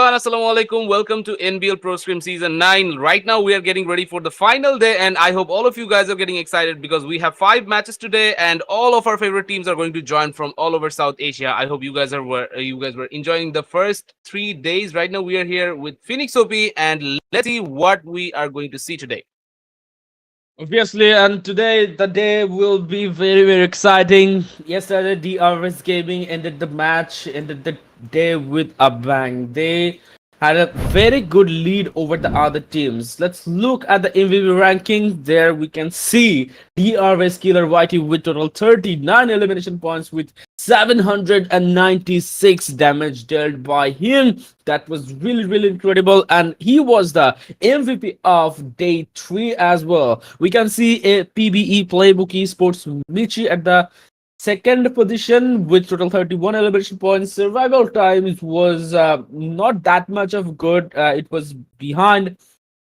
everyone, Assalamu alaikum. Welcome to NBL Pro Scrim Season 9. Right now, we are getting ready for the final day, and I hope all of you guys are getting excited because we have 5 matches today, and all of our favorite teams are going to join from all over South Asia. I hope you guys were enjoying the first 3 days. Right now, we are here with FinixOP, and let's see what we are going to see today. Obviously, and today the day will be very exciting. Yesterday, DRS Gaming ended the match, ended the day with a bang. They had a very good lead over the other teams. Let's look at the MVP ranking. There we can see DRS Killer Whitey with total 39 elimination points with 796 damage dealt by him. That was really incredible, and he was the MVP of day 3 as well. We can see a PBE Playbook Esports Michi at the second position with total 31 elimination points. Survival times was not that much of good. It was behind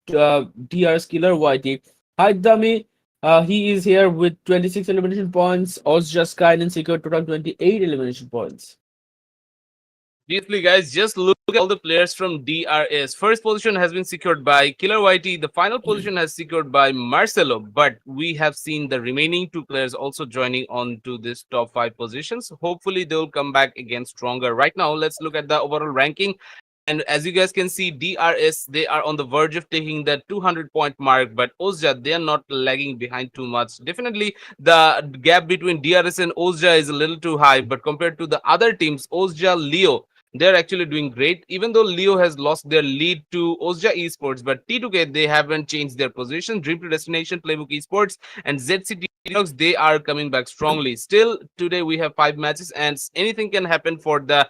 DRS Killer Whitey. Haidami, he is here with 26 elimination points. OSJA Skynet secured total 28 elimination points. Seriously, guys, just look at all the players from DRS. First position has been secured by Killer Whitey. The final position has secured by Marcelo. But we have seen the remaining 2 players also joining on to this top 5 positions. Hopefully, they will come back again stronger. Right now, let's look at the overall ranking. And as you guys can see, DRS, they are on the verge of taking the 200-point mark. But OSJA, they are not lagging behind too much. Definitely, the gap between DRS and OSJA is a little too high. But compared to the other teams, OSJA, Leo, they're actually doing great, even though Leo has lost their lead to OSJA Esports. But T2K, they haven't changed their position. Dream to Destination, Playbook Esports, and ZCT, they are coming back strongly. Still, today we have 5 matches, and anything can happen for the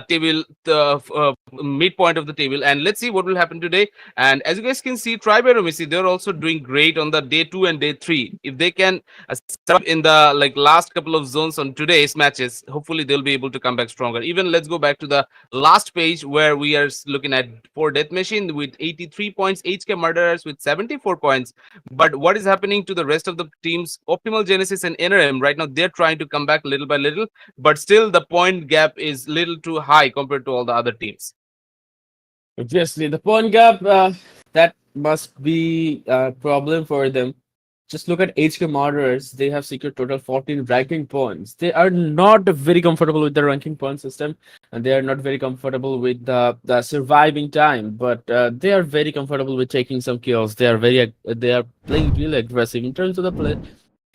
table, the midpoint of the table. And let's see what will happen today. And as you guys can see, AEROMACY, they're also doing great on the day 2 and day 3. If they can start in the last couple of zones on today's matches, hopefully they'll be able to come back stronger. Even let's go back to the last page where we are looking at 4 Death Machine with 83 points, HK Murderers with 74 points. But what is happening to the rest of the teams? Optimal Genesis and NRM, right now they're trying to come back little by little, but still the point gap is little too high compared to all the other teams. Obviously, the point gap, that must be a problem for them. Just look at HK Murderers. They have secured total 14 ranking points. They are not very comfortable with the ranking point system, and they are not very comfortable with the surviving time. But they are very comfortable with taking some kills. They are playing really aggressive in terms of the play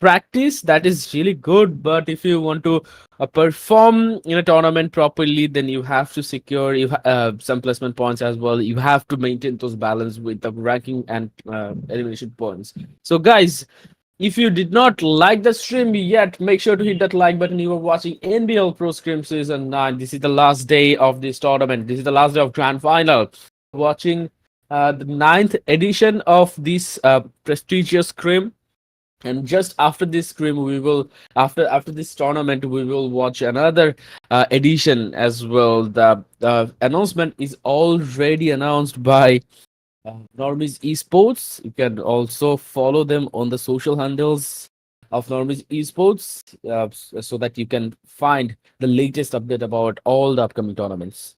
practice. That is really good, but if you want to perform in a tournament properly, then you have to secure some placement points as well. You have to maintain those balance with the ranking and elimination points. So guys, if you did not like the stream yet, make sure to hit that like button. You are watching NBL Pro Scrim Season 9. This is the last day of this tournament. This is the last day of Grand Final. Watching the 9th edition of this prestigious scrim. And just after this scrim, we will after this tournament, we will watch another edition as well. The announcement is already announced by Normies Esports. You can also follow them on the social handles of Normies Esports, so that you can find the latest update about all the upcoming tournaments.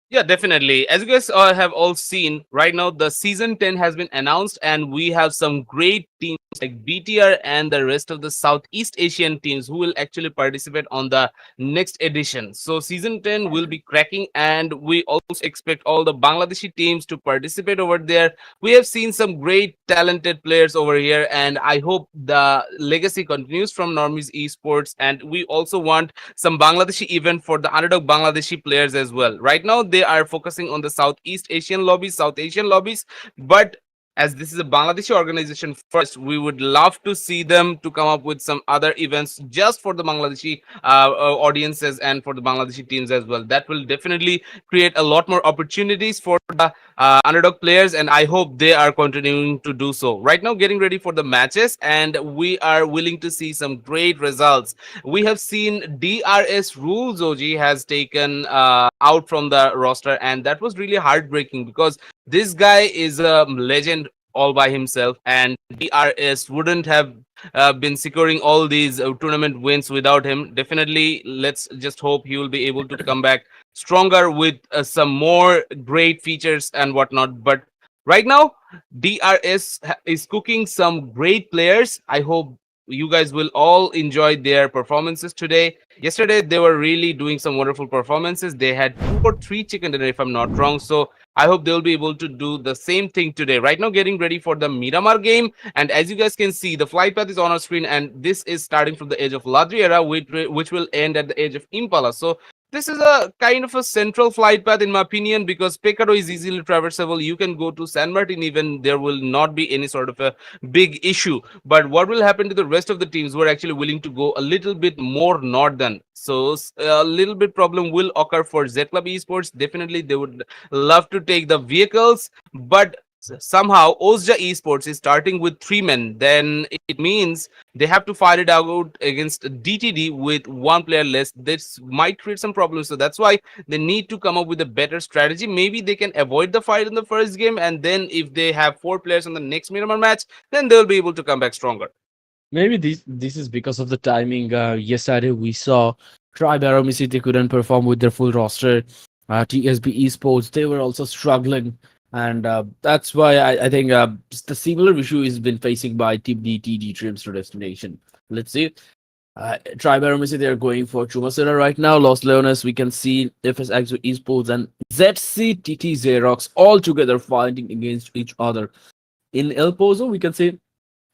Yeah, definitely. As you guys have all seen, right now the season 10 has been announced, and we have some great teams like BTR and the rest of the Southeast Asian teams who will actually participate on the next edition. So season 10 will be cracking, and we also expect all the Bangladeshi teams to participate over there. We have seen some great talented players over here, and I hope the legacy continues from Normies Esports. And we also want some Bangladeshi event for the underdog Bangladeshi players as well. Right now they are focusing on the South Asian lobbies, but as this is a Bangladeshi organization first, we would love to see them to come up with some other events just for the Bangladeshi audiences and for the Bangladeshi teams as well. That will definitely create a lot more opportunities for the underdog players, and I hope they are continuing to do so. Right now, getting ready for the matches, and we are willing to see some great results. We have seen DRS Rules OG has taken out from the roster, and that was really heartbreaking because this guy is a legend all by himself, and DRS wouldn't have been securing all these tournament wins without him. Definitely, let's just hope he will be able to come back stronger with some more great features and whatnot. But right now, is cooking some great players. I hope you guys will all enjoy their performances today. Yesterday, they were really doing some wonderful performances. They had 2 or 3 chicken dinner, if I'm not wrong. So I hope they'll be able to do the same thing today. Right now, getting ready for the Miramar game. And as you guys can see, the flight path is on our screen, and this is starting from the edge of Ladriera, which will end at the edge of Impala. So this is a kind of a central flight path, in my opinion, because Pecado is easily traversable. You can go to San Martin, even there will not be any sort of a big issue. But what will happen to the rest of the teams who are actually willing to go a little bit more northern? So a little bit problem will occur for Z Club Esports. Definitely, they would love to take the vehicles, but somehow OSJA Esports is starting with 3 men. Then it means they have to fight it out against DTD with 1 player less. This might create some problems. So that's why they need to come up with a better strategy. Maybe they can avoid the fight in the first game, and then if they have 4 players on the next Miramar match, then they'll be able to come back stronger. Maybe this is because of the timing. Yesterday we saw Tribe AEROMACY, they couldn't perform with their full roster. TSB Esports, they were also struggling, and that's why I think the similar issue has been facing by Team DTD Trims to Destination. Let's see. Tribe AEROMACY, they're going for Chumasera right now. Los Leones, we can see FSX Esports and ZCTT XEROX all together fighting against each other. In El Pozo, we can see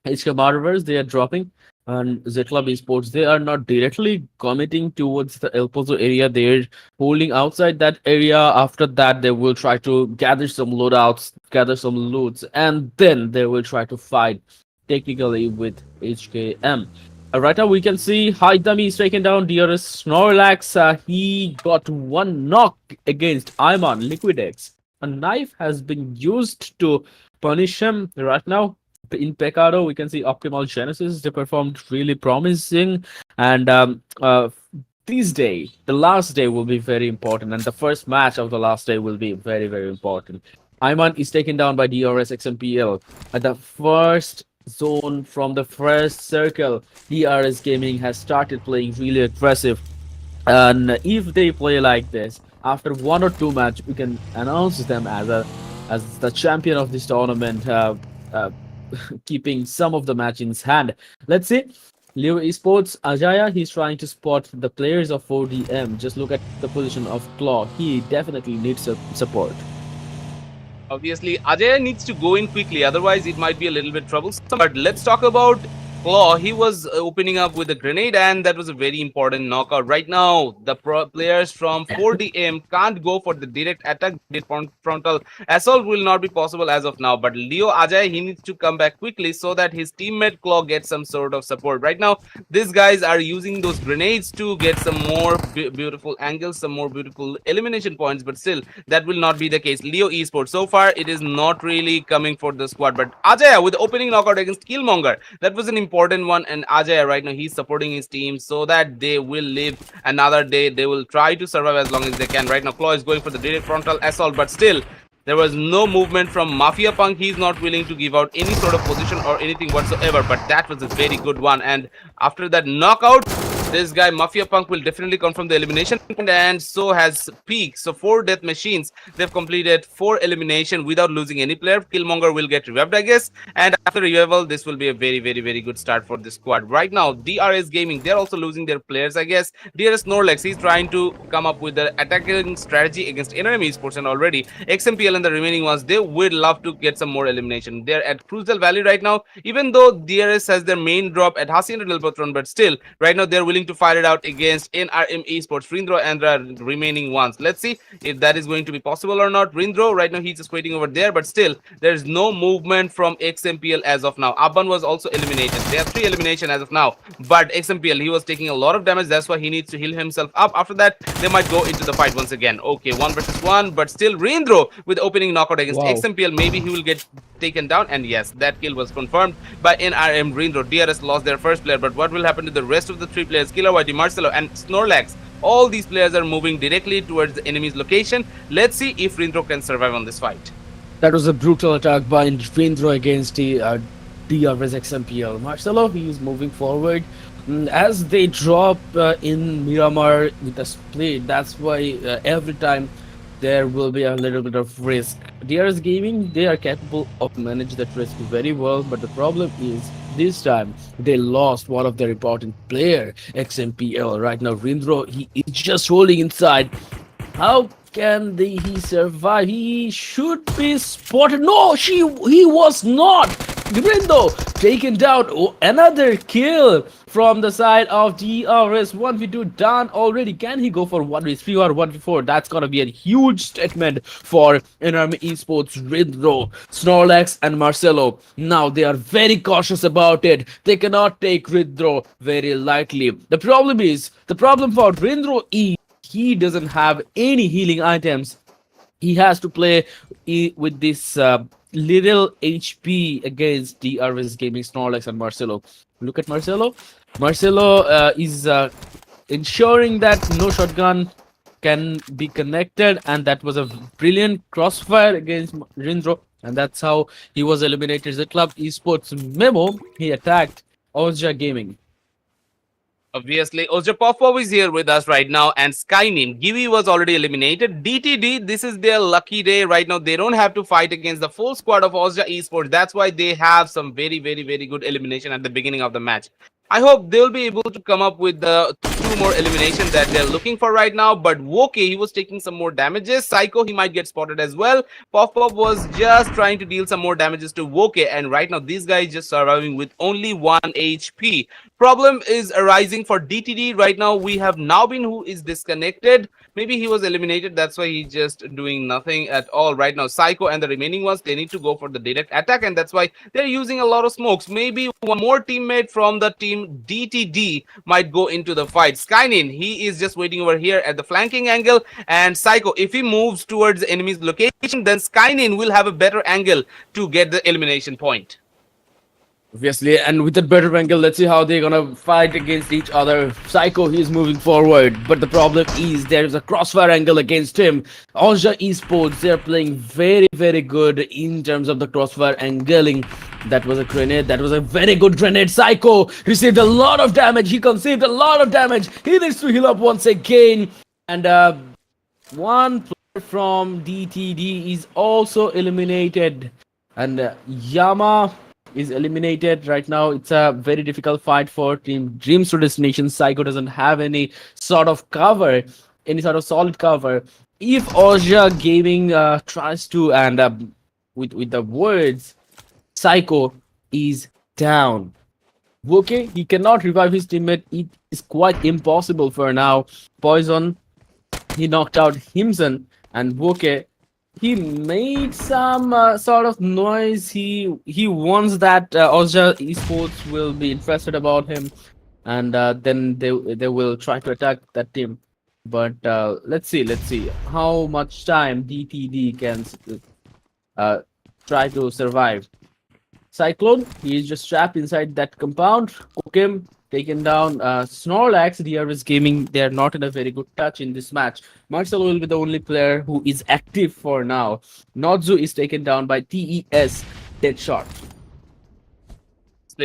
HK Marvers, they are dropping, and Z Club Esports, they are not directly committing towards the El Pozo area. They're holding outside that area. After that, they will try to gather some loadouts, gather some loots, and then they will try to fight technically with HKM. Right now, we can see Haidami is taken down. DRS Snorlax, he got 1 knock against Iman Liquidex. A knife has been used to punish him right now. In Pecado, we can see Optimal Genesis. They performed really promising, and this day, the last day, will be very important, and the first match of the last day will be very, very important. Iman is taken down by DRS XMPL at the first zone from the first circle. DRS Gaming has started playing really aggressive, and if they play like this, after 1 or 2 match, we can announce them as the champion of this tournament. Keeping some of the match in his hand. Let's see. Leo Esports, Ajaya, he's trying to spot the players of 4DM. Just look at the position of Claw. He definitely needs support. Obviously, Ajay needs to go in quickly, otherwise it might be a little bit troublesome. But let's talk about Claw. He was opening up with a grenade, and that was a very important knockout. Right now, the players from 4DM can't go for the direct attack. The frontal assault will not be possible as of now. But Leo Ajay, he needs to come back quickly so that his teammate Claw gets some sort of support. Right now, these guys are using those grenades to get some more beautiful angles, some more beautiful elimination points. But still, that will not be the case. Leo Esports, so far, it is not really coming for the squad. But Ajay with the opening knockout against Killmonger, that was an important one. And Ajay right now, he's supporting his team so that they will live another day. They will try to survive as long as they can. Right now, Claw is going for the direct frontal assault, but still there was no movement from Mafia Punk. He's not willing to give out any sort of position or anything whatsoever, but that was a very good one. And after that knockout, this guy Mafia Punk will definitely confirm the elimination, and so has Peak. So 4 death machines, they've completed 4 elimination without losing any player. Killmonger will get revived, I guess, and after revival, this will be a very good start for this squad. Right now, DRS Gaming, they're also losing their players, I guess. DRS Norlex, he's trying to come up with the attacking strategy against NRM Esports, and already XMPL and the remaining ones, they would love to get some more elimination. They're at Crucial Valley right now, even though DRS has their main drop at Hacienda del Patron, but still, right now they're willing to fight it out against NRM Esports, Rindro and the remaining ones. Let's see if that is going to be possible or not. Rindro, right now he's just waiting over there, but still, there's no movement from XMPL as of now. Abban was also eliminated. They have 3 elimination as of now, but XMPL, he was taking a lot of damage. That's why he needs to heal himself up. After that, they might go into the fight once again. Okay, 1 versus 1, but still Rindro with the opening knockout against XMPL. Maybe he will get taken down, and yes, that kill was confirmed by NRM Rindro. DRS lost their first player, but what will happen to the rest of the 3 players? Killer Whitey, Marcelo, and Snorlax. All these players are moving directly towards the enemy's location. Let's see if Rindro can survive on this fight. That was a brutal attack by Indra against the DRS XMPL. Marcelo, he is moving forward. As they drop in Miramar with a split, that's why every time there will be a little bit of risk. DRS Gaming, they are capable of manage that risk very well, but the problem is this time they lost one of their important player, XMPL. Right now, Rindro, he is just holding inside. How can he survive? He should be spotted. No, he was not. Grindo taken down. Oh, another kill from the side of DRS. 1v2 done already. Can he go for 1v3 or 1v4? That's gonna be a huge statement for Enemy Esports. Grindo, Snorlax, and Marcelo. Now they are very cautious about it. They cannot take Rindro very lightly. The problem for Rindro is he doesn't have any healing items. He has to play with this little HP against DRS Gaming, Snorlax, and Marcelo. Look at Marcelo. Marcelo is ensuring that no shotgun can be connected, and that was a brilliant crossfire against Rindro, and that's how he was eliminated. The club esports memo, he attacked OSJA Gaming. Obviously, Ojapopov is here with us right now, and Skynin. Givi was already eliminated. DTD, this is their lucky day right now. They don't have to fight against the full squad of OSJA Esports. That's why they have some very, very, very good elimination at the beginning of the match. I hope they'll be able to come up with the two more eliminations that they're looking for right now. But Woke, he was taking some more damages. Psycho, he might get spotted as well. Pop was just trying to deal some more damages to Woke. And right now, these guys just surviving with only 1 HP. Problem is arising for DTD right now. We have Naubin, who is disconnected. Maybe he was eliminated. That's why he's just doing nothing at all right now. Psycho and the remaining ones, they need to go for the direct attack. And that's why they're using a lot of smokes. Maybe one more teammate from the team DTD might go into the fight. Skynin, he is just waiting over here at the flanking angle, and Psycho, if he moves towards the enemy's location, then Skynin will have a better angle to get the elimination point. Obviously, and with that better angle, let's see how they're gonna fight against each other. Psycho, he's moving forward, but the problem is there is a crossfire angle against him. OSJA Esports, they're playing very, very good in terms of the crossfire angling. That was a grenade. That was a very good grenade. Psycho received a lot of damage. He conceived a lot of damage. He needs to heal up once again. And one player from DTD is also eliminated. And Yama is eliminated right now. It's a very difficult fight for Team Dreams to Destination. Psycho doesn't have any sort of cover, any sort of solid cover. If OSJA Gaming tries to, and with the words, Psycho is down. Okay, he cannot revive his teammate. It is quite impossible for now. Poison, he knocked out Himson, and Woke, he made some sort of noise. He wants that OSJA Esports will be interested about him, and then they will try to attack that team. But let's see how much time DTD can try to survive. Cyclone, he is just trapped inside that compound. Kokim taken down. Snorlax, DRS Gaming, they are not in a very good touch in this match. Marcelo will be the only player who is active for now. Nodzu is taken down by TES Deadshot.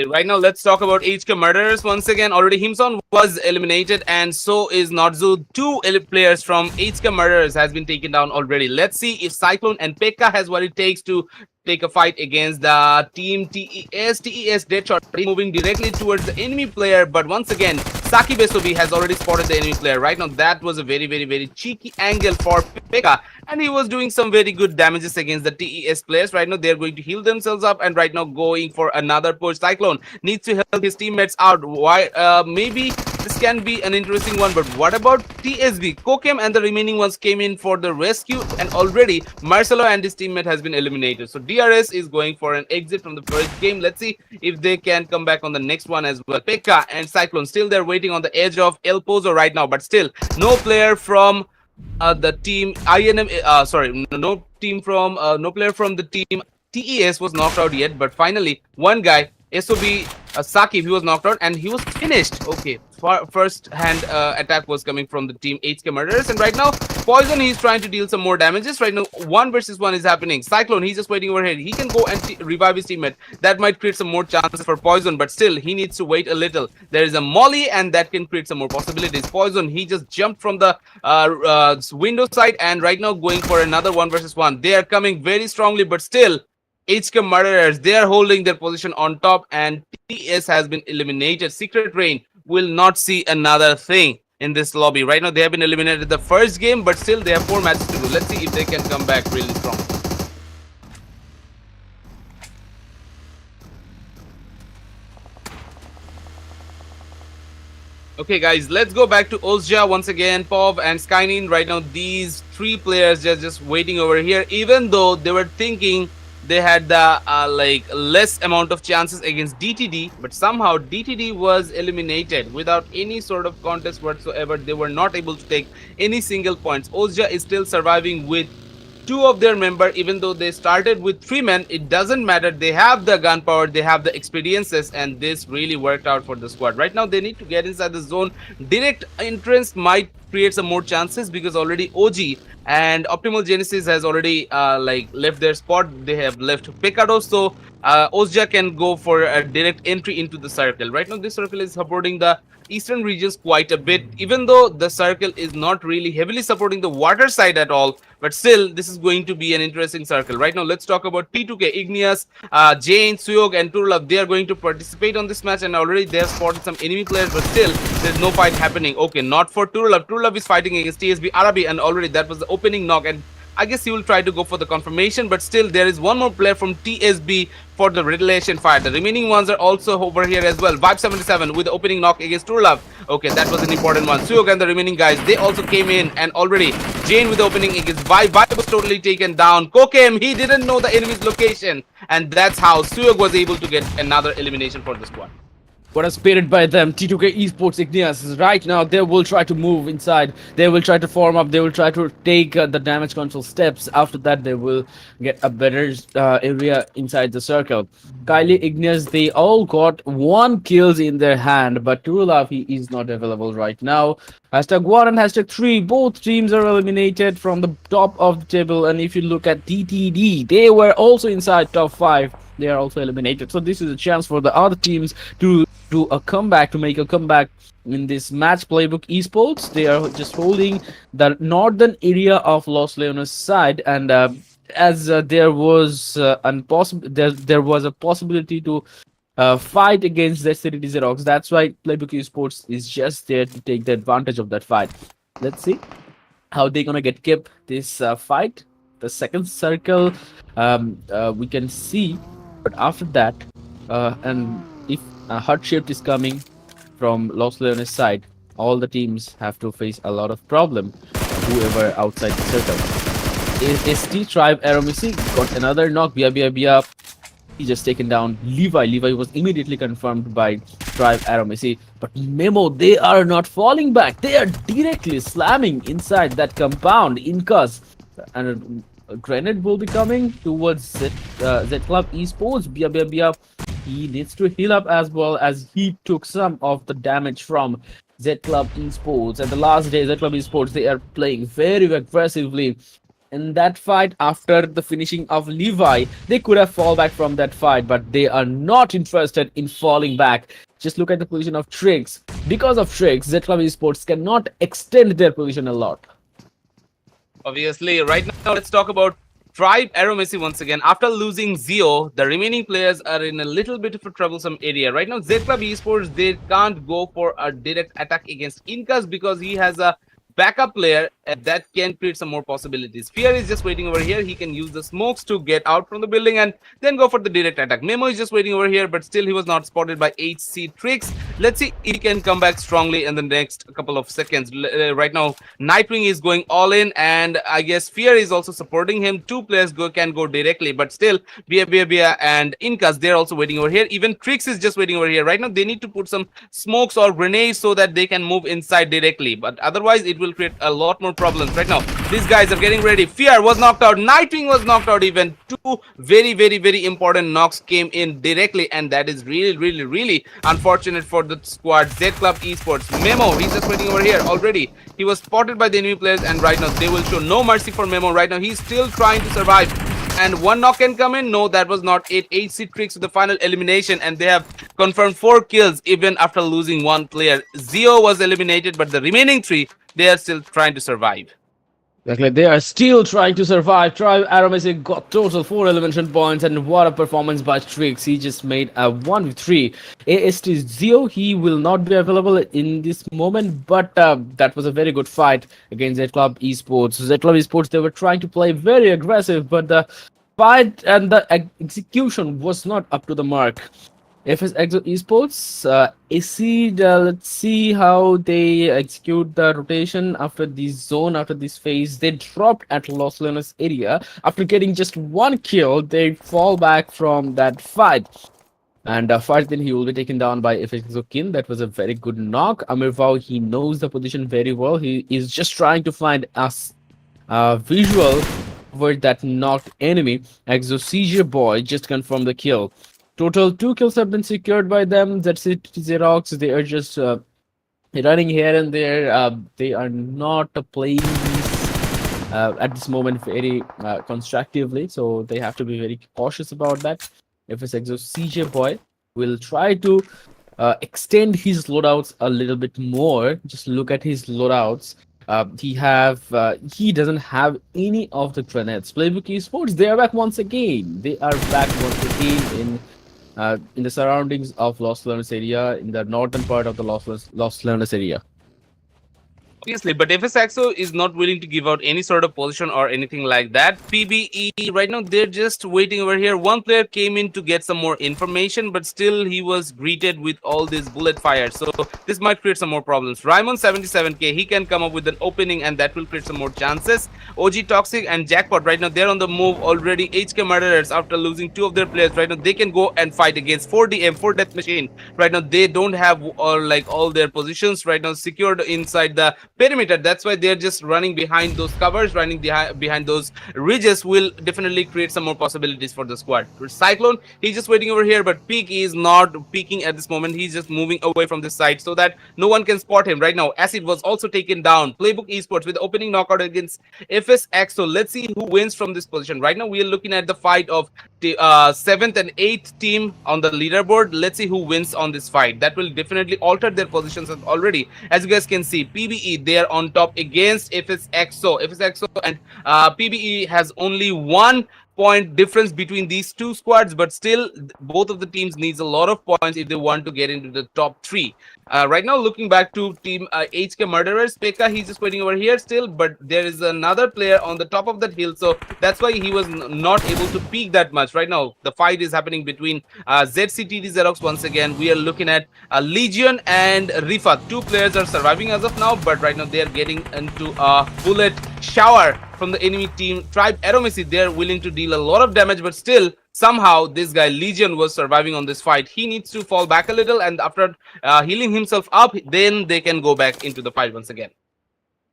Right now, let's talk about HK Murderers once again. Already Himson was eliminated, and so is Nodzu. Two players from HK Murderers has been taken down already. Let's see if Cyclone and Pekka has what it takes to take a fight against the team TES. TES Deadshot moving directly towards the enemy player, but once again, Saki Besobi has already spotted the enemy player. Right now, that was a very, very, very cheeky angle for Pekka, and he was doing some very good damages against the TES players. Right now, they're going to heal themselves up, and right now going for another push. Cyclone needs to help his teammates out. Why? Maybe this can be an interesting one, but what about TSB? Kokem and the remaining ones came in for the rescue, and already Marcelo and his teammate has been eliminated. So DRS is going for an exit from the first game. Let's see if they can come back on the next one as well. Pekka and Cyclone still they're waiting on the edge of El Pozo right now, but still no player from the team INM. No player from the team TES was knocked out yet, but finally one guy, SOB Saki, he was knocked out and he was finished. Okay, first hand attack was coming from the team HK Murderers, and right now Poison, he's trying to deal some more damages. Right now, 1 versus 1 is happening. Cyclone, he's just waiting over here. He can go and revive his teammate. That might create some more chances for Poison, but still, he needs to wait a little. There is a Molly, and that can create some more possibilities. Poison, he just jumped from the window side, and right now going for another 1 versus 1. They are coming very strongly, but still, HK Murderers, they are holding their position on top, and TS has been eliminated. Secret Rain will not see another thing in this lobby. Right now, they have been eliminated the first game, but still, they have 4 matches to do. Let's see if they can come back really strong. Okay, guys, let's go back to OSJA once again. Pov and Skynin, right now, these 3 players just waiting over here, even though they were thinking they had the less amount of chances against DTD, but somehow DTD was eliminated without any sort of contest whatsoever. They were not able to take any single points. OSJA is still surviving with 2 of their members, even though they started with 3 men. It doesn't matter. They have the gunpowder, they have the experiences, and this really worked out for the squad. Right now, they need to get inside the zone. Direct entrance might create some more chances because already OG and Optimal Genesis has already left their spot. They have left Picado, so OSJA can go for a direct entry into the circle. Right now, this circle is supporting the eastern regions quite a bit, even though the circle is not really heavily supporting the water side at all, but still this is going to be an interesting circle. Right now, let's talk about T2K. Igneous, Jane, Suyog and Turlov, they are going to participate on this match, and already they have spotted some enemy players, but still there's no fight happening. Okay, not for Turlov. Turlov is fighting against TSB Arabi, and already that was the opening knock, and I guess he will try to go for the confirmation, but still there is one more player from TSB for the retaliation fight. The remaining ones are also over here as well. Vibe 77 with the opening knock against Turlov. Okay, that was an important one. Suyog and the remaining guys, they also came in, and already Jane with the opening against Vibe. Vibe was totally taken down. Kokem, he didn't know the enemy's location, and that's how Suyog was able to get another elimination for the squad. What a spirit by them. T2K Esports Igneous right now, they will try to move inside. They will try to form up. They will try to take the damage control steps. After that, they will get a better area inside the circle. Kylie, Igneous, they all got 1 kills in their hand, but Turlov, he is not available right now. #1 and #3, both teams are eliminated from the top of the table. And if you look at DTD, they were also inside top 5. They are also eliminated. So this is a chance for the other teams to do a comeback, to make a comeback in this match. Playbook Esports, they are just holding the northern area of Los Leones side, and as there was a possibility to fight against the city XEROX. That's why Playbook Esports is just there to take the advantage of that fight. Let's see how they're gonna get kept this fight. The second circle, we can see, but after that, and if a hard shift is coming from Los Leones side, all the teams have to face a lot of problem. Whoever outside the circle. ST Tribe AEROMACY got another knock. Bia. He just taken down Levi. Levi was immediately confirmed by Tribe AEROMACY. But Memo, they are not falling back. They are directly slamming inside that compound. Incas. And a grenade will be coming towards Z Club Esports. Bia. He needs to heal up as well, as he took some of the damage from Z Club Esports. And the last day, Z Club Esports, they are playing very aggressively in that fight. After the finishing of Levi, they could have fallen back from that fight, but they are not interested in falling back. Just look at the position of Tricks. Because of Tricks, Z Club Esports cannot extend their position a lot. Obviously, right now, let's talk about Tribe AEROMACY once again. After losing Zio, the remaining players are in a little bit of a troublesome area. Right now, Z Club Esports, they can't go for a direct attack against Incas because he has a backup player, and that can create some more possibilities. Fear is just waiting over here. He can use the smokes to get out from the building and then go for the direct attack. Memo is just waiting over here, but still he was not spotted by HC Tricks. Let's see if he can come back strongly in the next couple of seconds. Right now, Nightwing is going all in, and I guess Fear is also supporting him. 2 players can go directly, but still Bia and Incas, they're also waiting over here. Even Tricks is just waiting over here. Right now, they need to put some smokes or grenades so that they can move inside directly, but otherwise it will create a lot more problems. Right now, These guys are getting ready. Fear was knocked out. Nightwing was knocked out even. Two very important knocks came in directly, and that is really unfortunate for the squad. Z Club Esports. Memo, he's just waiting over here already. He was spotted by the enemy players, and right now they will show no mercy for Memo. Right now he's still trying to survive. And one knock can come in. No, that was not it. HC Tricks with the final elimination, and they have confirmed 4 kills even after losing one player. Zio was eliminated, but the remaining 3, they are still trying to survive. Exactly, they are still trying to survive. Try AEROMACY got total 4 elimination points, and what a performance by Trix. He just made a 1v3. AST Zio, he will not be available in this moment, but that was a very good fight against Z Club Esports. Z Club Esports, they were trying to play very aggressive, but the fight and the execution was not up to the mark. FSX Esports, let's see how they execute the rotation after this zone, after this phase. They dropped at Los Leones area. After getting just 1 kill, they fall back from that fight. And first, then he will be taken down by FSX. That was a very good knock. Amirvao, he knows the position very well. He is just trying to find us visual over that knocked enemy. ExoCJ boy just confirmed the kill. Total 2 kills have been secured by them. That's it, XEROX. They are just running here and there. They are not playing these at this moment very constructively, so they have to be very cautious about that. If it's ExoCJ boy will try to extend his loadouts a little bit more. Just look at his loadouts. He doesn't have any of the grenades. Playbook Esports, they are back once again. They are back once again in the surroundings of Los Leones area, in the northern part of the Los Leones area. Obviously, but FSXO is not willing to give out any sort of position or anything like that. PBE, right now, they're just waiting over here. One player came in to get some more information, but still he was greeted with all this bullet fire. So this might create some more problems. Raimon 77k, he can come up with an opening, and that will create some more chances. OG Toxic and Jackpot, right now, they're on the move already. HK Murderers, after losing 2 of their players, right now, they can go and fight against 4DM, 4 Death Machine. Right now, they don't have all their positions right now secured inside the perimeter. That's why they're just running behind those covers, running behind those ridges will definitely create some more possibilities for the squad. Cyclone, he's just waiting over here, but Peak is not peeking at this moment. He's just moving away from this side so that no one can spot him. Right now, Acid was also taken down. Playbook Esports with the opening knockout against FSX. So let's see who wins from this position. Right now, we are looking at the fight of the 7th and 8th team on the leaderboard. Let's see who wins on this fight. That will definitely alter their positions already. As you guys can see, PBE, they are on top against FSXO. FSXO and PBE has only 1 point difference between these 2 squads, but still both of the teams needs a lot of points if they want to get into the top 3. Right now, looking back to team HK Murderers, Pekka, he's just waiting over here still, but there is another player on the top of that hill, so that's why he was not able to peek that much. Right now, the fight is happening between ZCTD XEROX once again. We are looking at Legion and Rifa. 2 players are surviving as of now, but right now they are getting into a bullet shower from the enemy team. Tribe AEROMACY, they're willing to deal a lot of damage, but still somehow this guy Legion was surviving on this fight. He needs to fall back a little, and after healing himself up, then they can go back into the fight once again.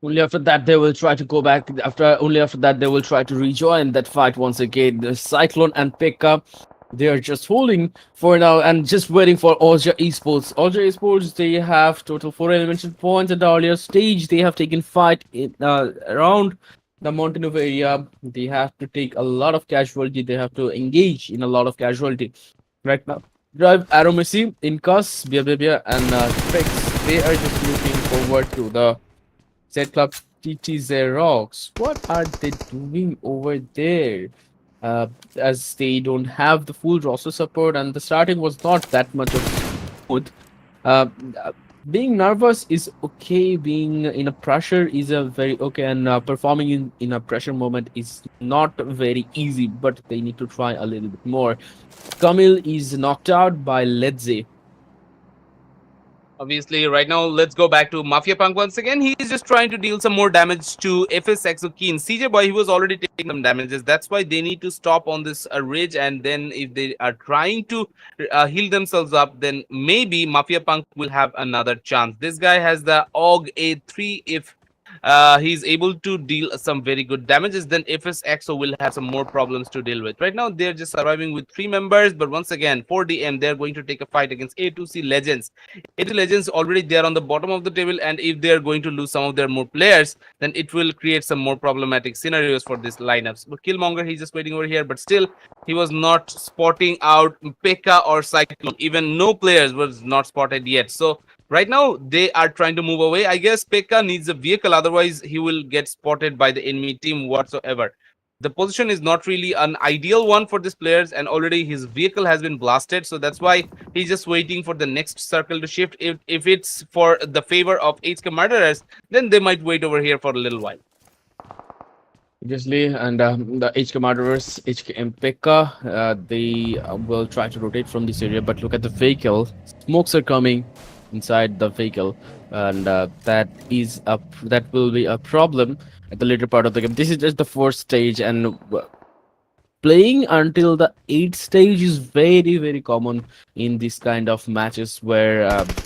Only after that they will try to go back. Only after that they will try to rejoin that fight once again. The Cyclone and Pekka, they are just holding for now and just waiting for OSJA Esports. OSJA Esports, they have total 4 elimination points at the earlier stage. They have taken fight in, around the Montenegro area. They have to take a lot of casualty. They have to engage in a lot of casualty. Right now, Drive AEROMACY, Incas, Bia, and Trix, they are just looking forward to the Z Club TT XEROX. What are they doing over there? As they don't have the full roster support, and the starting was not that much of smooth. Being nervous is okay. Being in a pressure is a very okay, and performing in a pressure moment is not very easy. But they need to try a little bit more. Kamil is knocked out by Ledze. Obviously, right now, let's go back to Mafia Punk once again. He's just trying to deal some more damage to FSXO Keen. CJ Boy, he was already taking some damages. That's why they need to stop on this ridge. And then if they are trying to heal themselves up, then maybe Mafia Punk will have another chance. This guy has the AUG A3 if he's able to deal some very good damages, then FSXO will have some more problems to deal with. Right now, they're just surviving with 3 members, but once again, for DM, they're going to take a fight against A2C Legends. A2C Legends already there on the bottom of the table, and if they're going to lose some of their more players, then it will create some more problematic scenarios for these lineups. But Killmonger, he's just waiting over here, but still, he was not spotting out Pekka or Cyclone. Even no players was not spotted yet. So right now, they are trying to move away. I guess Pekka needs a vehicle, otherwise he will get spotted by the enemy team whatsoever. The position is not really an ideal one for these players, and already his vehicle has been blasted. So that's why he's just waiting for the next circle to shift. If it's for the favor of HK Murderers, then they might wait over here for a little while. Obviously, and the HK Murderers, HK Pekka, they will try to rotate from this area. But look at the vehicle; smokes are coming inside the vehicle, and that will be a problem at the later part of the game. This is just the fourth stage, and playing until the eighth stage is very very common in this kind of matches where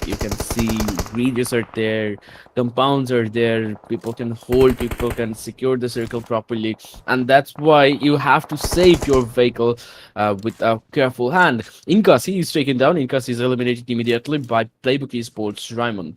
you can see bridges are there, compounds are there, people can hold, people can secure the circle properly, and that's why you have to save your vehicle with a careful hand. Inkas, he is taken down. Inkas is eliminated immediately by Playbook Esports Raymond.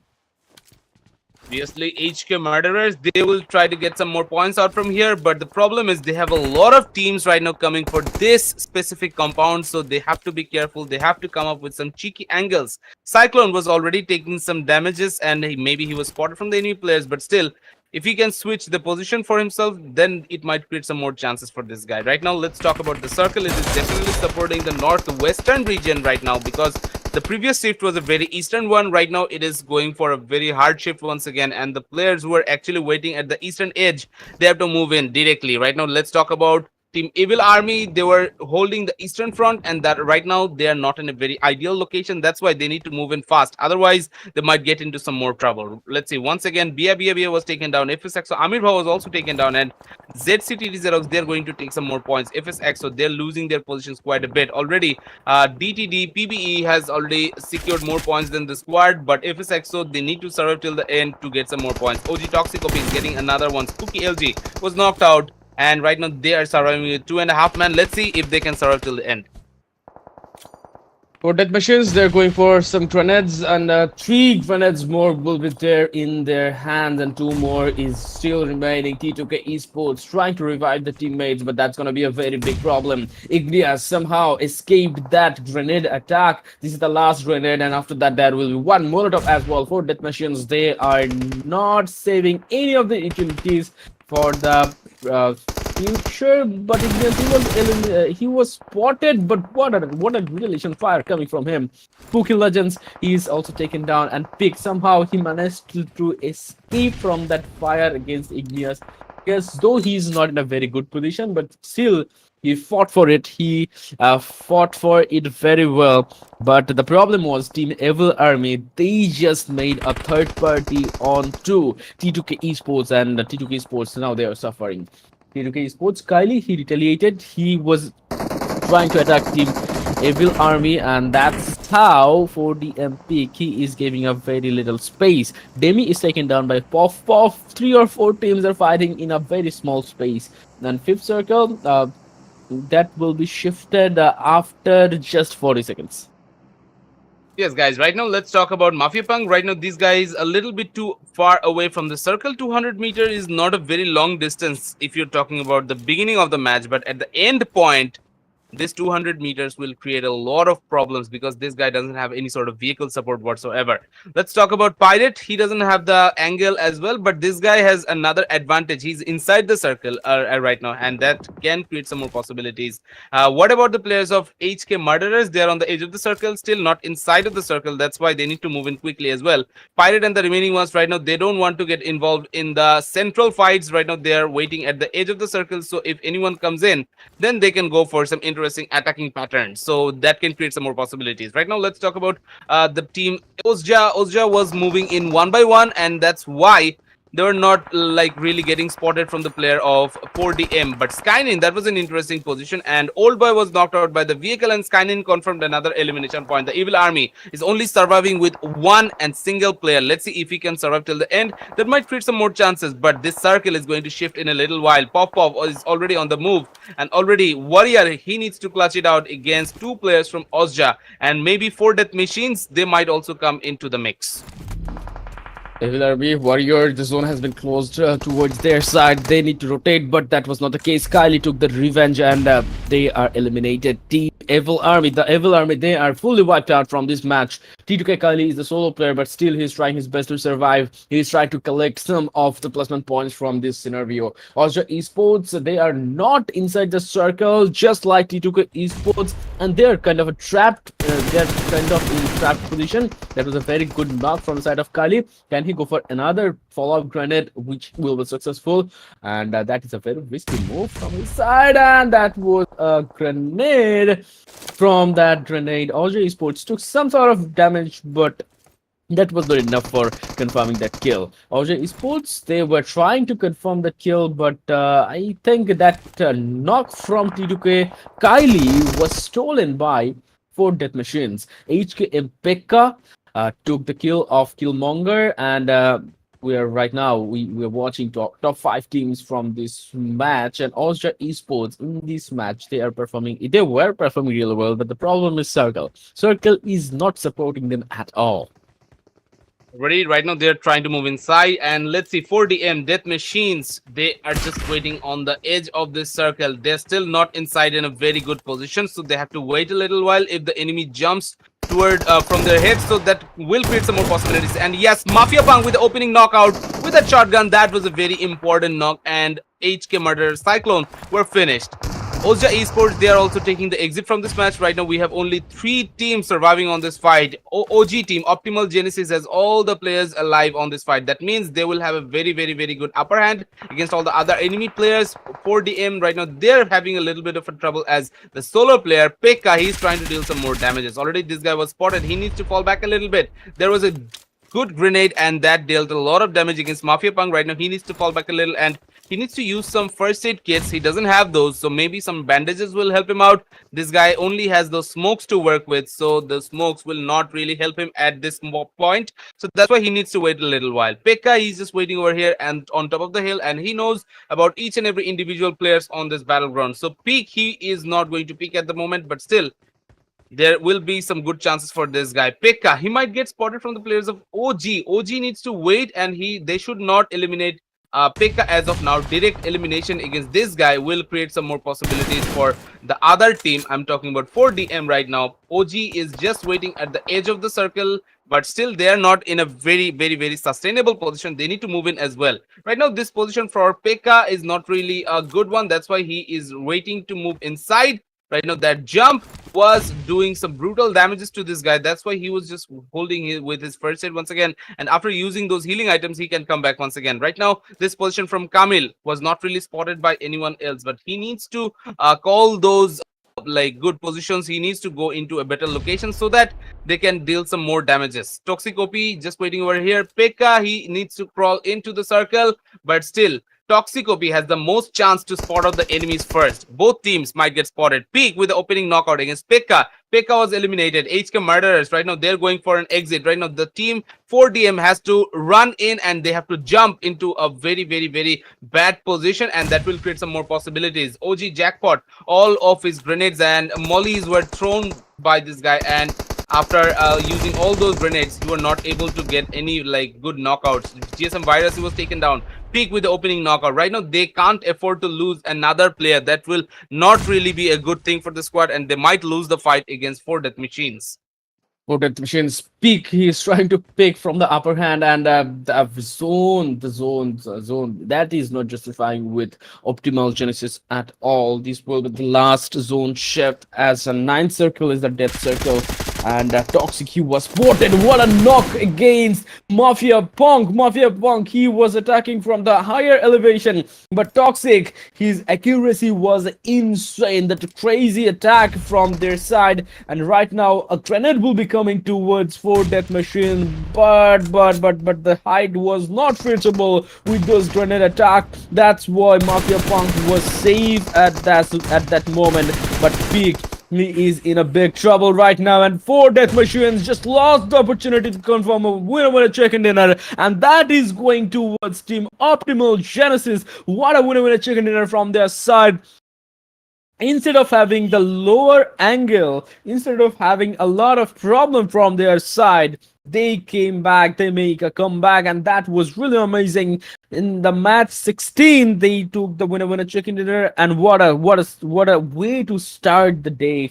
Obviously, HK Murderers, they will try to get some more points out from here, but the problem is they have a lot of teams right now coming for this specific compound, so they have to be careful. They have to come up with some cheeky angles. Cyclone was already taking some damages, and maybe he was spotted from the enemy players, but still, if he can switch the position for himself, then it might create some more chances for this guy. Right now, let's talk about the circle. It is definitely supporting the northwestern region right now, because the previous shift was a very eastern one. Right now, it is going for a very hard shift once again, and the players who are actually waiting at the eastern edge, they have to move in directly. Right now, let's talk about Team Evil Army. They were holding the eastern front, and that right now they are not in a very ideal location. That's why they need to move in fast. Otherwise, they might get into some more trouble. Let's see. Once again, Bia was taken down. FSXO Amir Bha was also taken down, and ZCT XEROX, they're going to take some more points. FSXO, they're losing their positions quite a bit already. DTD PBE has already secured more points than the squad, but FSXO, they need to survive till the end to get some more points. OG ToxicOP is getting another one. Spooky LG was knocked out, and right now they are surviving with 2.5 men. Let's see if they can survive till the end. For death machines, they're going for some grenades, and 3 grenades more will be there in their hands, and 2 more is still remaining. T2K Esports trying to revive the teammates, but that's going to be a very big problem. Ignias somehow escaped that grenade attack. This is the last grenade, and after that, there will be 1 Molotov as well. For death machines, they are not saving any of the utilities for the future, but he was spotted. But what a relation fire coming from him. Spooky Legends, he is also taken down, and Pick somehow he managed to escape from that fire against Ignius. Yes, though he's not in a very good position, but still he fought for it. He fought for it very well. But the problem was Team Evil Army, they just made a third party onto T2K Esports, and T2K Esports now they are suffering. T2K Esports, Kylie, he retaliated. He was trying to attack Team Evil Army, and that's how for the MP he is giving a very little space. Demi is taken down by Puff. 3 or 4 teams are fighting in a very small space. Then 5th circle, that will be shifted after just 40 seconds. Yes, guys, right now let's talk about Mafia Punk. Right now, these guys a little bit too far away from the circle. 200 meter is not a very long distance if you're talking about the beginning of the match, but at the end point, this 200 meters will create a lot of problems because this guy doesn't have any sort of vehicle support whatsoever. Let's talk about Pirate. He doesn't have the angle as well, but this guy has another advantage. He's inside the circle right now, and that can create some more possibilities. What about the players of HK Murderers? They're on the edge of the circle, still not inside of the circle. That's why they need to move in quickly as well. Pirate and the remaining ones right now, they don't want to get involved in the central fights. Right now, they are waiting at the edge of the circle. So if anyone comes in, then they can go for some interesting attacking patterns, so that can create some more possibilities. Right now, let's talk about the team OSJA. OSJA was moving in 1 by 1, and that's why they were not like really getting spotted from the player of 4DM. But Skynin, that was an interesting position, and Old Boy was knocked out by the vehicle, and Skynin confirmed another elimination point. The Evil Army is only surviving with one and single player. Let's see if he can survive till the end. That might create some more chances, but this circle is going to shift in a little while. Pop Pop is already on the move, and already Warrior, he needs to clutch it out against two players from OSJA, and maybe 4 death machines, they might also come into the mix. Evil Army, Warrior, the zone has been closed towards their side. They need to rotate, but that was not the case. Kylie took the revenge and they are eliminated. Team Evil Army, the Evil Army, they are fully wiped out from this match. T2K Kylie is the solo player, but still he's trying his best to survive. He's trying to collect some of the +1 points from this scenario. Also, Esports, they are not inside the circle, just like T2K Esports, and they're kind of a trapped, they're kind of in trapped position. That was a very good knock from the side of Kylie. Can he go for another follow-up grenade, which will be successful? And that is a very risky move from his side, and that was a grenade. From that grenade, OSJA Esports took some sort of damage, but that was not enough for confirming that kill. OSJA Esports, they were trying to confirm the kill, but I think that knock from T2K Kylie was stolen by 4 death machines. HK Pekka took the kill of Killmonger, and we are right now we're watching top 5 teams from this match, and OSJA Esports in this match they were performing really well, but the problem is Circle is not supporting them at all. Right now they're trying to move inside, and let's see, 4DM death machines, they are just waiting on the edge of this circle. They're still not inside in a very good position, so they have to wait a little while if the enemy jumps toward from their head, so that will create some more possibilities. And yes, Mafia Punk with the opening knockout with that shotgun, that was a very important knock, and HK Murder Cyclone were finished. OSJA Esports, they are also taking the exit from this match. Right now, we have only 3 teams surviving on this fight. OG team, Optimal Genesis, has all the players alive on this fight. That means they will have a very good upper hand against all the other enemy players. 4DM, right now, they're having a little bit of a trouble as the solo player, Pekka, he's trying to deal some more damages. Already, this guy was spotted. He needs to fall back a little bit. There was a good grenade, and that dealt a lot of damage against Mafia Punk. Right now, he needs to fall back a little, and he needs to use some first aid kits. He doesn't have those, so maybe some bandages will help him out. This guy only has those smokes to work with, so the smokes will not really help him at this point. So that's why he needs to wait a little while. Pekka, he's just waiting over here and on top of the hill, and he knows about each and every individual players on this battleground. So peek, he is not going to peek at the moment, but still, there will be some good chances for this guy. Pekka, he might get spotted from the players of OG. OG needs to wait, and they should not eliminate Pekka as of now. Direct elimination against this guy will create some more possibilities for the other team. I'm talking about 4DM right now. OG is just waiting at the edge of the circle, but still they are not in a very sustainable position. They need to move in as well. Right now, this position for Pekka is not really a good one. That's why he is waiting to move inside. Right now, that jump was doing some brutal damages to this guy. That's why he was just holding with his first aid once again. And after using those healing items, he can come back once again. Right now, this position from Kamil was not really spotted by anyone else, but he needs to call those like good positions. He needs to go into a better location so that they can deal some more damages. ToxicOP just waiting over here. Pekka, he needs to crawl into the circle, but still, ToxicOP has the most chance to spot out the enemies first. Both teams might get spotted. Peak with the opening knockout against Pekka. Pekka was eliminated. HK Murderers, right now, they're going for an exit. Right now, the team 4DM has to run in, and they have to jump into a very bad position, and that will create some more possibilities. OG Jackpot, all of his grenades and mollies were thrown by this guy, and after using all those grenades, you were not able to get any like good knockouts. GSM Virus, he was taken down. Peak with the opening knockout. Right now, they can't afford to lose another player. That will not really be a good thing for the squad, and they might lose the fight against 4 death machines. 4 death machines peak. He is trying to pick from the upper hand, and the zone that is not justifying with Optimal Genesis at all. This will be the last zone shift, as a 9th circle is the death circle. And Toxic, he was spotted. What a knock against Mafia Punk. Mafia Punk, he was attacking from the higher elevation. But Toxic, his accuracy was insane. That crazy attack from their side. And right now, a grenade will be coming towards 4 Death Machine. But the height was not reachable with those grenade attack. That's why Mafia Punk was safe at that moment. But Peak, he is in a big trouble right now, and 4 Death Machines just lost the opportunity to confirm a winner-winner chicken dinner, and that is going towards Team Optimal Genesis. What a winner-winner chicken dinner from their side. Instead of having the lower angle, instead of having a lot of problem from their side, they came back, they make a comeback, and that was really amazing. In the match 16, they took the winner chicken dinner, and what a way to start the day.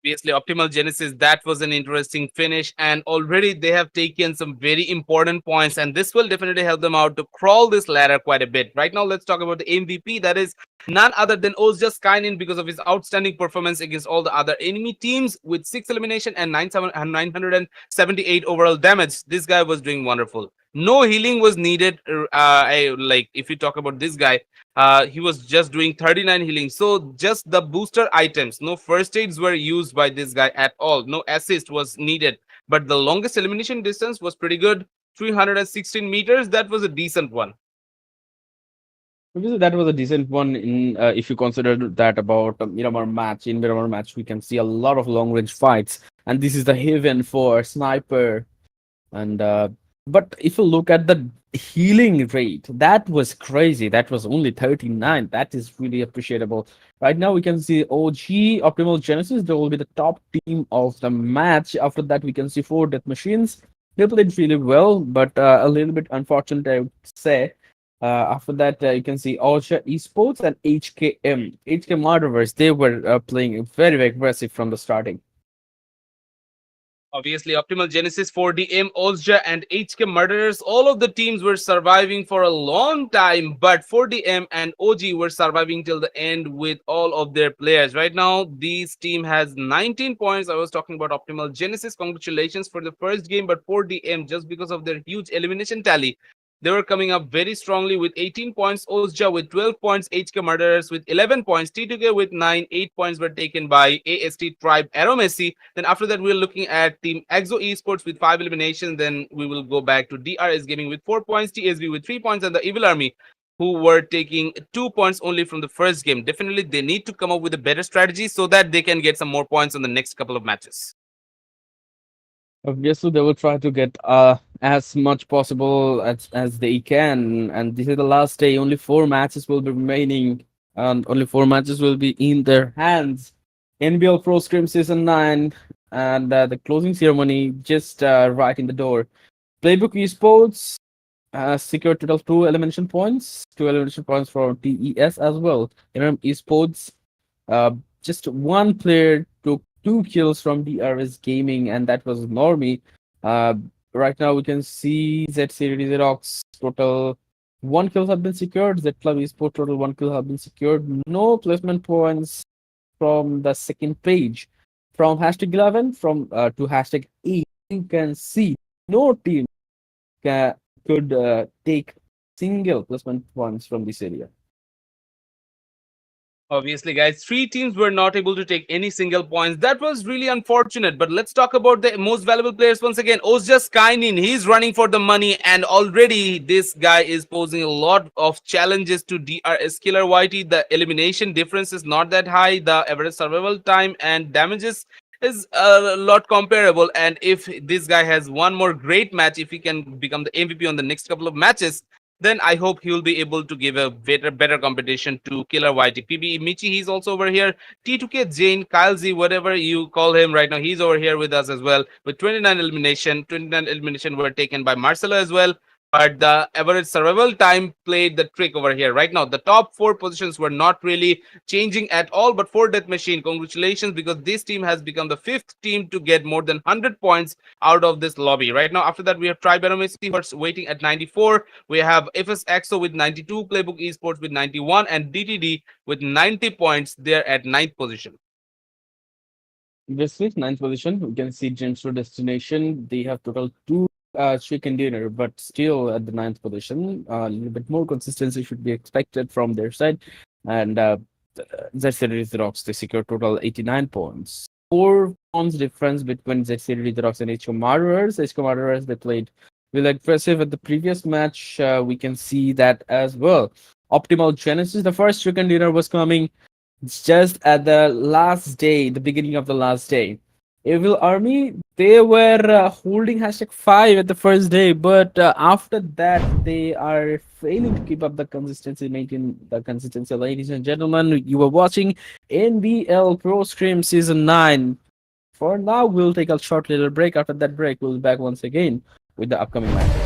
Obviously, Optimal Genesis, that was an interesting finish, and already they have taken some very important points, and this will definitely help them out to crawl this ladder quite a bit. Right now, let's talk about the MVP. That is none other than OSJA Skynin, because of his outstanding performance against all the other enemy teams with 6 elimination and 978 overall damage. This guy was doing wonderful. No healing was needed. Like if you talk about this guy, he was just doing 39 healing. So just the booster items, no first aids were used by this guy at all. No assist was needed. But the longest elimination distance was pretty good, 316 meters. That was a decent one. Obviously, that was a decent one. In if you consider that about Miramar match, in Miramar match, we can see a lot of long range fights, and this is the haven for sniper. And but if you look at the healing rate, that was crazy. That was only 39. That is really appreciable. Right now, we can see OG Optimal Genesis. They will be the top team of the match. After that, we can see 4 Death Machines. They played really well, but a little bit unfortunate, I would say. After that, you can see OSJA Esports and HKM. HK Murderers, they were playing very, very aggressive from the starting. Obviously, Optimal Genesis, 4DM, OSJA, and HK Murderers, all of the teams were surviving for a long time, but 4DM and OG were surviving till the end with all of their players. Right now, this team has 19 points. I was talking about Optimal Genesis. Congratulations for the first game, but 4DM, just because of their huge elimination tally, they were coming up very strongly with 18 points, OSJA with 12 points, HK Murderers with 11 points, T2K with 9, 8 points were taken by AST Tribe AEROMACY. Then after that, we're looking at Team Exo Esports with 5 eliminations. Then we will go back to DRS Gaming with 4 points, TSB with 3 points, and the Evil Army, who were taking 2 points only from the first game. Definitely, they need to come up with a better strategy so that they can get some more points on the next couple of matches. Obviously, they will try to get as much possible as they can. And this is the last day. Only 4 matches will be remaining, and only 4 matches will be in their hands. NBL Pro Scrim Season 9, and the closing ceremony just right in the door. Playbook Esports secured total 2 elimination points for TES as well. Esports, just one player took 2 kills from DRS Gaming, and that was Normie. Right now, we can see Z Series XEROX total 1 kills have been secured. Z Club Esports total 1 kill have been secured. No placement points from the second page. From #11 from to #8, you can see no team could take single placement points from this area. Obviously, guys, 3 teams were not able to take any single points. That was really unfortunate. But let's talk about the most valuable players once again. OSJA Skynin, he's running for the money, and already this guy is posing a lot of challenges to DRS Killer YT. The elimination difference is not that high. The average survival time and damages is a lot comparable. And if this guy has one more great match, if he can become the MVP on the next couple of matches, then I hope he will be able to give a better competition to Killer YT. PB Michi, he's also over here. T2K Jane, Kyle Z, whatever you call him right now, he's over here with us as well. With 29 elimination. 29 elimination were taken by Marcelo as well. But the average survival time played the trick over here. Right now, the top 4 positions were not really changing at all. But 4 Death Machine, congratulations, because this team has become the 5th team to get more than 100 points out of this lobby. Right now, after that, we have Timeburner who's waiting at 94. We have FSXO with 92, Playbook Esports with 91, and DTD with 90 points. They're at 9th position. Obviously, ninth position, we can see Gemstone Destination. They have total two chicken dinner, but still at the ninth position. A little bit more consistency should be expected from their side. And Z-Series Rocks, they secure total 89 points. 4 points difference between Z-Series Rocks and HK Murderers. HK Murderers, they played really aggressive at the previous match. We can see that as well. Optimal Genesis, the first chicken dinner was coming just at the last day, the beginning of the last day. Evil Army, they were holding #5 at the first day, but after that, they are failing to keep up the consistency, maintain the consistency. Ladies and gentlemen, you were watching NBL Pro Scrim Season 9. For now, we'll take a short little break. After that break, we'll be back once again with the upcoming matches.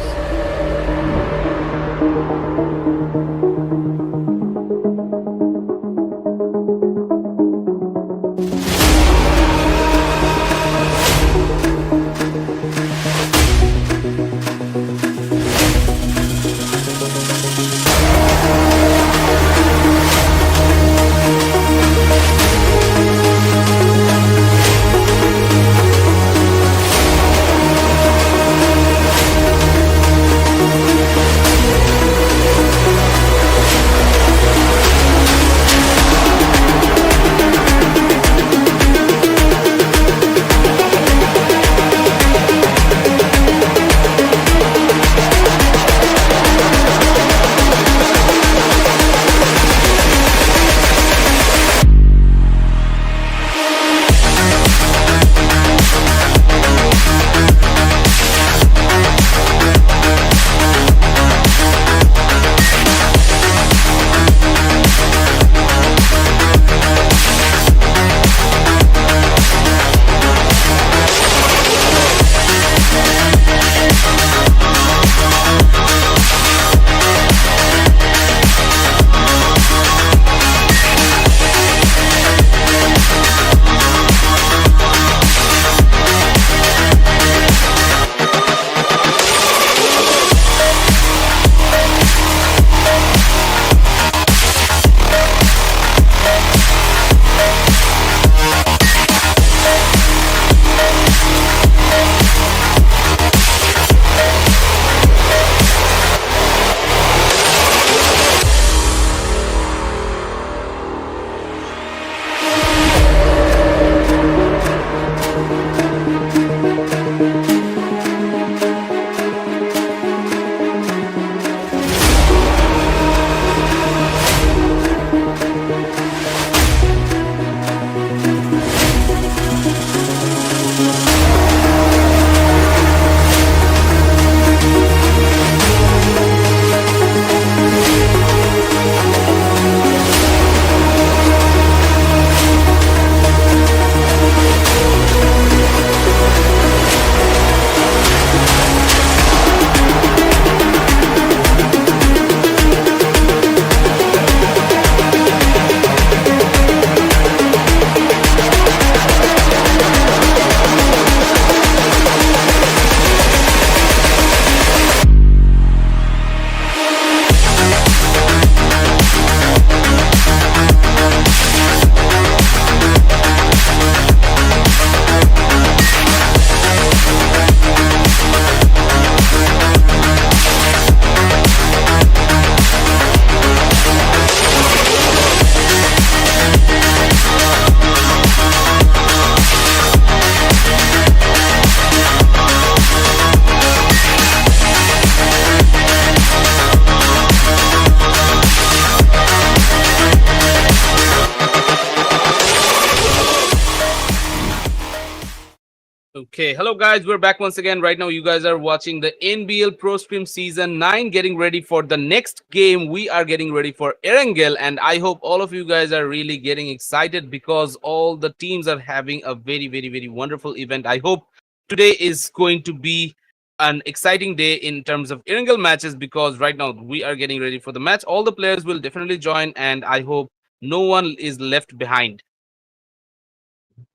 Okay, hello guys, we're back once again. Right now, you guys are watching the NBL Pro Scrim Season 9, getting ready for the next game. We are getting ready for Erangel, and I hope all of you guys are really getting excited because all the teams are having a very wonderful event. I hope today is going to be an exciting day in terms of Erangel matches because right now we are getting ready for the match. All the players will definitely join, and I hope no one is left behind.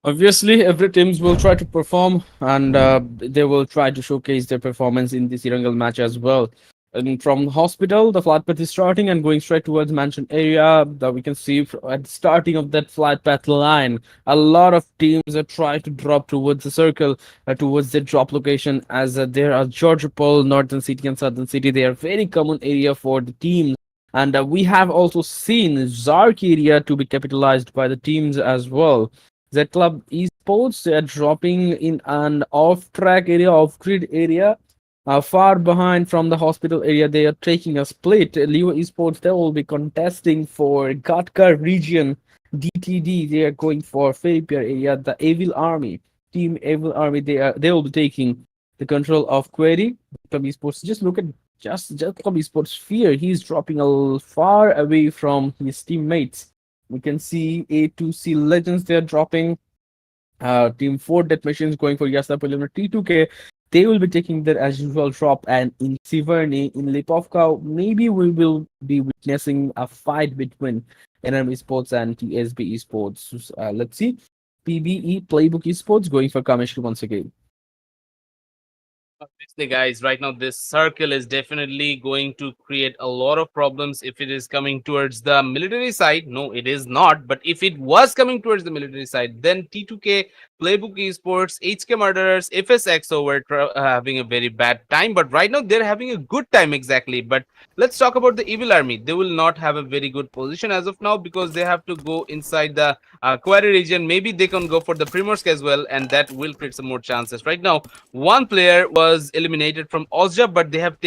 Obviously, every teams will try to perform, and they will try to showcase their performance in this Erangel match as well. And from hospital, the flight path is starting and going straight towards mansion area. That we can see at the starting of that flight path line, a lot of teams are trying to drop towards the circle, towards the drop location. As there are Georgia Pole, Northern City, and Southern City. They are very common area for the teams. And we have also seen Zark area to be capitalized by the teams as well. Z Club Esports, they are dropping in an off-track area, off-grid area, far behind from the hospital area. They are taking a split. Leo Esports, they will be contesting for Gatka region. DTD, they are going for Philippine area. The Evil Army, Team Evil Army, they will be taking the control of Query. Club Esports, just look at just Club Esports Fear. He's dropping far away from his teammates. We can see A2C Legends, they're dropping. Team 4 Death Machines going for Yasta Preliminary T2K. They will be taking their as usual drop. And in Siverny, in Lipovka, maybe we will be witnessing a fight between NM Esports and TSB Esports. Let's see. PBE Playbook Esports going for Kameshki once again. Obviously, guys, right now this circle is definitely going to create a lot of problems if it is coming towards the military side. No, it is not. But if it was coming towards the military side, then T2K, Playbook Esports, HK Murderers, FSXO were having a very bad time. But right now they're having a good time exactly. But let's talk about the Evil Army. They will not have a very good position as of now because they have to go inside the Quarry region. Maybe they can go for the Primorsk as well, and that will create some more chances. Right now, one player was eliminated from OSJA, but they have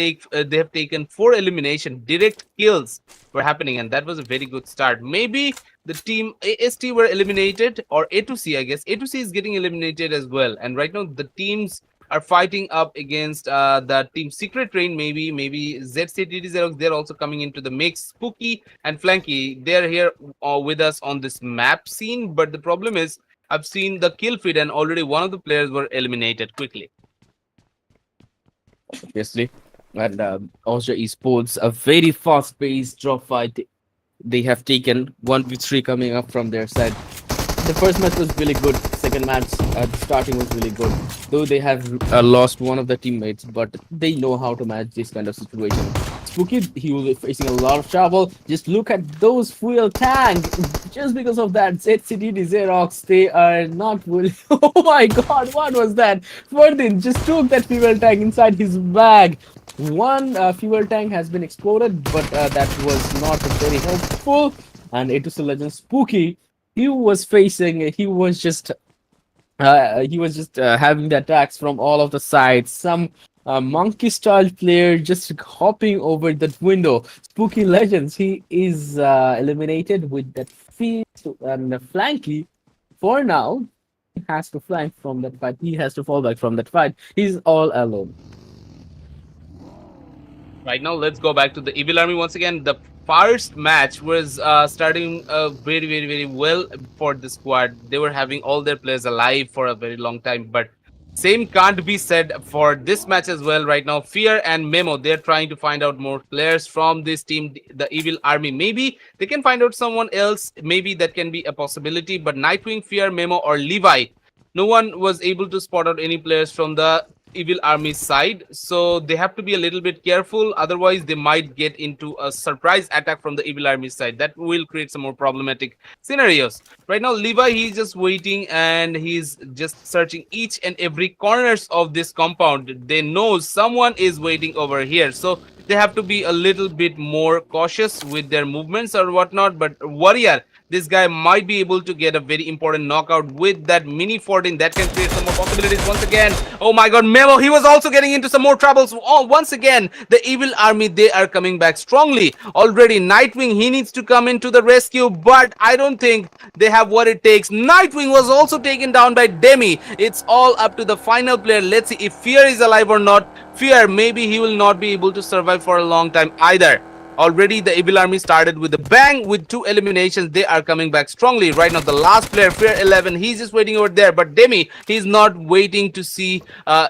taken 4 elimination. Direct kills were happening, and that was a very good start. Maybe the team AST were eliminated, or A2C, I guess. A2C is getting eliminated as well. And right now, the teams are fighting up against the team Secret Train. Maybe ZCTD Xerox. They're also coming into the mix. Spooky and Flanky, they're here with us on this map scene. But the problem is, I've seen the kill feed, and already one of the players were eliminated quickly. Obviously. And OSJA Esports, a very fast-paced drop fight. They have taken 1v3 coming up from their side. The first match was really good. Second match, starting was really good. Though they have lost one of the teammates, but they know how to manage this kind of situation. Spooky, he will be facing a lot of trouble. Just look at those fuel tank. Just because of that, ZCD Xerox, they are not willing. Oh my god, what was that? Ferdin just took that fuel tank inside his bag. One fuel tank has been exploded, but that was not very helpful. And A2C Legend Spooky, he was just having the attacks from all of the sides. Some monkey style player just hopping over that window. Spooky Legends, he is eliminated with that feast and flanky. For now, he has to flank from that fight. He has to fall back from that fight. He's all alone. Right now, let's go back to the Evil Army once again. The first match was starting very well for the squad. They were having all their players alive for a very long time, but same can't be said for this match as well. Right now, Fear and Memo, they're trying to find out more players from this team, the Evil Army. Maybe they can find out someone else. Maybe that can be a possibility. But Nightwing, Fear, Memo, or Levi, no one was able to spot out any players from the Evil Army side, so they have to be a little bit careful. Otherwise, they might get into a surprise attack from the Evil Army side. That will create some more problematic scenarios. Right now, Levi, he's just waiting and he's just searching each and every corners of this compound. They know someone is waiting over here, so they have to be a little bit more cautious with their movements or whatnot. But Warrior, this guy might be able to get a very important knockout with that mini 14. That can create some more possibilities once again. Oh my god, Memo, he was also getting into some more troubles. Oh, once again, the Evil Army, they are coming back strongly. Already, Nightwing, he needs to come into the rescue, but I don't think they have what it takes. Nightwing was also taken down by Demi. It's all up to the final player. Let's see if Fear is alive or not. Fear, maybe he will not be able to survive for a long time either. Already the Evil Army started with a bang with 2 eliminations. They are coming back strongly. Right now, the last player, Fear 11, he's just waiting over there. But Demi, he's not waiting to see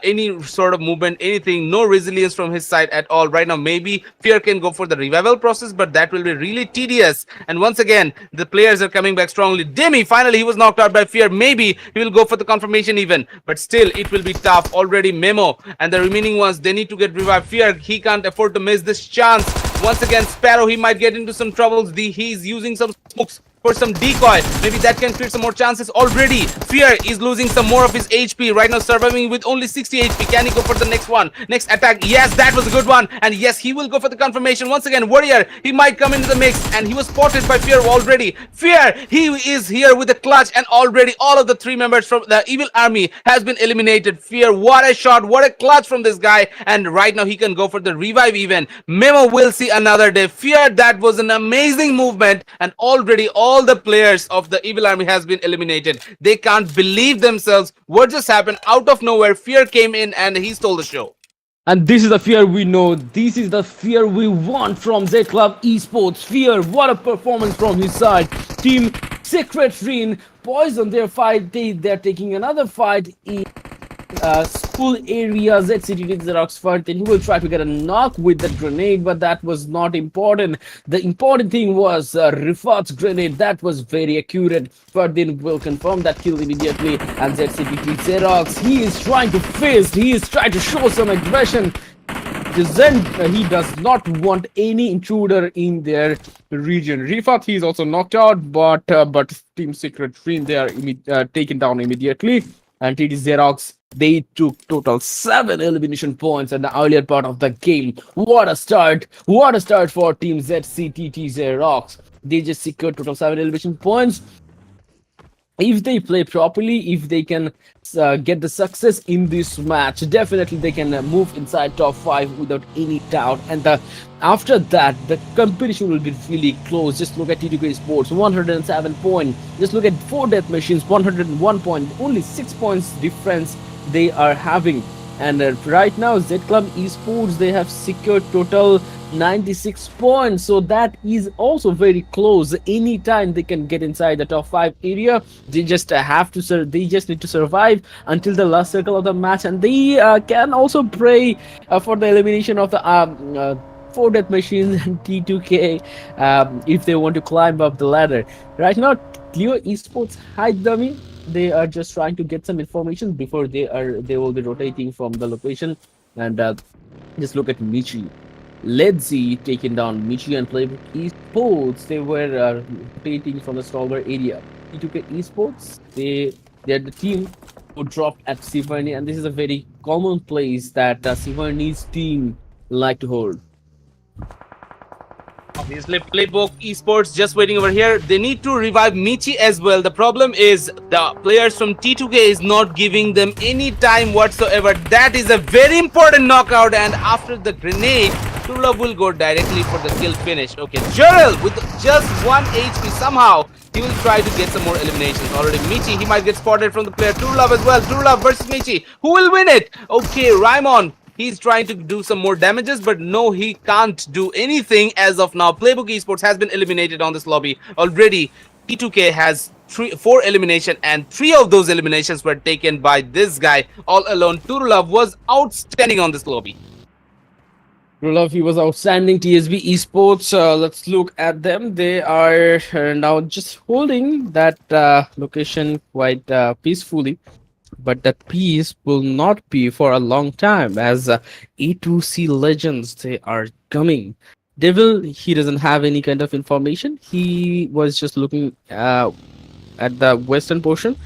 any sort of movement, anything. No resilience from his side at all. Right now, maybe Fear can go for the revival process, but that will be really tedious. And once again, the players are coming back strongly. Demi, finally, he was knocked out by Fear. Maybe he will go for the confirmation even. But still, it will be tough. Already Memo and the remaining ones, they need to get revived. Fear, he can't afford to miss this chance. Once again, Sparrow, he might get into some troubles. He's using some smokes for some decoy. Maybe that can create some more chances. Already, Fear is losing some more of his HP. Right now, surviving with only 60 HP. Can he go for the next one? Next attack. Yes, that was a good one. And yes, he will go for the confirmation. Once again, Warrior, he might come into the mix. And he was spotted by Fear already. Fear, he is here with a clutch. And already, all of the 3 members from the Evil Army has been eliminated. Fear, what a shot. What a clutch from this guy. And right now, he can go for the revive even. Memo will see another day. Fear, that was an amazing movement. And already, all the players of the Evil Army has been eliminated. They can't believe themselves. What just happened? Out of nowhere, Fear came in and he stole the show. And this is the Fear we know. This is the Fear we want from Z Club Esports. Fear, what a performance from his side. Team Secret Rin, poison their fight. They're taking another fight in school area. ZCT takes the rocks first, and he will try to get a knock with the grenade, but that was not important. The important thing was Rifat's grenade. That was very accurate. Ferdin will confirm that kill immediately, and ZCT takes XEROX. He is trying to fist. He is trying to show some aggression. He does not want any intruder in their region. Rifat, he is also knocked out, but Team Secret Rin, they are taken down immediately. And TD XEROX, they took total 7 elimination points at the earlier part of the game. What a start! What a start for Team ZCTT XEROX. They just secured total 7 elimination points. If they play properly, if they can get the success in this match, definitely they can move inside top 5 without any doubt. And after that, the competition will be really close. Just look at T2K Sports, 107 points. Just look at 4 Death Machines, 101 points. Only 6 points difference they are having. And right now, Z Club Esports, they have secured total 96 points. So that is also very close. Anytime they can get inside the top 5 area, they just have to they just need to survive until the last circle of the match, and they can also pray for the elimination of the 4 Death Machines and T2K if they want to climb up the ladder. Right now, Cleo Esports hide dummy. They are just trying to get some information before they will be rotating from the location. And just look at Michi. Ledzi taking down Michi and PLAYBOOK Esports. They were rotating from the stronger area. T2K Esports, they're the team who dropped at Sivarni, and this is a very common place that Sivarni's team like to hold. Obviously, PLAYBOOK Esports just waiting over here. They need to revive Michi as well. The problem is the players from T2K is not giving them any time whatsoever. That is a very important knockout, and after the grenade, Turlov will go directly for the kill finish. Okay, Gerald with just 1 HP somehow. He will try to get some more eliminations. Already Michi, he might get spotted from the player Turlov as well. Turlov versus Michi. Who will win it? Okay, Raimon. He's trying to do some more damages, but no, he can't do anything as of now. PLAYBOOK Esports has been eliminated on this lobby. Already, T2K has 4 elimination, and 3 of those eliminations were taken by this guy all alone. Turlov was outstanding on this lobby. Turlov, he was outstanding. TSB Esports, let's look at them. They are now just holding that location quite peacefully. But that peace will not be for a long time, as A2C legends, they are coming. Devil, he doesn't have any kind of information. He was just looking at the western portion.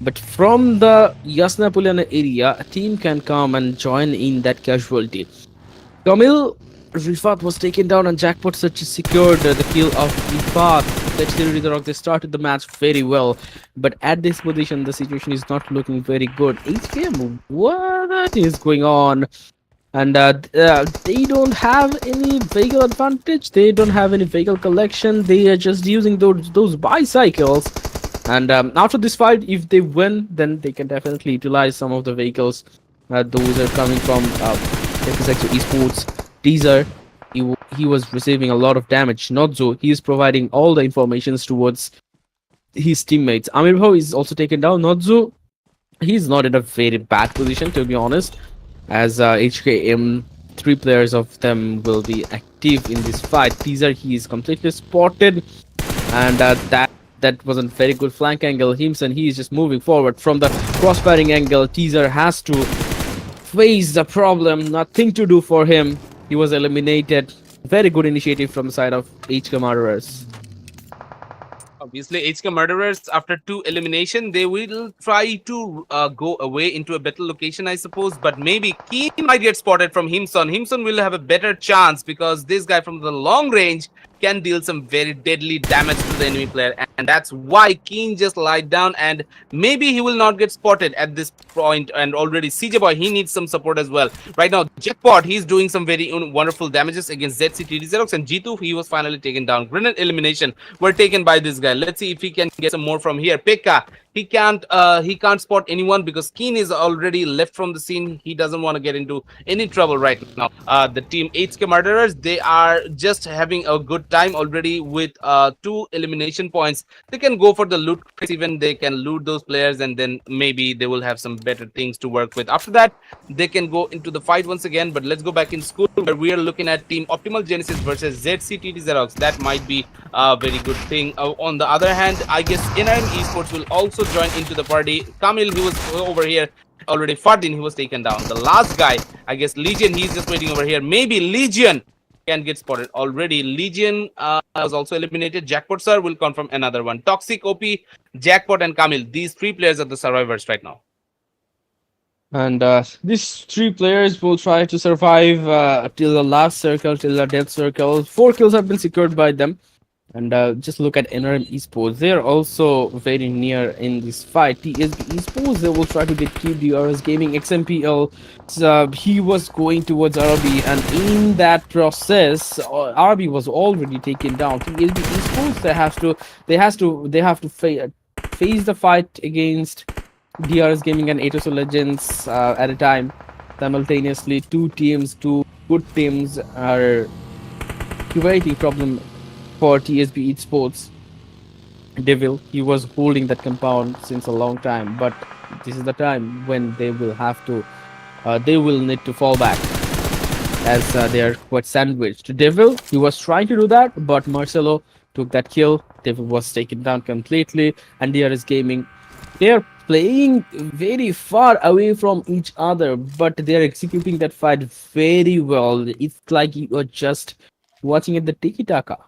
But from the Yasnapuliana area, a team can come and join in that casualty. Kamil, Rifat was taken down, and Jackpot Search secured the kill of Rifat. They started the match very well, but at this position, the situation is not looking very good. HKM, what is going on? And they don't have any vehicle advantage. They don't have any vehicle collection. They are just using those bicycles. And after this fight, if they win, then they can definitely utilize some of the vehicles. Those are coming from FinixOP Esports. Teaser, he was receiving a lot of damage. Notzo, he is providing all the informations towards his teammates. Amirbhau is also taken down. Notzo, he's not in a very bad position, to be honest, as HKM, three players of them will be active in this fight. Teaser, he is completely spotted, and that wasn't very good flank angle. Himson, he is just moving forward from the cross-firing angle. Teaser has to face the problem. Nothing to do for him. He was eliminated. Very good initiative from the side of HK Murderers. Obviously, HK Murderers, after 2 elimination, they will try to go away into a better location, I suppose. But maybe Keen might get spotted from Himson. Himson will have a better chance because this guy from the long range can deal some very deadly damage to the enemy player. And that's why Keen just lied down. And maybe he will not get spotted at this point. And already CJ Boy, he needs some support as well. Right now, Jackpot, he's doing some very wonderful damages against ZCTD Xerox. And G2, he was finally taken down. Grenade elimination were taken by this guy. Let's see if he can get some more from here. Pekka, he can't spot anyone because Keen is already left from the scene. He doesn't want to get into any trouble right now. The team HK Murderers, they are just having a good time already with 2 elimination points. They can go for the loot crates, even they can loot those players, and then maybe they will have some better things to work with. After that, they can go into the fight once again. But let's go back in school where we are looking at team Optimal Genesis versus ZCTD Xerox. That might be a very good thing. On the other hand, I guess NRM Esports will also join into the party. Kamil, he was over here already. Fardin, he was taken down. The last guy, I guess Legion, he's just waiting over here. Maybe Legion can get spotted already. Legion was also eliminated. Jackpot sir will confirm another one. Toxic, OP, Jackpot, and Kamil. These 3 players are the survivors right now. And these 3 players will try to survive till the last circle, till the death circle. 4 kills have been secured by them. And just look at NRM Esports. They are also very near in this fight. TSB Esports, they will try to get killed. DRS Gaming, XMPL, he was going towards RB, and in that process, RB was already taken down. TSB Esports, they have to face the fight against DRS Gaming and Atoso Legends at a time. Simultaneously, 2 good teams are creating problem for TSB Esports. Devil, he was holding that compound since a long time, but this is the time when they will need to fall back, as they are quite sandwiched. Devil, he was trying to do that, but Marcelo took that kill. Devil was taken down completely, and DRS Gaming, they are playing very far away from each other, but they are executing that fight very well. It's like you are just watching at the tiki-taka.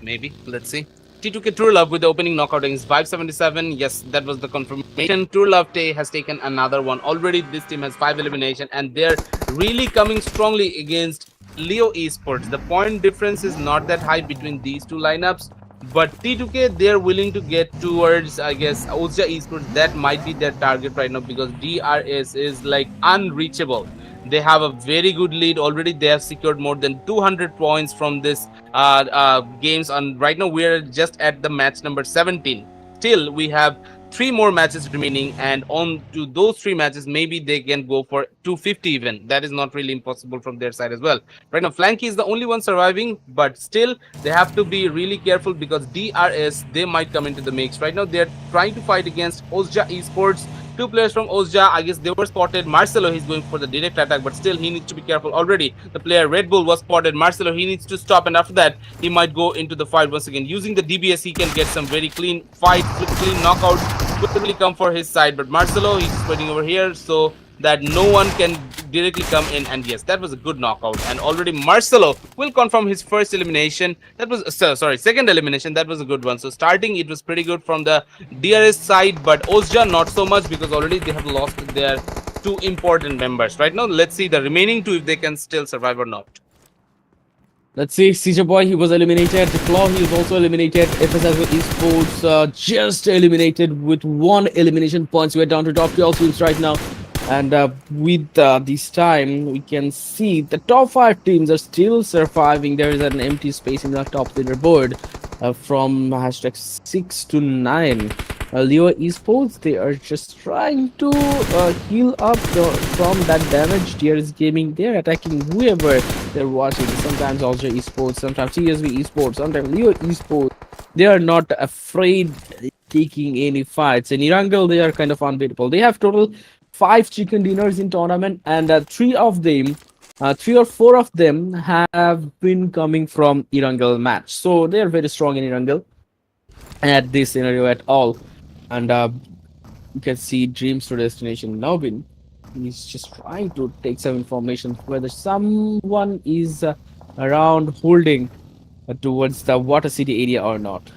Maybe. Let's see. T2K True Love with the opening knockout against 577. Yes, that was the confirmation. True Love has taken another one. Already this team has 5 elimination, and they're really coming strongly against Leo Esports. The point difference is not that high between these 2 lineups, but T2K, they're willing to get towards, I guess, OSJA Esports. That might be their target right now because DRS is like unreachable. They have a very good lead already. They have secured more than 200 points from this games, and right now we're just at the match number 17. Still, we have 3 more matches remaining, and on to those 3 matches, maybe they can go for 250 even. That is not really impossible from their side as well. Right now, Flanky is the only one surviving, but still, they have to be really careful because DRS, they might come into the mix. Right now, they're trying to fight against OSJA Esports. 2 players from OSJA, I guess they were spotted. Marcelo, he's going for the direct attack, but still he needs to be careful already. The player Red Bull was spotted. Marcelo, he needs to stop, and after that, he might go into the fight once again. Using the DBS, he can get some very clean fight, clean knockout, quickly come for his side. But Marcelo, he's waiting over here so that no one can directly come in, and yes, that was a good knockout. And already Marcelo will confirm his first elimination. That was second elimination. That was a good one. So starting, it was pretty good from the DRS side, but OSJA not so much because already they have lost their 2 important members. Right now, let's see the remaining 2 if they can still survive or not. Let's see, CJ Boy, he was eliminated. Claw, he was also eliminated. FSS Esports just eliminated with 1 elimination points. We're down to top 12 teams right now. And with this time, we can see the top 5 teams are still surviving. There is an empty space in the top leaderboard from hashtag 6 to 9. Leo Esports, they are just trying to heal up from that damage. DRS Gaming, they're attacking whoever they're watching. Sometimes also Esports, sometimes CSV Esports, sometimes Leo Esports. They are not afraid taking any fights. In Erangel, they are kind of unbeatable. They have total 5 chicken dinners in tournament, and three or four of them have been coming from Erangel match. So they are very strong in Erangel at this scenario at all. And you can see Dreams to Destination Nobin. He's just trying to take some information whether someone is around holding towards the Water City area or not.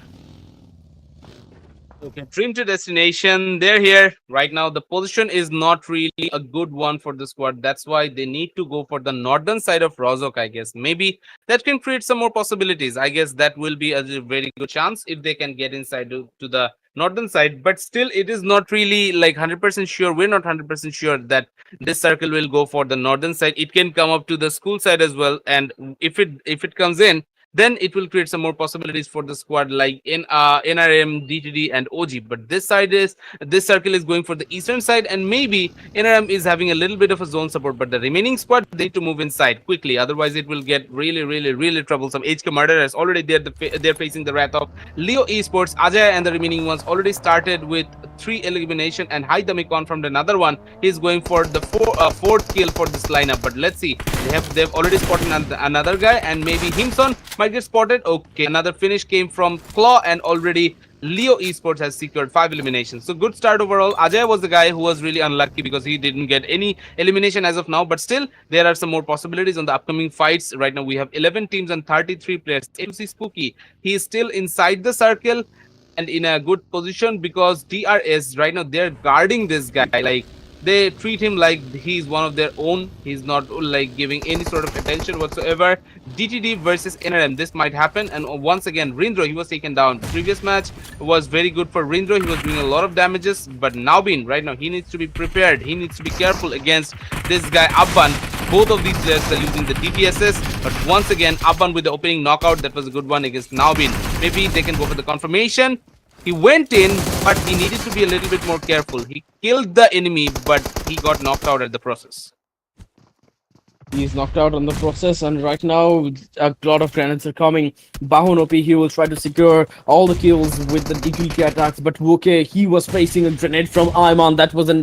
Okay, Dream to Destination, they're here. Right now, the position is not really a good one for the squad. That's why they need to go for the northern side of Rozok, I guess. Maybe that can create some more possibilities. I guess that will be a very good chance if they can get inside to the northern side. But still, it is not really like 100% sure. We're not 100% sure that this circle will go for the northern side. It can come up to the school side as well. And if it comes in, then it will create some more possibilities for the squad like in NRM, DTD, and OG. But this circle is going for the eastern side, and maybe NRM is having a little bit of a zone support. But the remaining squad they need to move inside quickly, otherwise it will get really, really, really troublesome. HK Murder is already there. They're facing the wrath of Leo Esports. Ajay and the remaining ones already started with 3 elimination, and Haidamikon from another one. He's going for the fourth kill for this lineup. But let's see, they've already spotted another guy, and maybe Himson might get spotted. Okay, another finish came from Claw, and already Leo Esports has secured 5 eliminations. So good start overall. Ajay was the guy who was really unlucky because he didn't get any elimination as of now. But still, there are some more possibilities on the upcoming fights. Right now, we have 11 teams and 33 players. A2C Spooky, he is still inside the circle and in a good position because DRS right now they're guarding this guy. Like they treat him like he's one of their own. He's not like giving any sort of attention whatsoever. DTD versus NRM, this might happen. And once again, Rindro, he was taken down. Previous match was very good for Rindro. He was doing a lot of damages. But Naubin, right now, he needs to be prepared. He needs to be careful against this guy, Abban. Both of these players are using the DPSs. But once again, Abban with the opening knockout. That was a good one against Naubin. Maybe they can go for the confirmation. He went in, but he needed to be a little bit more careful. He killed the enemy, but he got knocked out at the process. He's knocked out on the process, and right now a lot of grenades are coming. Bahun OP, he will try to secure all the kills with the utility attacks, but okay, he was facing a grenade from Ayman. That was a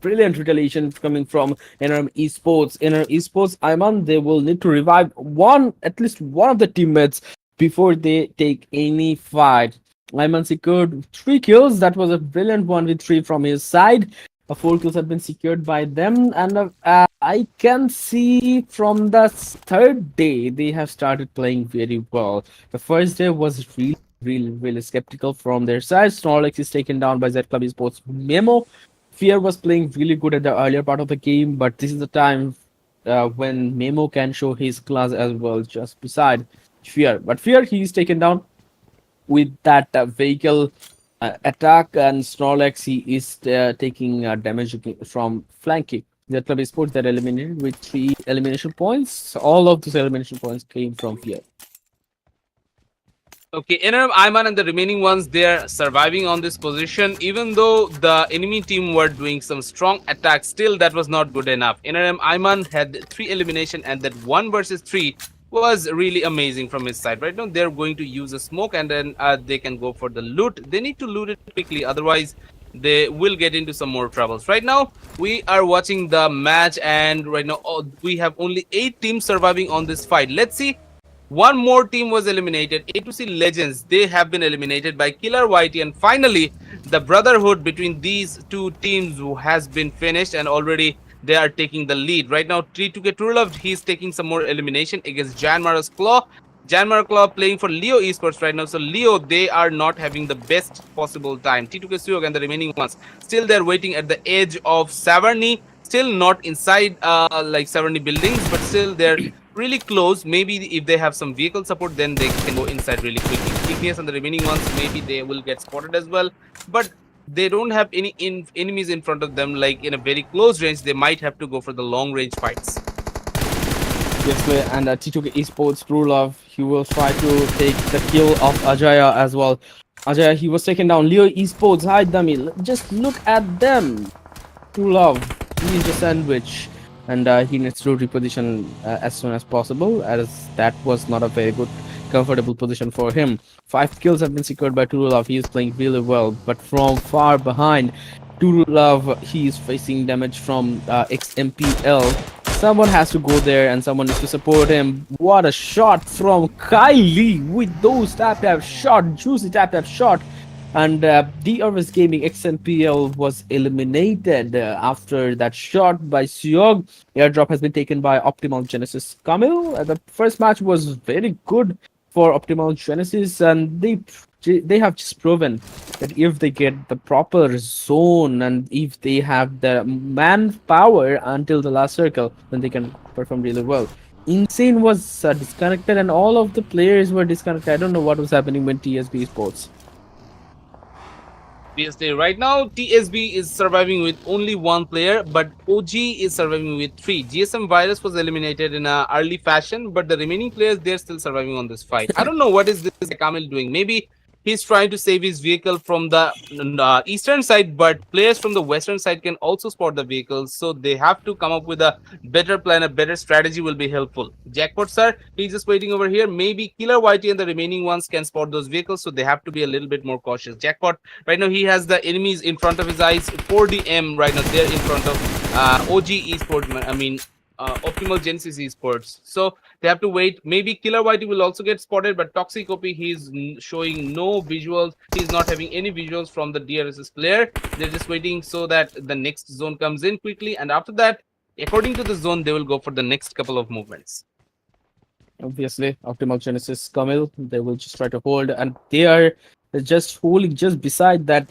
brilliant retaliation coming from NRM Esports. NRM Esports, Ayman, they will need to revive at least one of the teammates before they take any fight. Ayman secured 3 kills. That was a brilliant 1v3 from his side. 4 kills have been secured by them, and I can see from the third day they have started playing very well. The first day was really skeptical from their side. Snorlax is taken down by Z Club Esports. Memo Fear was playing really good at the earlier part of the game, but this is the time when Memo can show his class as well, just beside Fear. But Fear, he is taken down with that vehicle attack, and Snorlax, he is taking damage from flanking. The Club Esports that eliminated with 3 elimination points. All of those elimination points came from Fear. Okay, NRM, Ayman, and the remaining ones, they're surviving on this position. Even though the enemy team were doing some strong attacks, still that was not good enough. NRM, Ayman had 3 elimination, and that 1 versus 3 was really amazing from his side. Right now, they're going to use a smoke, and then they can go for the loot. They need to loot it quickly, otherwise they will get into some more troubles. Right now, we are watching the match, and right now we have only 8 teams surviving on this fight. Let's see. One more team was eliminated. A2C Legends, they have been eliminated by Killer Whitey, and finally, the brotherhood between these 2 teams has been finished, and already they are taking the lead. Right now, T2K Truelove, he's taking some more elimination against Janmara's Claw. Janmar Claw playing for Leo Esports right now. So Leo, they are not having the best possible time. T2K Suyog and the remaining ones, still they're waiting at the edge of Savarni. Still not inside like Savarni buildings, but still they're really close. Maybe if they have some vehicle support, then they can go inside really quickly. Igneous and the remaining ones, maybe they will get spotted as well. But they don't have any enemies in front of them, like in a very close range. They might have to go for the long range fights. Yes, and T2K Esports Truelove, he will try to take the kill of Ajaya as well. Ajaya, he was taken down. Leo Esports, hi dummy. Just look at them. Truelove, he is a sandwich. and he needs to reposition as soon as possible, as that was not a very good, comfortable position for him. 5 kills have been secured by Turulov. He is playing really well, but from far behind, Turulov, he is facing damage from XMPL. Someone has to go there, and someone needs to support him. What a shot from Kylie with those tap shot, juicy tap shot. And DRS Gaming XNPL was eliminated after that shot by Siog. Airdrop has been taken by Optimal Genesis Camille. The first match was very good for Optimal Genesis, and they have just proven that if they get the proper zone and if they have the manpower until the last circle, then they can perform really well. Insane was disconnected, and all of the players were disconnected. I don't know what was happening when TSB Sports. Obviously, right now TSB is surviving with only one player, but OG is surviving with three. GSM Virus was eliminated in a early fashion, but the remaining players, they're still surviving on this fight. I don't know what is this Kamil doing. Maybe he's trying to save his vehicle from the eastern side, but players from the western side can also spot the vehicles, so they have to come up with a better plan. A better strategy will be helpful. Jackpot sir, he's just waiting over here. Maybe Killer Whitey and the remaining ones can spot those vehicles, so they have to be a little bit more cautious. Jackpot, right now he has the enemies in front of his eyes. 4DM right now, they're in front of OG Esports, I mean Optimal Genesis Esports. So they have to wait. Maybe Killer Whitey will also get spotted, but ToxicOP, he's showing no visuals. He's not having any visuals from the DRSS player. They're just waiting so that the next zone comes in quickly, and after that, according to the zone, they will go for the next couple of movements. Obviously, Optimal Genesis Camille, they will just try to hold, and they are just holding just beside that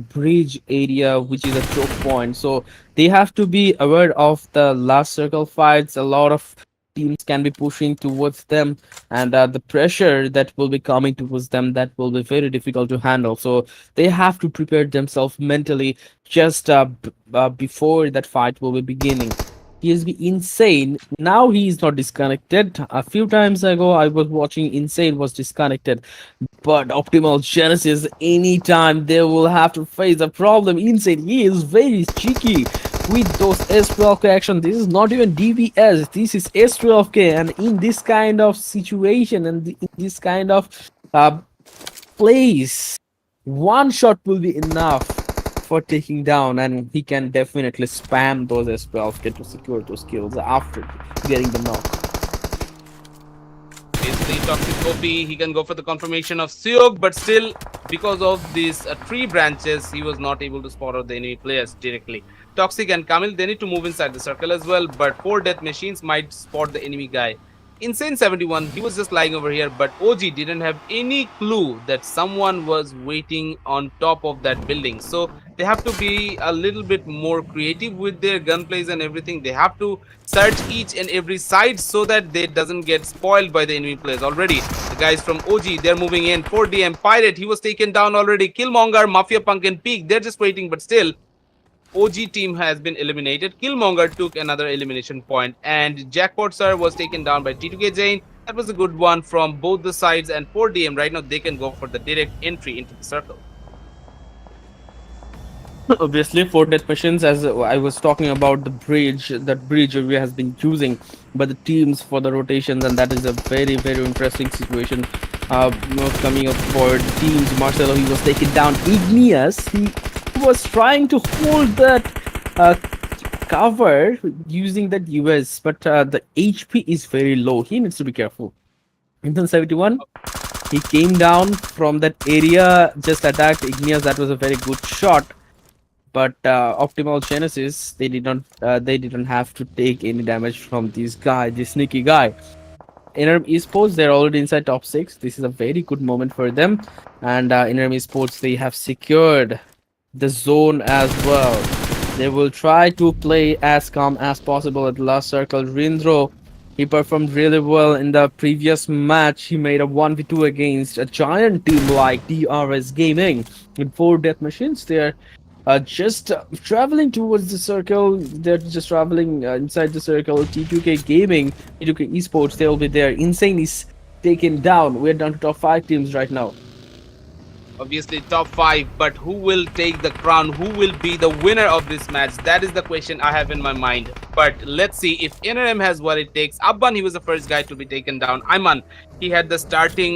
bridge area, which is a choke point. So they have to be aware of the last circle fights. A lot of teams can be pushing towards them, and the pressure that will be coming towards them, that will be very difficult to handle. So they have to prepare themselves mentally just before that fight will be beginning. He has been insane. Now he is not disconnected. A few times ago, I was watching Insane was disconnected, but Optimal Genesis, anytime they will have to face a problem. Insane, he is very cheeky with those S12K action. This is not even DBS, this is S12K, and in this kind of situation and in this kind of place, one shot will be enough for taking down, and he can definitely spam those S12K to secure those kills after getting the knock. Basically, ToxicOP, he can go for the confirmation of Siog, but still, because of these tree branches, he was not able to spot out the enemy players directly. Toxic and Kamil, they need to move inside the circle as well, but 4 death machines might spot the enemy guy. Insane 71, he was just lying over here, but OG didn't have any clue that someone was waiting on top of that building. So they have to be a little bit more creative with their gunplays and everything. They have to search each and every side so that they doesn't get spoiled by the enemy players. Already the guys from OG, they're moving in. 4DM Pirate, he was taken down already. Killmonger, Mafia Punk and Peak, they're just waiting, but still OG team has been eliminated. Killmonger took another elimination point, and Jackpot Sir was taken down by T2K Jane. That was a good one from both the sides, and 4DM right now they can go for the direct entry into the circle. Obviously, for death machines, as I was talking about the bridge, that bridge we has been using by the teams for the rotations, and that is a very, very interesting situation coming up for the teams. Marcelo, he was taken down. Igneous, he was trying to hold that cover using that US, but the HP is very low. He needs to be careful. Inton 71, he came down from that area, just attacked Igneous. That was a very good shot. But Optimal Genesis, they didn't have to take any damage from this guy, this sneaky guy. NRM Esports, they're already inside top 6. This is a very good moment for them. And NRM Esports, they have secured the zone as well. They will try to play as calm as possible at the last circle. Rindro, he performed really well in the previous match. He made a 1v2 against a giant team like DRS Gaming. With 4 death machines, they're just traveling towards the circle. They're just traveling inside the circle. T2K Gaming, T2K Esports, they'll be there. Insane is taken down. We're down to top 5 teams right now. obviously top five, but who will take the crown? Who will be the winner of this match? That is the question I have in my mind. But let's see if NRM has what it takes. Abban, he was the first guy to be taken down. Ayman, he had the starting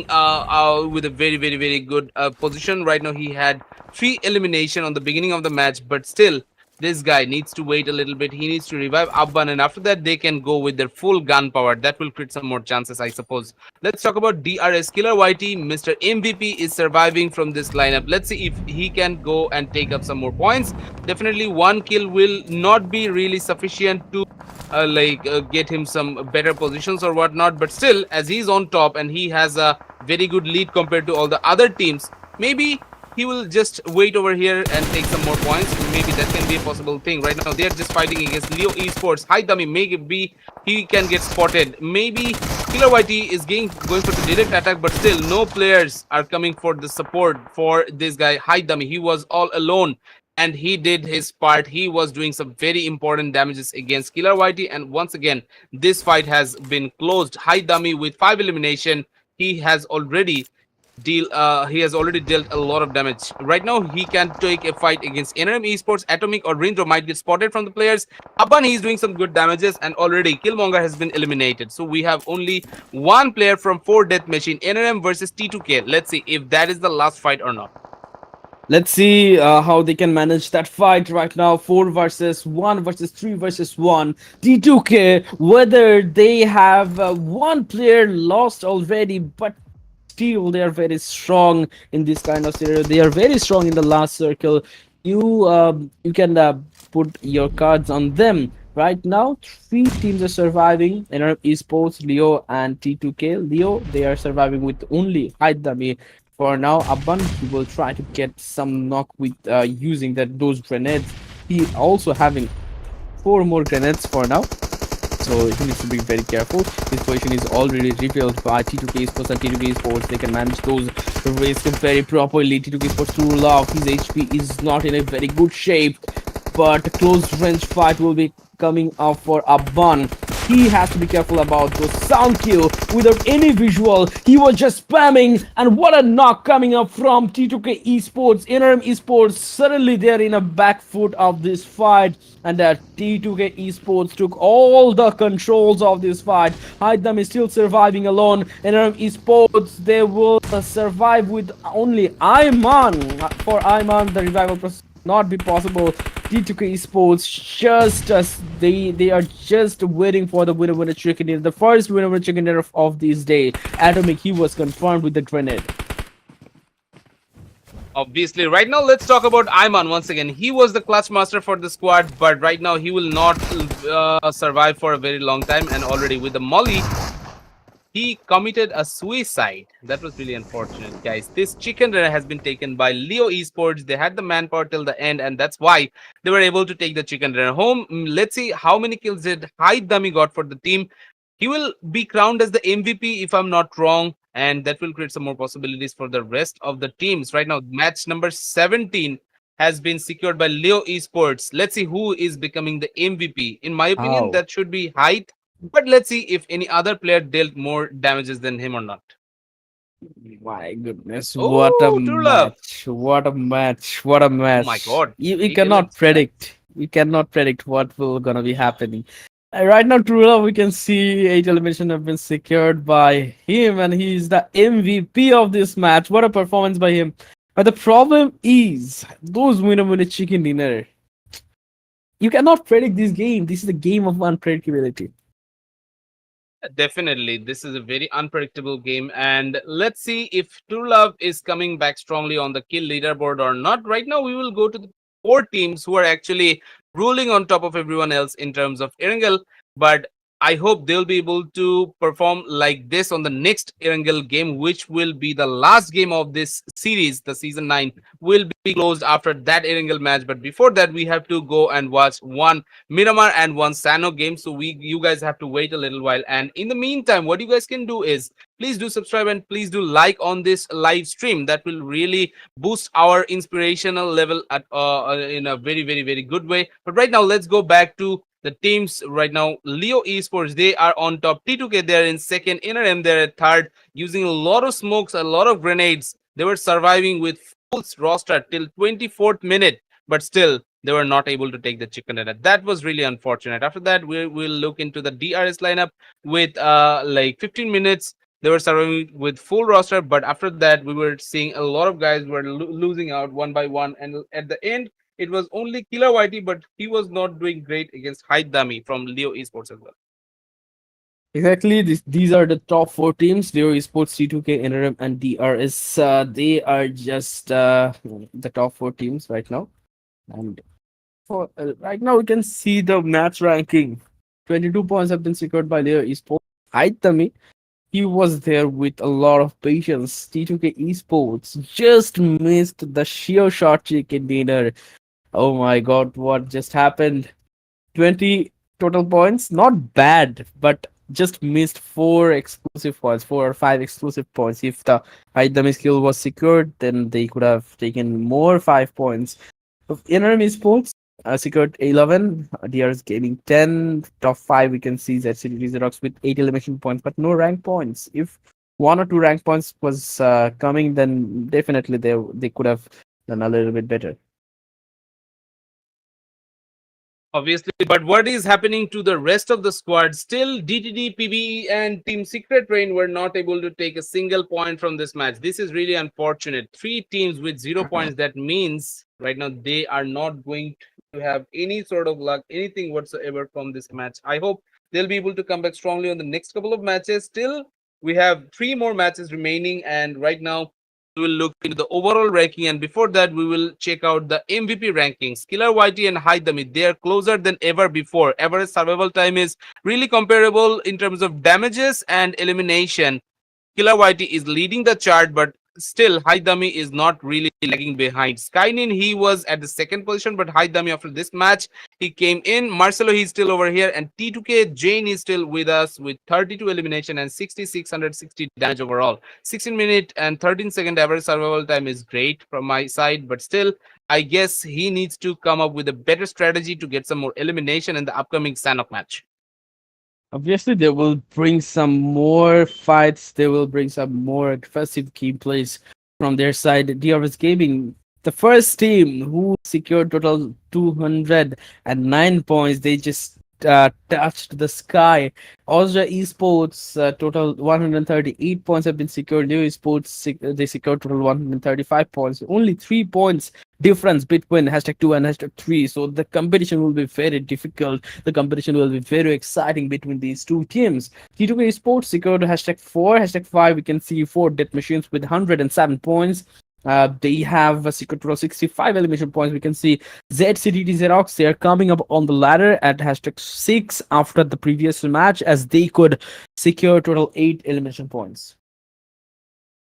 with a very good position. Right now, he had three elimination on the beginning of the match, but still, this guy needs to wait a little bit. He needs to revive Abban, and after that, they can go with their full gun power. That will create some more chances, I suppose. Let's talk about DRS. Killer YT, Mr. MVP is surviving from this lineup. Let's see if he can go and take up some more points. Definitely, one kill will not be really sufficient to get him some better positions or whatnot. But still, as he's on top and he has a very good lead compared to all the other teams, maybe he will just wait over here and take some more points. Maybe that can be a possible thing. Right now, they are just fighting against Leo Esports. Hi, dummy. Maybe he can get spotted. Maybe Killer YT is going for the direct attack, but still, no players are coming for the support for this guy. Hi, dummy. He was all alone. And he did his part. He was doing some very important damages against Killer YT. And once again, this fight has been closed. Hi, dummy, with 5 elimination. He has already dealt a lot of damage. Right now, he can take a fight against NRM Esports. Atomic or Rindro might get spotted from the players. Aban, he's doing some good damages, and already Killmonger has been eliminated. So we have only one player from 4 Death Machine, NRM versus T2K. Let's see if that is the last fight or not. Let's see how they can manage that fight right now. 4 versus 1 versus 3 versus 1. T2K, whether they have one player lost already, but still they are very strong in this kind of scenario. They are very strong in the last circle. You can put your cards on them. Right now, 3 teams are surviving. NRM Esports, Leo, and T2K. Leo, they are surviving with only Haidami. For now, Abban, he will try to get some knock with using those grenades. He also having 4 more grenades for now, so he needs to be very careful. His position is already revealed by T2K Esports and T2K Esports. They can manage those risks very properly. T2K Esports True Love, his HP is not in a very good shape, but a close range fight will be coming up for Abban. He has to be careful about those sound kill without any visual. He was just spamming, and what a knock coming up from T2K Esports. NRM Esports, suddenly they're in a back foot of this fight, and that T2K Esports took all the controls of this fight. Haidam is still surviving alone. NRM Esports, they will survive with only Ayman. For Ayman, the revival process not be possible. T2K Esports they are just waiting for the winner chicken dinner. The first winner chicken dinner of this day. Atomic, he was confirmed with the grenade. Obviously, right now, let's talk about Ayman once again. He was the clutch master for the squad, but right now he will not survive for a very long time. And already with the Molly, he committed a suicide. That was really unfortunate, guys. This chicken dinner has been taken by Leo Esports. They had the manpower till the end, and that's why they were able to take the chicken dinner home. Let's see how many kills did Haid Dummy got for the team. He will be crowned as the MVP if I'm not wrong, and that will create some more possibilities for the rest of the teams. Right now, match number 17 has been secured by Leo Esports. Let's see who is becoming the MVP. In my opinion, that should be Haid. But let's see if any other player dealt more damages than him or not. My goodness, Oh, what a true love. match. What a match. What a match. Oh my god. You cannot predict. We cannot predict what will gonna be happening. Right now, True Love, we can see 8 elimination have been secured by him, and he's the MVP of this match. What a performance by him. But the problem is, those winner chicken dinner. You cannot predict this game. This is a game of unpredictability. Definitely, this is a very unpredictable game, and let's see if True Love is coming back strongly on the kill leaderboard or not. Right now, we will go to the 4 teams who are actually ruling on top of everyone else in terms of Erangel, but I hope they'll be able to perform like this on the next Erangel game, which will be the last game of this series. The season 9 will be closed after that Erangel match. But before that, we have to go and watch one Miramar and one Sanhok game. So you guys have to wait a little while. And in the meantime, what you guys can do is please do subscribe and please do like on this live stream. That will really boost our inspirational level at in a very good way. But right now, let's go back to the teams right now. Leo Esports, they are on top. T2K, they're in second. NRM, they're at third, using a lot of smokes, a lot of grenades. They were surviving with full roster till 24th minute, but still they were not able to take the chicken dinner. That was really unfortunate. After that, we will look into the DRS lineup with like 15 minutes. They were surviving with full roster, but after that, we were seeing a lot of guys were losing out one by one, and at the end, it was only Killer Whitey, but he was not doing great against Haidami from Leo Esports as well. Exactly. These are the top four teams: Leo Esports, T2K, NRM, and DRS. They are just the top four teams right now. And for right now, we can see the match ranking. 22 points have been secured by Leo Esports. Haitami, he was there with a lot of patience. T2K Esports just missed the sheer shot chicken dinner. Oh my god, what just happened? 20 total points, not bad, but just missed four exclusive points, 4 or 5 exclusive points. If the Haidami skill was secured, then they could have taken more 5 points. Enemy Sports secured 11, DRS Gaming 10, top 5 we can see ZCD XEROX with 8 elimination points, but no rank points. If one or two rank points was coming, then definitely they could have done a little bit better. Obviously, but what is happening to the rest of the squad? Still, DTD, PBE, and Team Secret Rain were not able to take a single point from this match. This is really unfortunate. 3 teams with 0 points. That means right now they are not going to have any sort of luck, anything whatsoever from this match. I hope they'll be able to come back strongly on the next couple of matches. Still, we have 3 more matches remaining, and right now we will look into the overall ranking, and before that we will check out the MVP rankings. Killer Whitey and Haidami, they are closer than ever before. Average survival time is really comparable in terms of damages and elimination. Killer Whitey is leading the chart, but still Haidami is not really lagging behind. Skynin, he was at the second position, but Haidami after this match, he came in. Marcelo, he's still over here, and T2K Jane is still with us with 32 elimination and 6660 damage overall. 16-minute and 13-second average survival time is great from my side, but still, I guess he needs to come up with a better strategy to get some more elimination in the upcoming Sanhok match. Obviously, they will bring some more fights. They will bring some more aggressive gameplays from their side. DRS Gaming, the first team who secured total 209 points, they just touched the sky. OSJA Esports, total 138 points have been secured. New Esports, they secured total 135 points. Only 3 points difference between #2 and #3. So the competition will be very difficult. The competition will be very exciting between these two teams. T2K Esports secured #4, #5. We can see 4 death machines with 107 points. They have a secret total 65 elimination points. We can see ZCDT XEROX, they are coming up on the ladder at #6 after the previous match, as they could secure total 8 elimination points.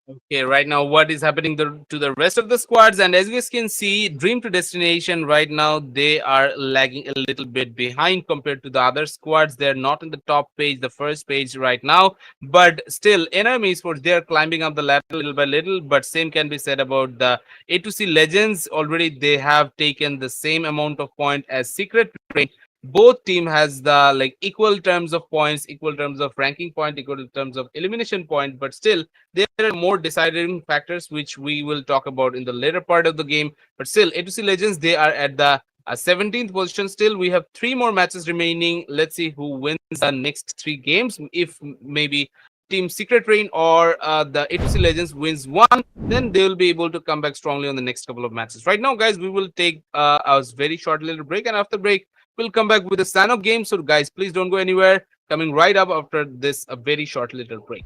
Okay, right now what is happening to the rest of the squads? And as you guys can see, Dream to Destination right now, they are lagging a little bit behind compared to the other squads. They're not in the top page, the first page right now, but still NRM Esports, they're climbing up the ladder little by little. But same can be said about the A2C Legends. Already they have taken the same amount of point as Secret Rain. Both team has the like equal terms of points, equal terms of ranking point, equal terms of elimination point, but still there are more deciding factors which we will talk about in the later part of the game. But still, A2C Legends, they are at the 17th position. Still, we have 3 more matches remaining. Let's see who wins the next 3 games. If maybe Team Secret Rain or the A2C Legends wins one, then they will be able to come back strongly on the next couple of matches. Right now, guys, we will take a very short little break, and after break, we'll come back with the Sanhok game. So, guys, please don't go anywhere. Coming right up after this, a very short little break.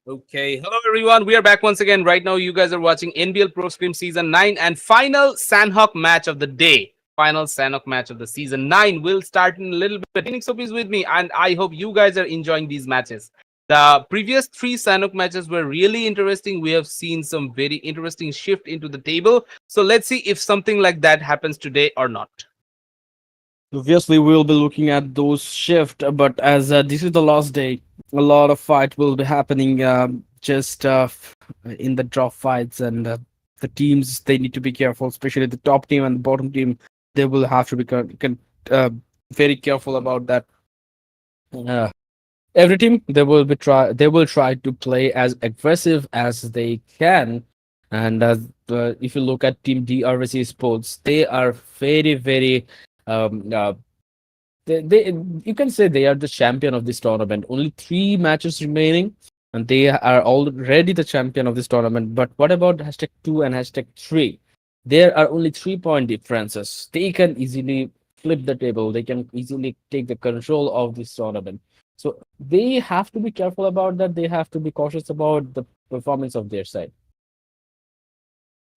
Okay, hello everyone. We are back once again. Right now, you guys are watching NBL Pro Scrim Season 9 and final Sanhok match of the day. Final Sanhok match of the Season 9 will start in a little bit. FinixOP is with me, and I hope you guys are enjoying these matches. The previous three Sanhok matches were really interesting. We have seen some very interesting shift into the table. So let's see if something like that happens today or not. Obviously, we'll be looking at those shift, but as this is the last day, a lot of fight will be happening just in the drop fights, and the teams they need to be careful, especially the top team and the bottom team. They will have to be uh, very careful about that. Uh, every team they will try to play as aggressive as they can, and if you look at Team DRC Sports, they are very um, uh, they you can say they are the champion of this tournament. Only 3 matches remaining, and they are already the champion of this tournament. But what about #2 and #3? There are only 3 point differences. They can easily flip the table. They can easily take the control of this tournament. So they have to be careful about that. They have to be cautious about the performance of their side.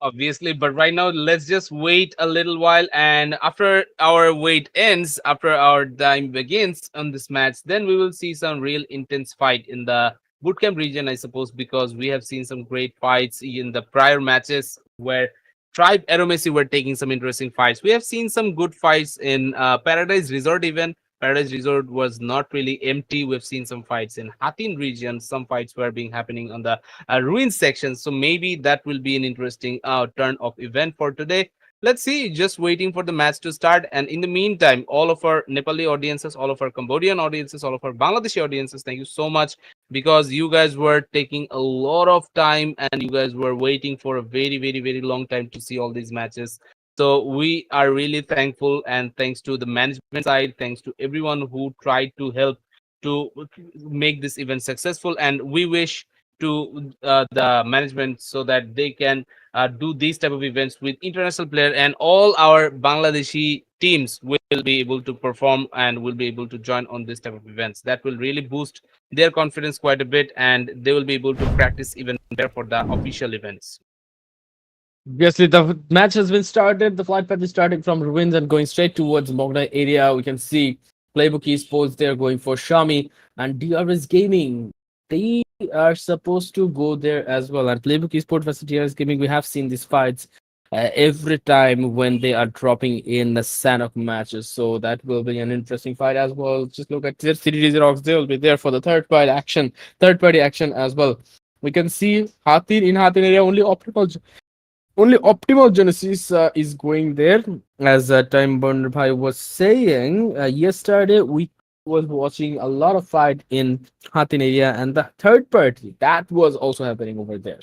Obviously, but right now let's just wait a little while, and after our wait ends, after our time begins on this match, then we will see some real intense fight in the bootcamp region, I suppose, because we have seen some great fights in the prior matches where Tribe AEROMACY were taking some interesting fights. We have seen some good fights in Paradise Resort even. Paradise Resort was not really empty. We've seen some fights in Hatin region. Some fights were being happening on the ruins section. So maybe that will be an interesting turn of event for today. Let's see, just waiting for the match to start. And in the meantime, all of our Nepali audiences, all of our Cambodian audiences, all of our Bangladeshi audiences, thank you so much because you guys were taking a lot of time and you guys were waiting for a very long time to see all these matches. So we are really thankful, and thanks to the management side, thanks to everyone who tried to help to make this event successful. And we wish to the management so that they can do these type of events with international player, and all our Bangladeshi teams will be able to perform and will be able to join on this type of events. That will really boost their confidence quite a bit, and they will be able to practice even better for the official events. Obviously, the match has been started. The flight path is starting from ruins and going straight towards Mogna area. We can see Playbook Esports there going for Shami, and DRS Gaming. They are supposed to go there as well. And Playbook Esports versus DRS Gaming, we have seen these fights every time when they are dropping in the Sanhok matches. So that will be an interesting fight as well. Just look at their City Xerox. They will be there for the third party action as well. We can see Hatin in Hatin area only optimal Genesis is going there. As Timeburner Bhai was saying, yesterday we was watching a lot of fight in Hatin area, and the third party that was also happening over there.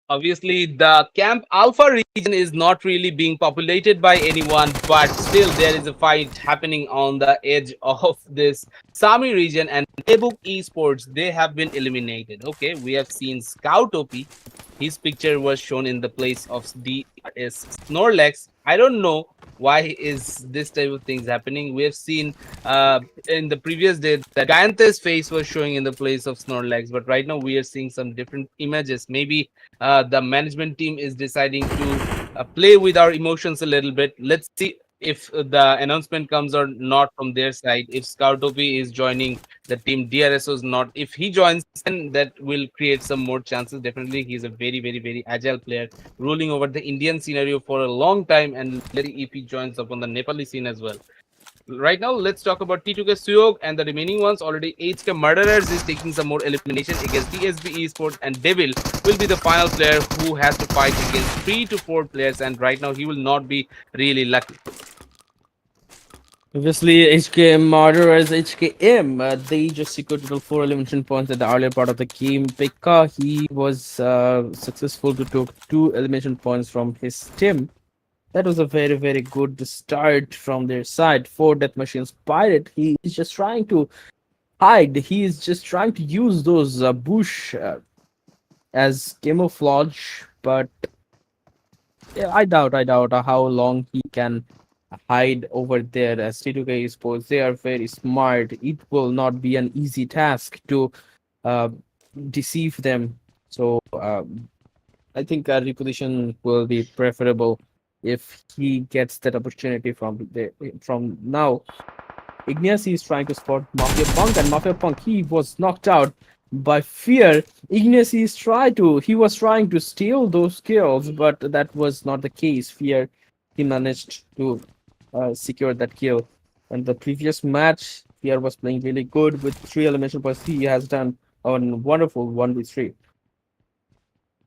Obviously, the Camp Alpha region is not really being populated by anyone, but still there is a fight happening on the edge of this Sami region, and Playbook Esports, they have been eliminated. Okay, we have seen Scout OP. His picture was shown in the place of DRS Snorlax. I don't know why is this type of things happening. We have seen in the previous day that Giante's face was showing in the place of Snorlax, but right now we are seeing some different images. Maybe the management team is deciding to play with our emotions a little bit. Let's see if the announcement comes or not from their side. If Scoutopi is joining the team, DRSO is not. If he joins, then that will create some more chances. Definitely, he's a very agile player, ruling over the Indian scenario for a long time. And let's see if he joins up on the Nepali scene as well. Right now, let's talk about T2K Suyog and the remaining ones. Already HK Murderers is taking some more elimination against TSB Esports, and Devil will be the final player who has to fight against 3 to 4 players, and right now he will not be really lucky. Obviously, HKM Murderers, HKM, they just secured total 4 elimination points at the earlier part of the game. Pekka, he was successful to take 2 elimination points from his team. That was a very good start from their side. For Death Machines Pirate, he is just trying to hide. He is just trying to use those bush as camouflage, but yeah, I doubt how long he can hide over there as T2K Esports. They are very smart. It will not be an easy task to uh, deceive them. So I think a reposition will be preferable if he gets that opportunity from now. Ignacy is trying to spot Mafia Punk, and Mafia Punk, he was knocked out by Fear. Ignacy is he was trying to steal those kills, but that was not the case. Fear, he managed to secure that kill. And the previous match, Fear was playing really good with 3 elimination points. He has done a wonderful 1v3.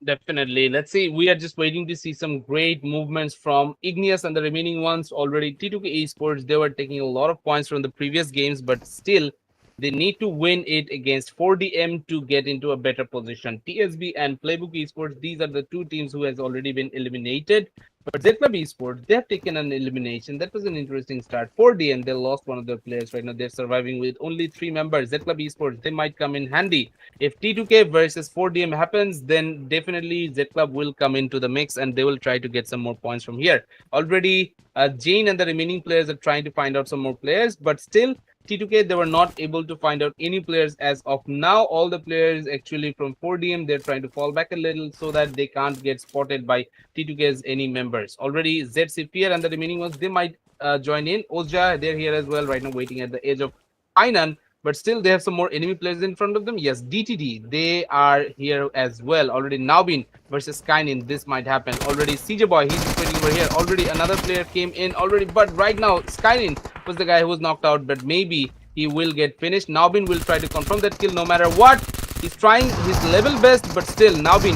Definitely. Let's see. We are just waiting to see some great movements from Igneous and the remaining ones. Already, T2K Esports, they were taking a lot of points from the previous games, but still, they need to win it against 4DM to get into a better position. TSB and Playbook Esports, these are the two teams who has already been eliminated. But Z Club Esports, they have taken an elimination. That was an interesting start. 4DM, they lost one of their players right now. They're surviving with only 3 members. Z Club Esports, they might come in handy. If T2K versus 4DM happens, then definitely Z Club will come into the mix and they will try to get some more points from here. Already, Jane and the remaining players are trying to find out some more players, but still, T2K, they were not able to find out any players as of now. All the players actually from 4DM, they're trying to fall back a little so that they can't get spotted by T2K's any members. Already, ZCPR and the remaining ones, they might join in. OSJA, they're here as well right now, waiting at the edge of Finan, but still they have some more enemy players in front of them. Yes, DTD, they are here as well. Already Naubin versus Skynin, this might happen. Already CJ Boy, he's just waiting over here. Already another player came in already, but right now Skynin was the guy who was knocked out, but maybe he will get finished. Naubin will try to confirm that kill no matter what. He's trying his level best, but still Naubin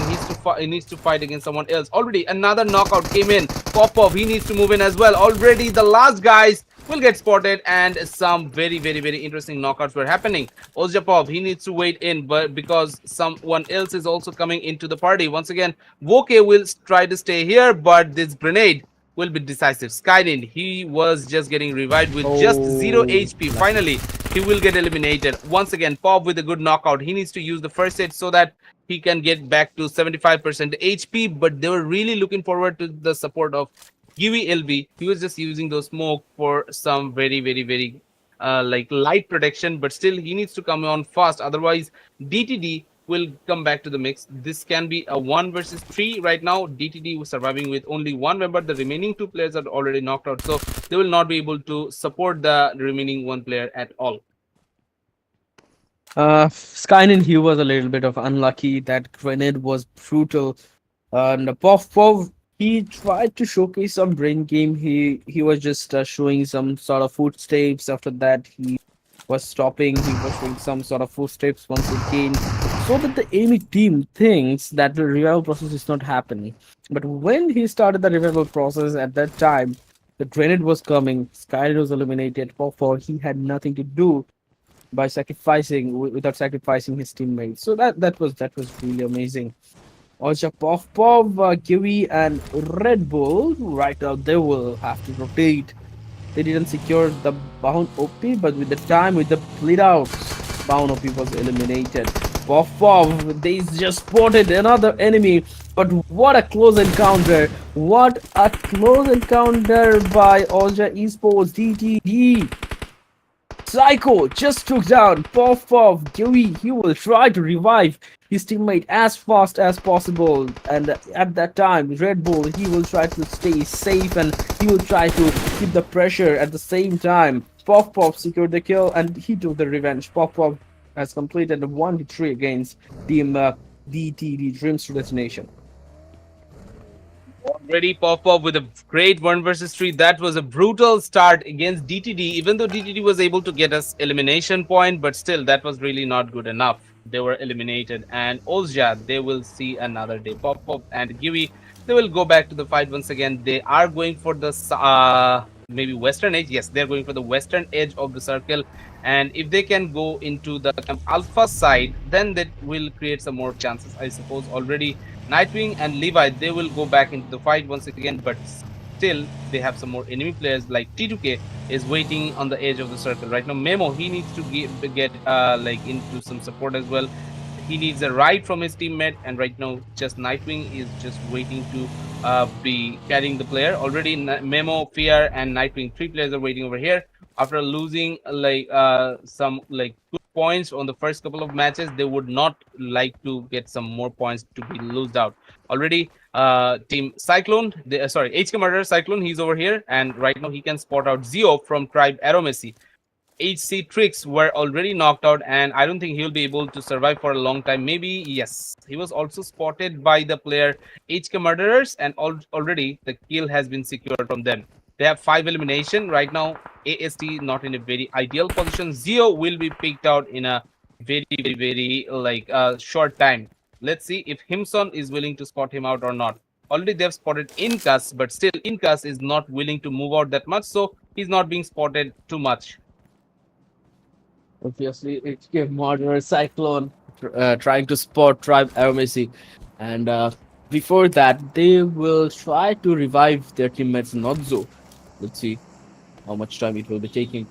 needs to fight against someone else. Already another knockout came in. Popov, he needs to move in as well. Already the last guys will get spotted, and some very interesting knockouts were happening. Oljapov, he needs to wait in, but because someone else is also coming into the party. Once again, Voke will try to stay here, but this grenade will be decisive. Skynin, he was just getting revived with just 0 Oh, HP. Finally, he will get eliminated. Once again, Pop with a good knockout. He needs to use the first aid so that he can get back to 75% HP, but they were really looking forward to the support of Givi LV. He was just using those smoke for some very like light protection, but still he needs to come on fast. Otherwise, DTD will come back to the mix. This can be a 1 versus 3 right now. DTD was surviving with only 1 member. The remaining 2 players are already knocked out, so they will not be able to support the remaining 1 player at all. Skynin, he was a little bit of unlucky. That grenade was brutal. And Pov, he tried to showcase some brain game. He was just showing some sort of footsteps. After that, he was stopping. He was showing some sort of footsteps once again, so that the enemy team thinks that the revival process is not happening. But when he started the revival process at that time, the grenade was coming. Skynin was eliminated. Pov, he had nothing to do by without sacrificing his teammates. So that was really amazing. Also, Pov, Kiwi, and Red Bull right now they will have to rotate. They didn't secure the bound OP, but with the time, with the bleed outs, bound OP was eliminated. Pov, they just spotted another enemy, but what a close encounter! What a close encounter by OSJA Esports DTD. Psycho just took down Pov. Dewey. He will try to revive his teammate as fast as possible. And at that time, Red Bull, he will try to stay safe and he will try to keep the pressure at the same time. Pov secured the kill and he took the revenge. Pov has completed a 1v3 against Team DTD Dreams to Destination. Already pop up with a great 1 versus 3. That was a brutal start against DTD, even though DTD was able to get us elimination point, but still that was really not good enough. They were eliminated, and Ozja, they will see another day. Pop up and Giwi, they will go back to the fight once again. They are going for the maybe western edge. Yes, they're going for the western edge of the circle, and if they can go into the alpha side, then that will create some more chances, I suppose. Already Nightwing and Levi, they will go back into the fight once again, but still they have some more enemy players like T2K is waiting on the edge of the circle right now. Memo, he needs to get like into some support as well. He needs a ride from his teammate, and right now just Nightwing is just waiting to be carrying the player. Already Memo, Fear, and Nightwing, three players are waiting over here. After losing some good points on the first couple of matches, they would not like to get some more points to be lost out. Already Team Cyclone, sorry, HK Murderer Cyclone, he's over here, and right now he can spot out Zio from Tribe AEROMACY. HC Tricks were already knocked out, and I don't think he'll be able to survive for a long time. Maybe, yes. He was also spotted by the player HK Murderers, and already the kill has been secured from them. They have 5 elimination. Right now, AST not in a very ideal position. Zio will be picked out in a very short time. Let's see if Himson is willing to spot him out or not. Already they've spotted Incas, but still Incas is not willing to move out that much, so he's not being spotted too much. Obviously, HK Murderer Cyclone trying to spot Tribe AEROMACY, and before that, they will try to revive their teammates Nodzo. Let's see how much time it will be taking.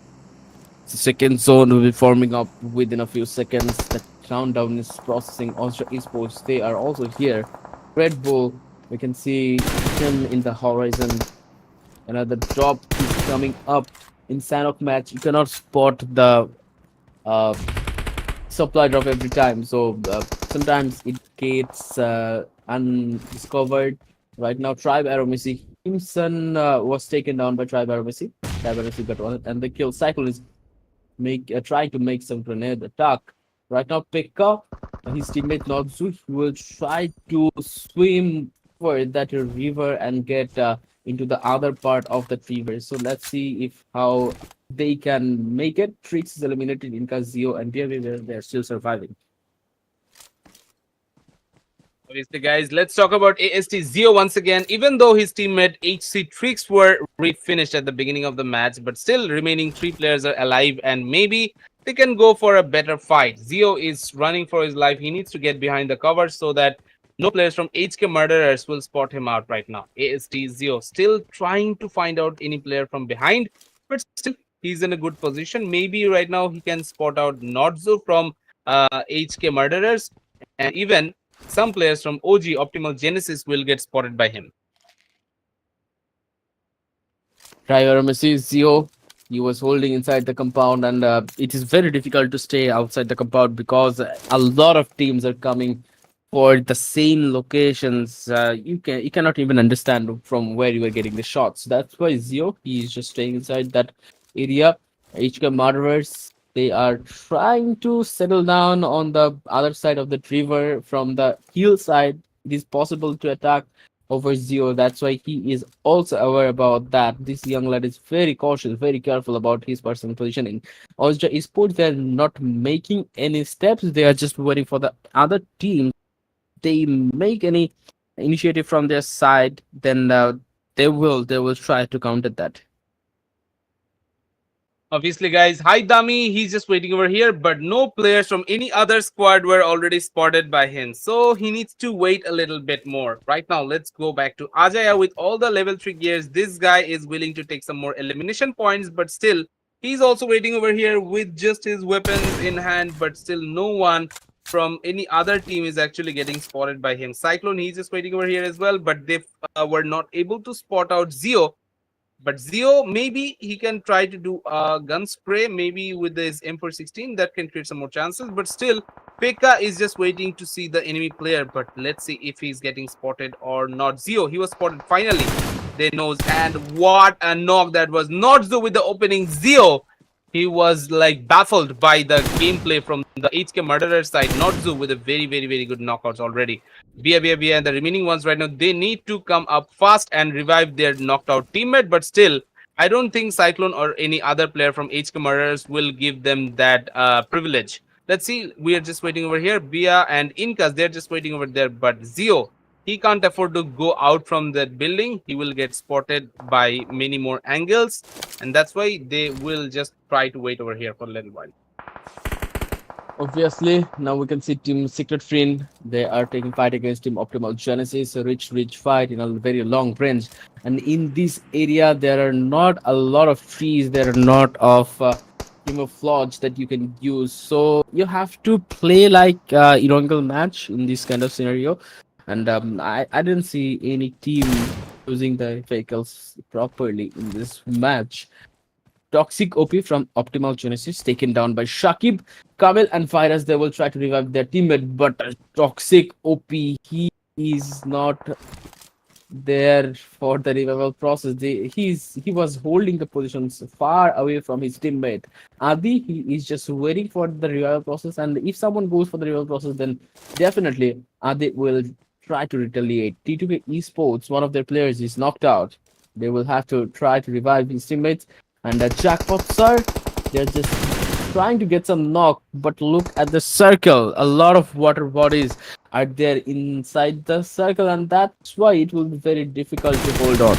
The second zone will be forming up within a few seconds. The countdown is processing. OSJA Esports, they are also here. Red Bull, we can see him in the horizon. Another drop is coming up in Sanhok match. You cannot spot the supply drop every time, so sometimes it gets undiscovered. Right now, Tribe AEROMACY Himson was taken down by Tribe AEROMACY. Tribe AEROMACY got one, and the kill. Cyclone is trying to make some grenade attack. Right now, Pekka, his teammate Nodzu, will try to swim for that river and get into the other part of the river. So let's see if how they can make it. Trix is eliminated, Inca, Zio, and BFA, they're still surviving. Obviously, guys, let's talk about AST Zio once again. Even though his teammate HC Tricks were finished at the beginning of the match, but still remaining 3 players are alive, and maybe they can go for a better fight. Zio is running for his life. He needs to get behind the cover so that no players from HK Murderers will spot him out right now. AST Zio still trying to find out any player from behind, but still he's in a good position. Maybe right now he can spot out Nodzu from HK Murderers, and even some players from OG Optimal Genesis will get spotted by him. AEROMACY Zio, he was holding inside the compound, and it is very difficult to stay outside the compound because a lot of teams are coming for the same locations. You cannot even understand from where you are getting the shots. That's why Zio, he is just staying inside that area. HK Murderers, they are trying to settle down on the other side of the river from the hillside. It is possible to attack over Zio. That's why he is also aware about that. This young lad is very cautious, very careful about his personal positioning. OSJA Esports, they're not making any steps. They are just waiting for the other team. They make any initiative from their side, then they will try to counter that. Obviously, guys, hi Dami, he's just waiting over here, but no players from any other squad were already spotted by him, so he needs to wait a little bit more. Right now, let's go back to Ajaya with all the level 3 gears. This guy is willing to take some more elimination points, but still, he's also waiting over here with just his weapons in hand, but still no one from any other team is actually getting spotted by him. Cyclone, he's just waiting over here as well, but they were not able to spot out Zio. But Zio, maybe he can try to do a gun spray, maybe with his M416, that can create some more chances. But still, Pekka is just waiting to see the enemy player. But let's see if he's getting spotted or not. Zio, he was spotted finally. They knows, and what a knock that was. Not Zio with the opening. Zio, he was like baffled by the gameplay from the HK Murderer side. Nodzu with a very good knockouts already. Bia and the remaining ones right now, they need to come up fast and revive their knocked out teammate. But still, I don't think Cyclone or any other player from HK Murderers will give them that privilege. Let's see. We are just waiting over here. Bia and Incas, they're just waiting over there. But Zio, he can't afford to go out from that building. He will get spotted by many more angles, and that's why they will just try to wait over here for a little while. Obviously, now we can see Team Secret Friend. They are taking fight against Team Optimal Genesis. A rich fight in a very long range. And in this area, there are not a lot of trees. There are not of camouflage that you can use. So you have to play like Erangel match in this kind of scenario. And I didn't see any team using the vehicles properly in this match. Toxic OP from Optimal Genesis taken down by Shakib, Kamil, and Virus. They will try to revive their teammate, but Toxic OP, he is not there for the revival process. He was holding the positions far away from his teammate. Adi, he is just waiting for the revival process, and if someone goes for the revival process, then definitely Adi will try to retaliate. T2K Esports, one of their players is knocked out. They will have to try to revive his teammates, and the jackpots are they're just trying to get some knock, but look at the circle. A lot of water bodies are there inside the circle, and that's why it will be very difficult to hold on.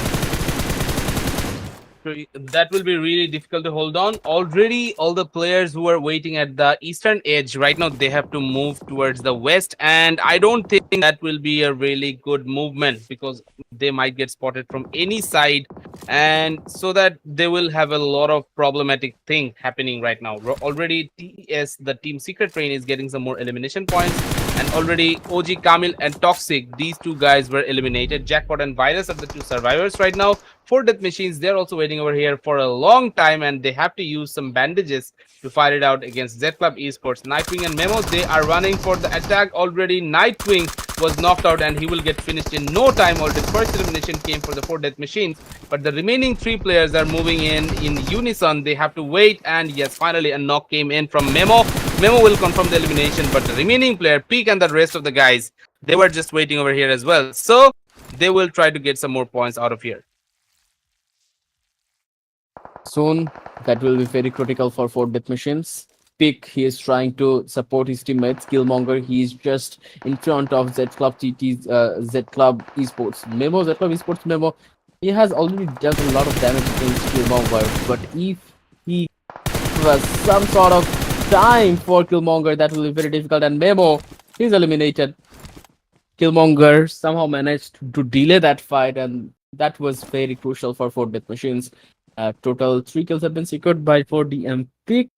That will be really difficult to hold on. Already, all the players who are waiting at the eastern edge right now, they have to move towards the west, and I don't think that will be a really good movement because they might get spotted from any side, and so that they will have a lot of problematic thing happening right now. Already, TS, the Team Secret Train, is getting some more elimination points, and already OG Kamil and Toxic, these two guys were eliminated. Jackpot and Virus are the two survivors right now. For death machines, they're also waiting over here for a long time, and they have to use some bandages to fight it out against Z Club Esports. Nightwing and Memo, they are running for the attack already. Nightwing was knocked out, and he will get finished in no time. Already first elimination came for the 4 death machines, but the remaining 3 players are moving in unison. They have to wait, and yes, finally a knock came in from Memo. Memo will confirm the elimination, but the remaining player, Peak, and the rest of the guys, they were just waiting over here as well. So they will try to get some more points out of here. Soon, that will be very critical for 4 death machines. Pick, he is trying to support his teammates. Killmonger, he is just in front of Z Club TT's Z Club Esports. Memo, Z Club Esports Memo, he has already dealt a lot of damage against Killmonger, but if he was some sort of time for Killmonger, that will be very difficult. And Memo, he's eliminated. Killmonger somehow managed to delay that fight, and that was very crucial for 4 death machines. Total 3 kills have been secured by 4D and Pick.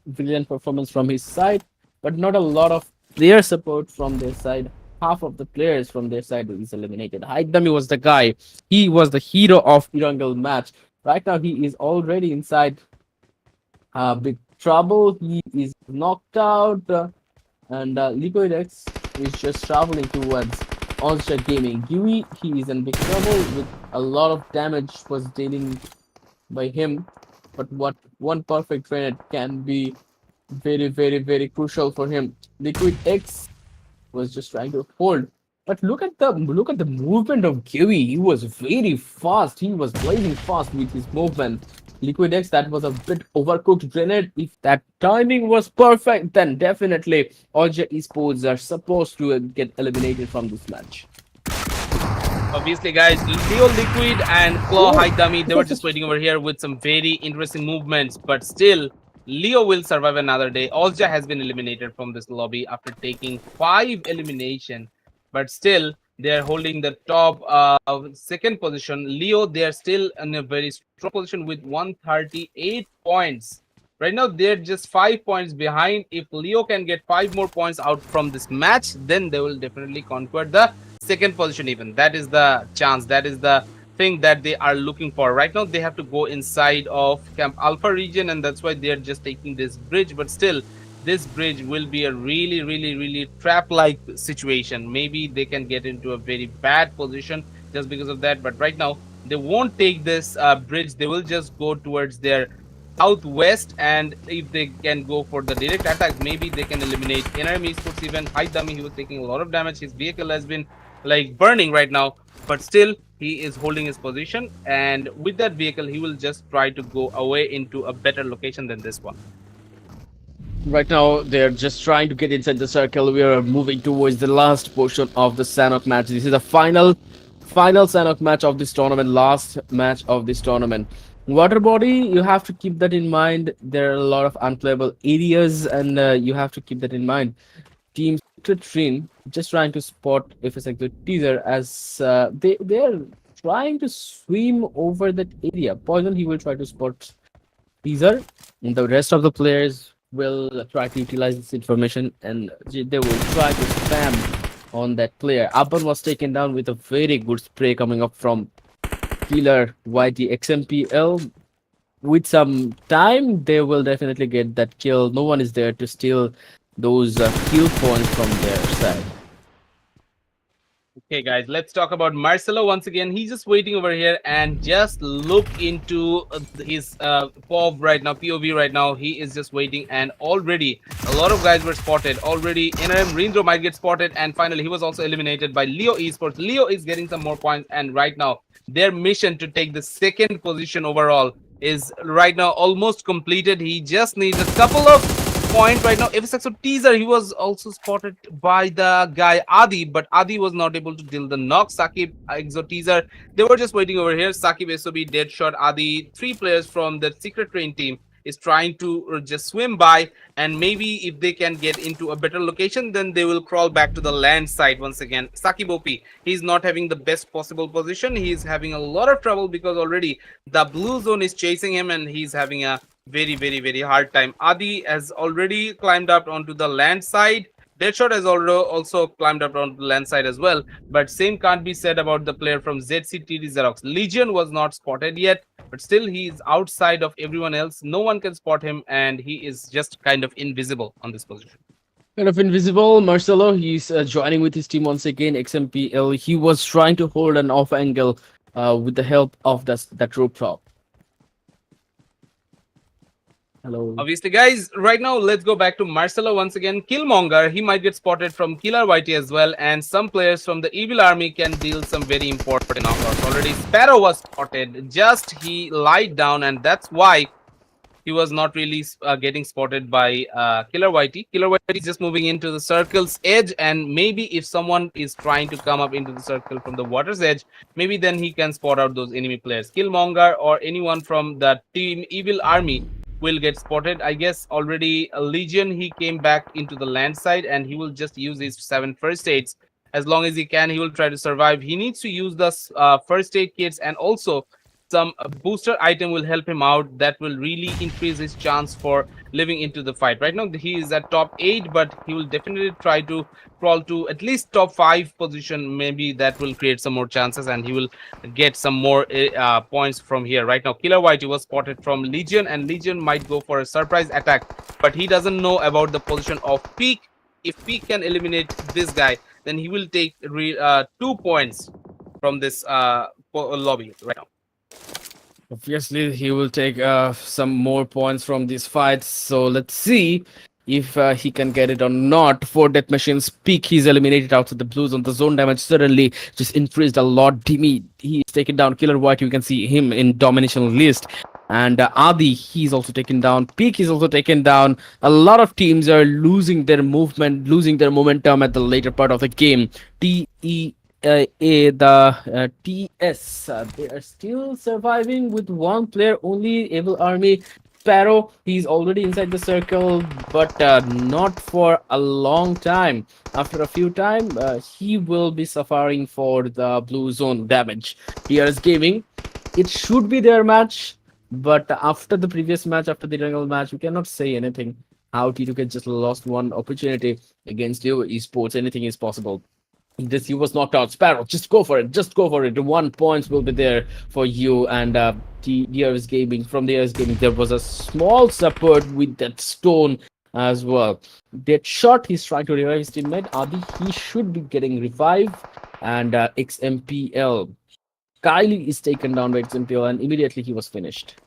Brilliant performance from his side, but not a lot of player support from their side. Half of the players from their side is eliminated. Haidami was the guy. He was the hero of Erangel match. Right now, he is already inside big trouble. He is knocked out, and Liquid X is just traveling towards OSJA Gaming. Gui, he is in big trouble with a lot of damage was dealing by him, but what one perfect grenade can be very crucial for him. Liquid X was just trying to hold, but look at the movement of Gui. He was very fast. He was blazing fast with his movement. Liquid X, that was a bit overcooked grenade. If that timing was perfect, then definitely OSJA Esports are supposed to get eliminated from this match. Obviously, guys, Leo Liquid and Claw High Dummy, they were just waiting over here with some very interesting movements, but still, Leo will survive another day. OSJA has been eliminated from this lobby after taking 5 elimination, but still, they are holding the top second position. Leo, they are still in a very strong position with 138 points. Right now, they're just 5 points behind. If Leo can get 5 more points out from this match, then they will definitely conquer the second position even. That is the chance. That is the thing that they are looking for. Right now, they have to go inside of Camp Alpha region, and that's why they're just taking this bridge. But still, this bridge will be a really trap-like situation. Maybe they can get into a very bad position just because of that. But right now, they won't take this bridge. They will just go towards their southwest, and if they can go for the direct attack, maybe they can eliminate NRM Esports even. High Dummy, he was taking a lot of damage. His vehicle has been like burning right now, but still he is holding his position, and with that vehicle he will just try to go away into a better location than this one. Right now, they're just trying to get inside the circle. We are moving towards the last portion of the Sanhok match. This is the final Sanhok match of this tournament, last match of this tournament. Water body, you have to keep that in mind. There are a lot of unplayable areas, and you have to keep that in mind. Team Train just trying to spot if it's a good teaser, as they're trying to swim over that area. Poison, he will try to spot teaser, and the rest of the players will try to utilize this information, and they will try to spam on that player. Abban was taken down with a very good spray coming up from Killer YT XMPL. With some time, they will definitely get that kill. No one is there to steal those kill points from their side. Okay, guys, let's talk about Marcelo once again. He's just waiting over here and just look into his POV right now. He is just waiting, and already a lot of guys were spotted. Already, NRM Rindro might get spotted, and finally, he was also eliminated by Leo Esports. Leo is getting some more points, and right now, their mission to take the second position overall is right now almost completed. He just needs a couple of point right now. FSXO teaser, he was also spotted by the guy Adi, but Adi was not able to deal the knock. Sakib, Exo teaser, they were just waiting over here. Sakib, SOB, Deadshot, Adi, three players from the Secret Train team is trying to just swim by, and maybe if they can get into a better location, then they will crawl back to the land side once again. Sakib OP, he's not having the best possible position. He's having a lot of trouble because already the blue zone is chasing him, and he's having a very hard time. Adi has already climbed up onto the land side. Deadshot has also climbed up onto the land side as well. But same can't be said about the player from ZCTD XEROX. Legion was not spotted yet, but still he's outside of everyone else. No one can spot him, and he is just kind of invisible on this position. Kind of invisible. Marcelo, he's joining with his team once again. XMPL. He was trying to hold an off angle with the help of that rooftop. Hello. Obviously, guys, right now, let's go back to Marcelo once again. Killmonger, he might get spotted from Killer YT as well. And some players from the Evil Army can deal some very important knockouts. Already, Sparrow was spotted. Just he lied down, and that's why he was not really getting spotted by Killer YT. Killer YT is just moving into the circle's edge, and maybe if someone is trying to come up into the circle from the water's edge, maybe then he can spot out those enemy players. Killmonger or anyone from the team Evil Army will get spotted. I guess already a Legion, he came back into the land side, and he will just use his 7 first aids. As long as he can, he will try to survive. He needs to use the first aid kits, and also some booster item will help him out. That will really increase his chance for living into the fight. Right now, he is at top 8, but he will definitely try to crawl to at least top 5 position. Maybe that will create some more chances, and he will get some more points from here. Right now, Killer White was spotted from Legion, and Legion might go for a surprise attack, but he doesn't know about the position of Peak. If Peak can eliminate this guy, then he will take 2 points from this lobby right now. Obviously, he will take some more points from this fight. So let's see if he can get it or not. For Death Machine's Peak, he's eliminated out of the blue zone. The zone damage suddenly just increased a lot. Dimi, he's taken down. Killer White, you can see him in domination list. And Adi, he's also taken down. Peak is also taken down. A lot of teams are losing their movement, losing their momentum at the later part of the game. The TS, they are still surviving with one player only. Evil Army Sparrow, he's already inside the circle, but not for a long time. After a few time, he will be suffering for the blue zone damage. Here's Gaming. It should be their match, but after the previous match, after the Erangel match, we cannot say anything. How T2K just lost one opportunity against you Esports. Anything is possible. This he was knocked out. Sparrow, just go for it. Just go for it. 1 point will be there for you. And DRS Gaming, from DRS Gaming, there was a small support with that stone as well. That shot, he's trying to revive his teammate. Adi, he should be getting revived. And XMPL. Kylie is taken down by XMPL, and immediately he was finished.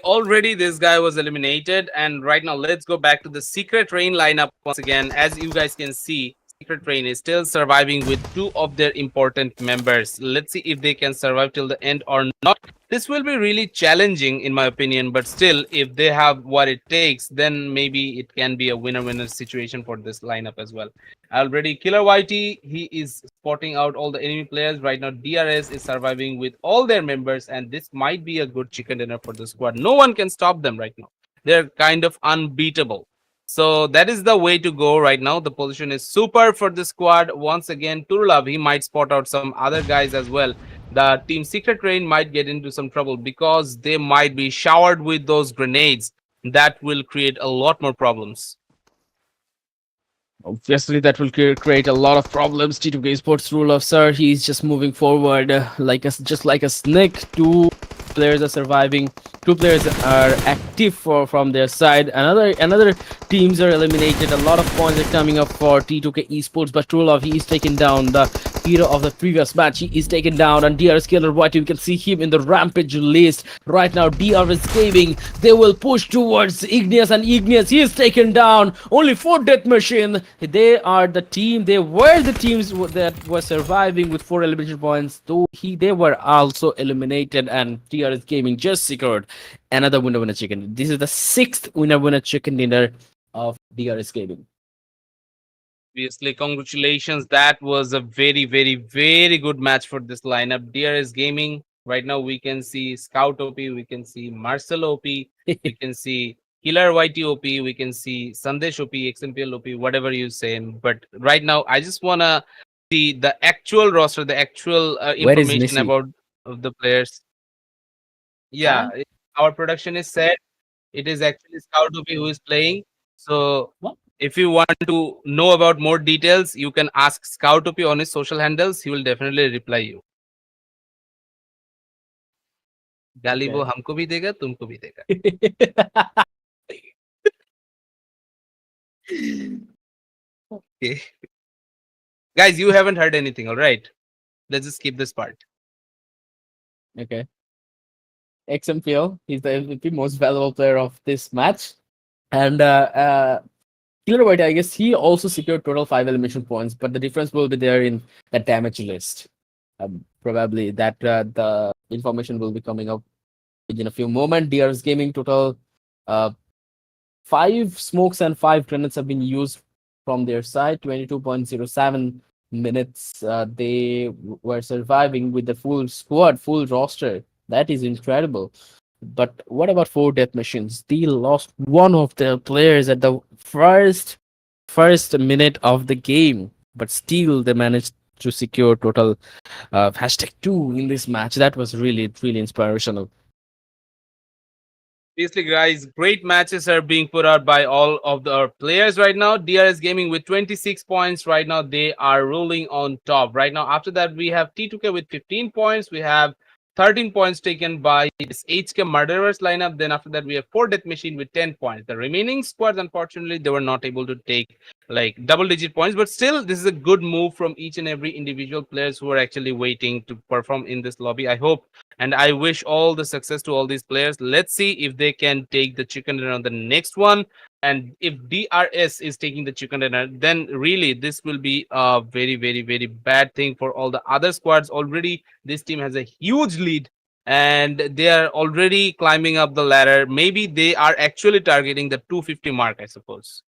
Already this guy was eliminated, and right now let's go back to the Secret Rain lineup once again. As you guys can see, Secret Rain is still surviving with 2 of their important members. Let's see if they can survive till the end or not. This will be really challenging in my opinion, but still, if they have what it takes, then maybe it can be a winner-winner situation for this lineup as well. Already Killer YT, he is spotting out all the enemy players. Right now, DRS is surviving with all their members, and this might be a good chicken dinner for the squad. No one can stop them right now. They're kind of unbeatable. So that is the way to go right now. The position is super for the squad. Once again, Turlav, he might spot out some other guys as well. The team Secret Rain might get into some trouble because they might be showered with those grenades. That will create a lot more problems. Obviously, that will create a lot of problems. T2K Sports rule of sir, he's just moving forward just like a snake. Two players are surviving. Two players are active from their side. Another teams are eliminated. A lot of points are coming up for T2K Esports, but Trulov, he is taken down. The hero of the previous match, he is taken down. And DRS Killer White, you can see him in the rampage list right now. DRS Gaming, they will push towards Igneous, and Igneous, he is taken down. Only 4 death machine. They are the team. They were the teams that were surviving with 4 elimination points. Though they were also eliminated, and DRS Gaming just secured another winner chicken. This is the 6th winner chicken dinner of DRS Gaming. Obviously, congratulations. That was a very, very, very good match for this lineup. DRS Gaming. Right now, we can see Scout OP, we can see Marcel OP, we can see Killer YT OP, we can see Sandesh OP, XMPL OP, whatever you say. But right now, I just wanna see the actual roster, the actual Where is information Messi? about of the players. Yeah, Huh? our production is set. It is actually Scout OP who is playing. So What? if you want to know about more details, you can ask Scout OP on his social handles. He will definitely reply you. गाली वो Okay. हमको भी देगा, तुमको भी देगा. Okay. Guys, you haven't heard anything, all right? Let's just skip this part. Okay. XMPL, he's the MVP, most valuable player of this match. And Killer White, I guess he also secured total 5 elimination points, but the difference will be there in the damage list. Probably that the information will be coming up in a few moments. DRS Gaming total uh, 5 smokes and 5 grenades have been used from their side. 22.07 minutes they were surviving with the full squad, full roster. That is incredible. But what about 4 death machines? They lost one of their players at the first minute of the game, but still they managed to secure total #2 in this match. That was really, really inspirational. Obviously, guys, great matches are being put out by all of our players right now. DRS Gaming with 26 points right now. They are ruling on top. Right now, after that, we have T2K with 15 points. We have 13 points taken by this HK Murderers lineup. Then after that, we have 4 Death Machine with 10 points. The remaining squads, unfortunately, they were not able to take like double-digit points. But still, this is a good move from each and every individual players who are actually waiting to perform in this lobby. I hope and I wish all the success to all these players. Let's see if they can take the chicken dinner on the next one. And if DRS is taking the chicken dinner, then really this will be a very, very, very bad thing for all the other squads. Already, this team has a huge lead and they are already climbing up the ladder. Maybe they are actually targeting the 250 mark, I suppose.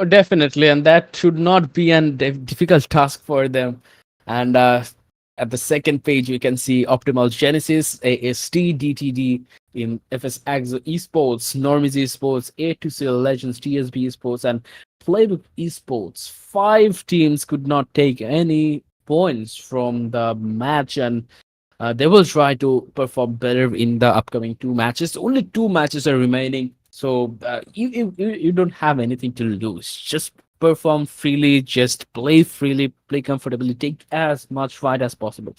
Definitely, and that should not be a difficult task for them. And at the second page, we can see Optimal Genesis, AST, DTD in FS Axo Esports, Normies Esports, A2C Legends, TSB Esports, and Playbook Esports. 5 teams could not take any points from the match, and they will try to perform better in the upcoming 2 matches. Only 2 matches are remaining, so you don't have anything to lose. Just perform freely, just play freely, play comfortably, take as much fight as possible.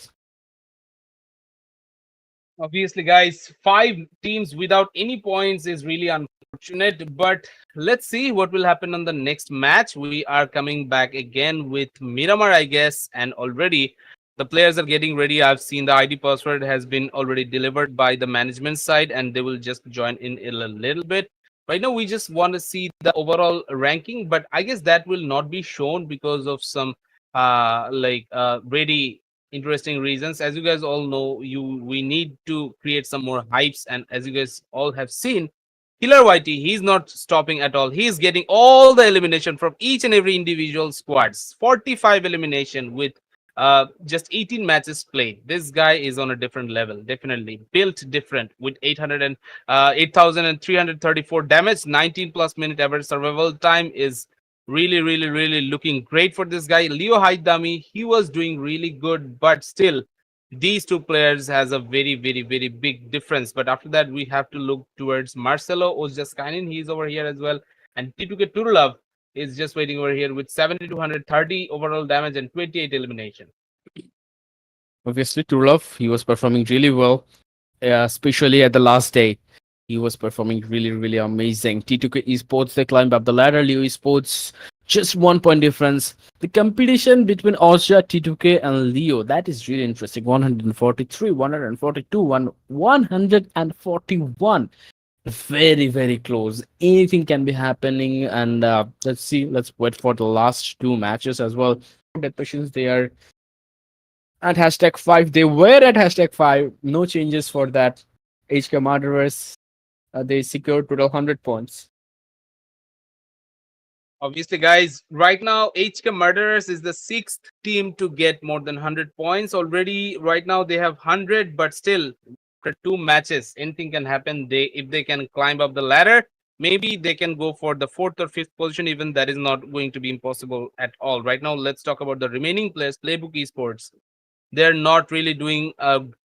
Obviously, guys, 5 teams without any points is really unfortunate. But let's see what will happen on the next match. We are coming back again with Miramar, I guess, and already the players are getting ready. I've seen the ID password has been already delivered by the management side, and they will just join in a little bit. Right now, we just want to see the overall ranking, but I guess that will not be shown because of some really interesting reasons. As you guys all know, we need to create some more hypes, and as you guys all have seen, Killer YT, he's not stopping at all. He's getting all the elimination from each and every individual squads. 45 elimination with just 18 matches played. This guy is on a different level, definitely built different with 8,334 damage, 19 plus minute average survival time is really, really, really looking great for this guy. Leo Haidami, he was doing really good, but still, these 2 players has a very, very, very big difference. But after that, we have to look towards Marcelo OSJA. He's over here as well, and T2K Turulov. is just waiting over here with 70 to 130 overall damage and 28 elimination. Obviously, Turlov, he was performing really well, especially at the last day. He was performing really, really amazing. T2K Esports, they climbed up the ladder. Leo Esports, just 1 point difference. The competition between OSJA, T2K, and Leo, that is really interesting. 143, 142, 141. Very, very close. Anything can be happening. And let's see. Let's wait for the last two matches as well. Death Patients, they are at #5. They were at #5. No changes for that. HK Murderers, they secured total 100 points. Obviously, guys, right now HK Murderers is the 6th team to get more than 100 points already. Right now they have 100, but still, after 2 matches, anything can happen. If they can climb up the ladder, maybe they can go for the 4th or 5th position. Even that is not going to be impossible at all. Right now, let's talk about the remaining players. Playbook Esports, they're not really doing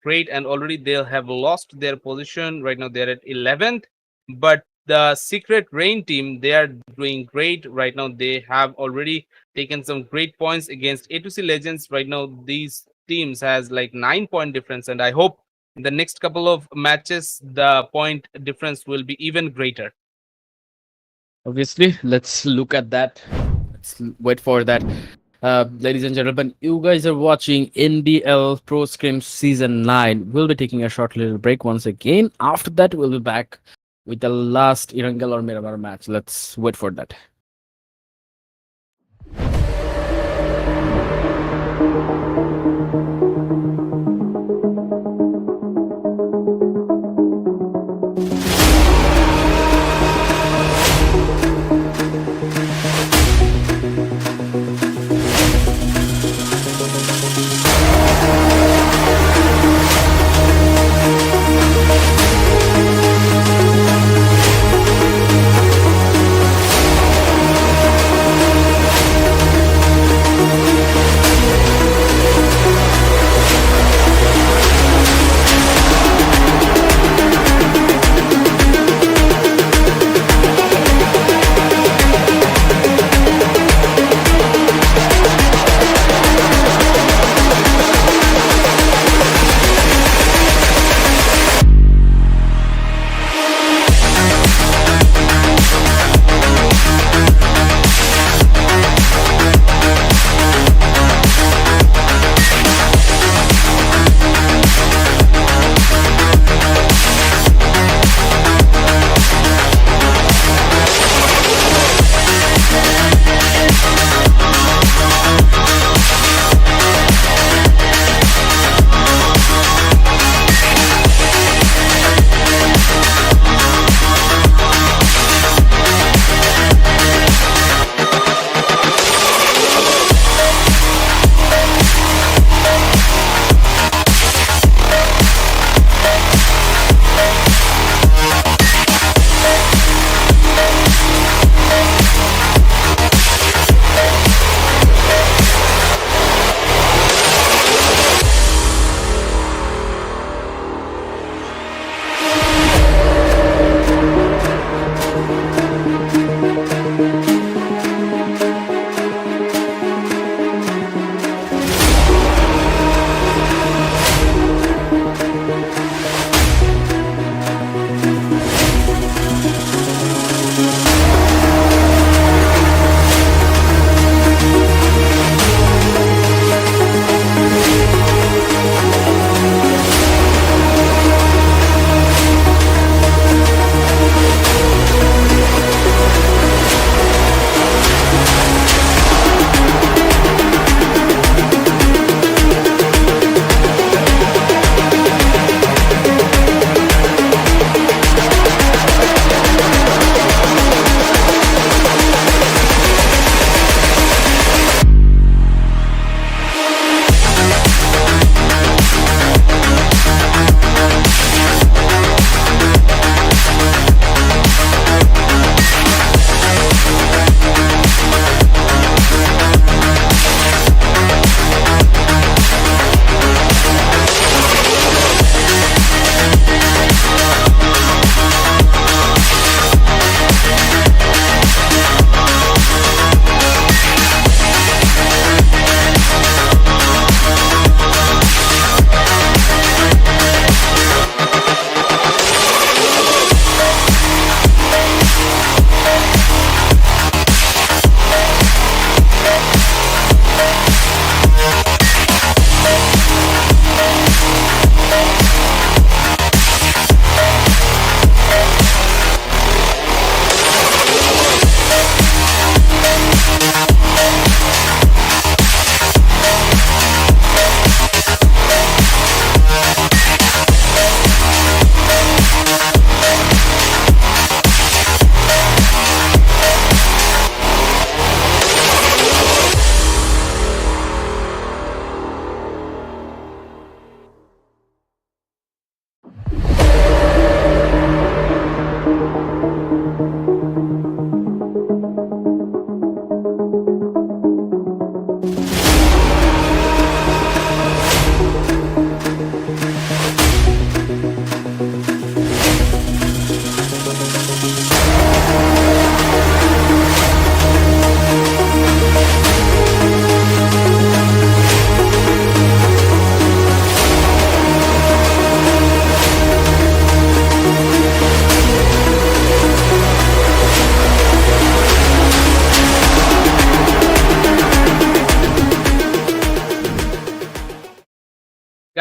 great, and already they have lost their position. Right now they're at 11th, but the Secret Rain team, they are doing great right now. They have already taken some great points against A2C Legends. Right now these teams has like 9 point difference, and I hope in the next couple of matches the point difference will be even greater. Obviously, let's look at that. Let's wait for that. Ladies and gentlemen, you guys are watching NBL Pro Scrim Season 9. We'll be taking a short little break once again. After that, we'll be back with the last Erangel or Miramar match. Let's wait for that.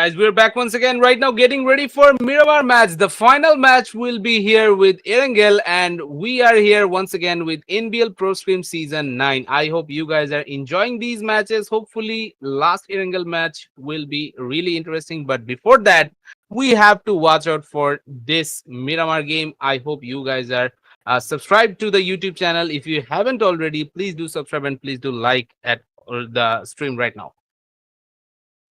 Guys, we're back once again right now getting ready for Miramar match. The final match will be here with Erangel, and we are here once again with NBL Pro Scrim Season 9. I hope you guys are enjoying these matches. Hopefully, last Erangel match will be really interesting. But before that, we have to watch out for this Miramar game. I hope you guys are subscribed to the YouTube channel. If you haven't already, please do subscribe and please do like at the stream right now.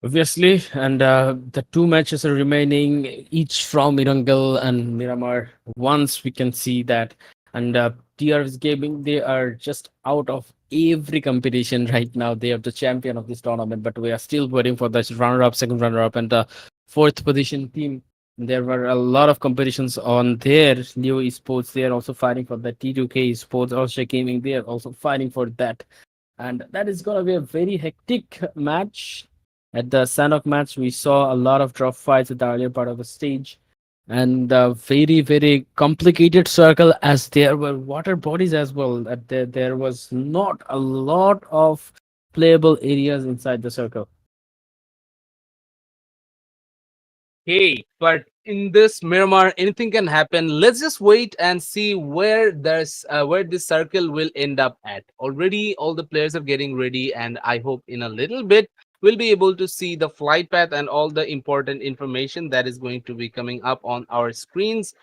Obviously, and the two matches are remaining, each from Erangel and Miramar. Once we can see that, and TRS Gaming, they are just out of every competition right now. They are the champion of this tournament, but we are still waiting for the runner-up, second runner-up, and the fourth position team. There were a lot of competitions on their new esports. They are also fighting for the T2K esports. OSJA Gaming, they are also fighting for that, and that is gonna be a very hectic match. At the Sanhok match, we saw a lot of drop fights at the earlier part of the stage, and a very, very complicated circle as there were water bodies as well. That there was not a lot of playable areas inside the circle. Hey, but in this Miramar, anything can happen. Let's just wait and see where this circle will end up at. Already, all the players are getting ready, and I hope in a little bit we'll be able to see the flight path and all the important information that is going to be coming up on our screens.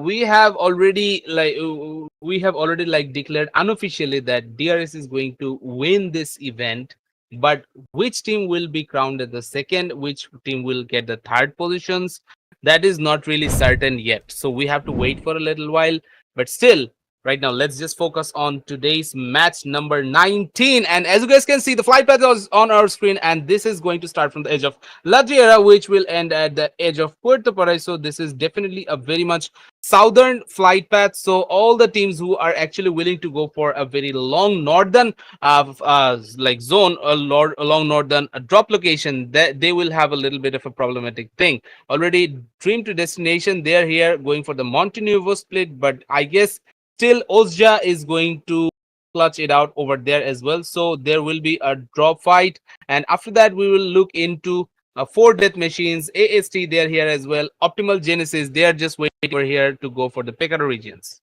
We have already like declared unofficially that DRS is going to win this event, but which team will be crowned as the second, which team will get the third positions, that is not really certain yet. So we have to wait for a little while. But still, right now, let's just focus on today's match number 19. And as you guys can see, the flight path is on our screen, and this is going to start from the edge of La Tierra, which will end at the edge of Puerto Paraíso. This is definitely a very much southern flight path, so all the teams who are actually willing to go for a very long northern like zone, along northern drop location, that they will have a little bit of a problematic thing. Already dream to destination, they're here going for the Monte Nuevo split, but I guess still OSJA is going to clutch it out over there as well. So there will be a drop fight, and after that we will look into four death machines. AST, they're here as well. Optimal Genesis, they are just waiting over here to go for the Pecado regions.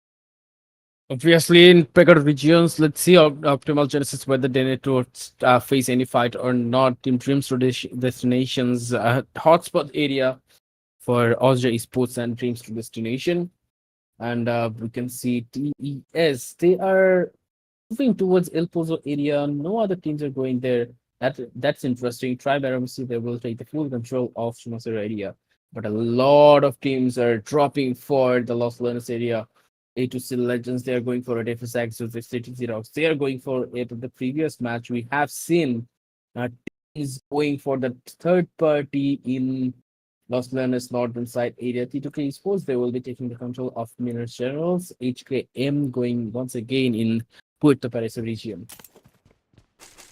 Obviously, in Pecado regions, let's see Optimal Genesis whether they need to face any fight or not. In Dreams to Destinations, hotspot area for OSJA Esports and Dreams to Destination. And we can see TES, they are moving towards El Pozo area. No other teams are going there. That's interesting. Tribe AEROMACY, they will take the full control of Sumasura area. But a lot of teams are dropping for the Los Leones area. A2C Legends, they are going for it. FSX, XEROX, they are going for it. In the previous match, we have seen teams going for the third party in Los Leones northern side area. T2K Esports, they will be taking the control of Minas Generals. HKM going once again in Puerto Paraíso region.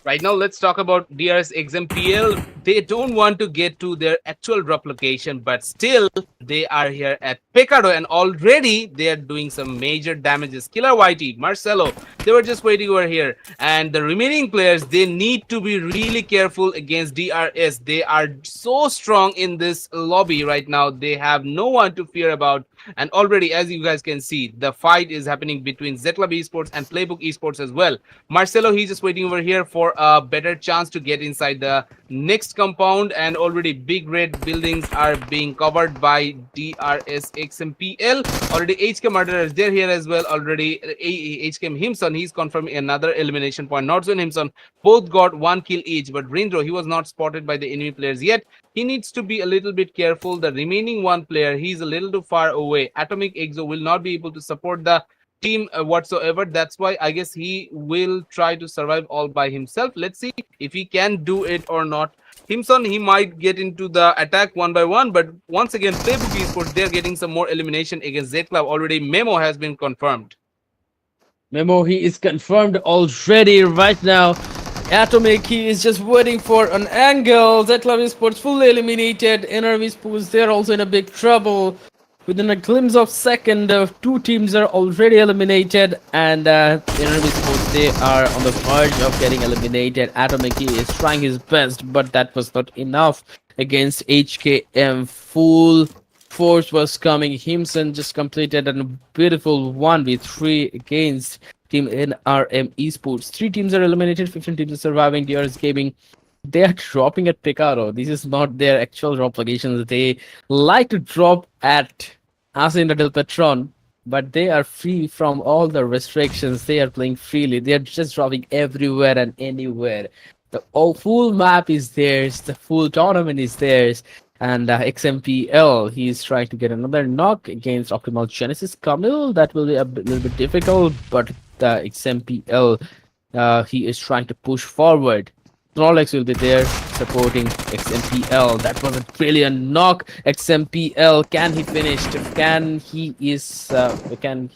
Right now, let's talk about DRS XMPL. They don't want to get to their actual drop location, but still they are here at Pecado, and already they are doing some major damages. Killer YT, Marcelo, they were just waiting over here, and the remaining players, they need to be really careful against DRS. They are so strong in this lobby right now. They have no one to fear about, and already, as you guys can see, the fight is happening between ZLab Esports and Playbook Esports as well. Marcelo, he's just waiting over here for a better chance to get inside the next compound, and already big red buildings are being covered by DRS XMPL. Already HK Murderers, they're here as well. Already HK Himson, he's confirming another elimination point. Nordzo and Himson both got 1 kill each, but Rindro, he was not spotted by the enemy players yet. He needs to be a little bit careful. The remaining one player, he's a little too far away. Atomic Exo will not be able to support the team whatsoever. That's why I guess he will try to survive all by himself. Let's see if he can do it or not. Himson, he might get into the attack one by one, but once again, Playbook Esports, they're getting some more elimination against Z Club. Already Memo has been confirmed. Memo, he is confirmed already right now. Atomic, he is just waiting for an angle. ZLab Esports fully eliminated. Normies Esports, they're also in a big trouble. Within a glimpse of second, two teams are already eliminated, and Normies Esports, they are on the verge of getting eliminated. Atomic, he is trying his best, but that was not enough. against HKM. Full force was coming. Himson just completed a beautiful 1v3 against Team NRM Esports. 3 teams are eliminated, 15 teams are surviving. DRS Gaming, they are dropping at Picaro. This is not their actual drop locations. They like to drop at Hacienda del Patron, but they are free from all the restrictions. They are playing freely. They are just dropping everywhere and anywhere. The full map is theirs. The full tournament is theirs. And XMPL, he's trying to get another knock against Optimal Genesis Camille. That will be a little bit difficult, but XMPL, he is trying to push forward. Snorlax will be there supporting XMPL. That was a brilliant knock. XMPL, can he finish? Can he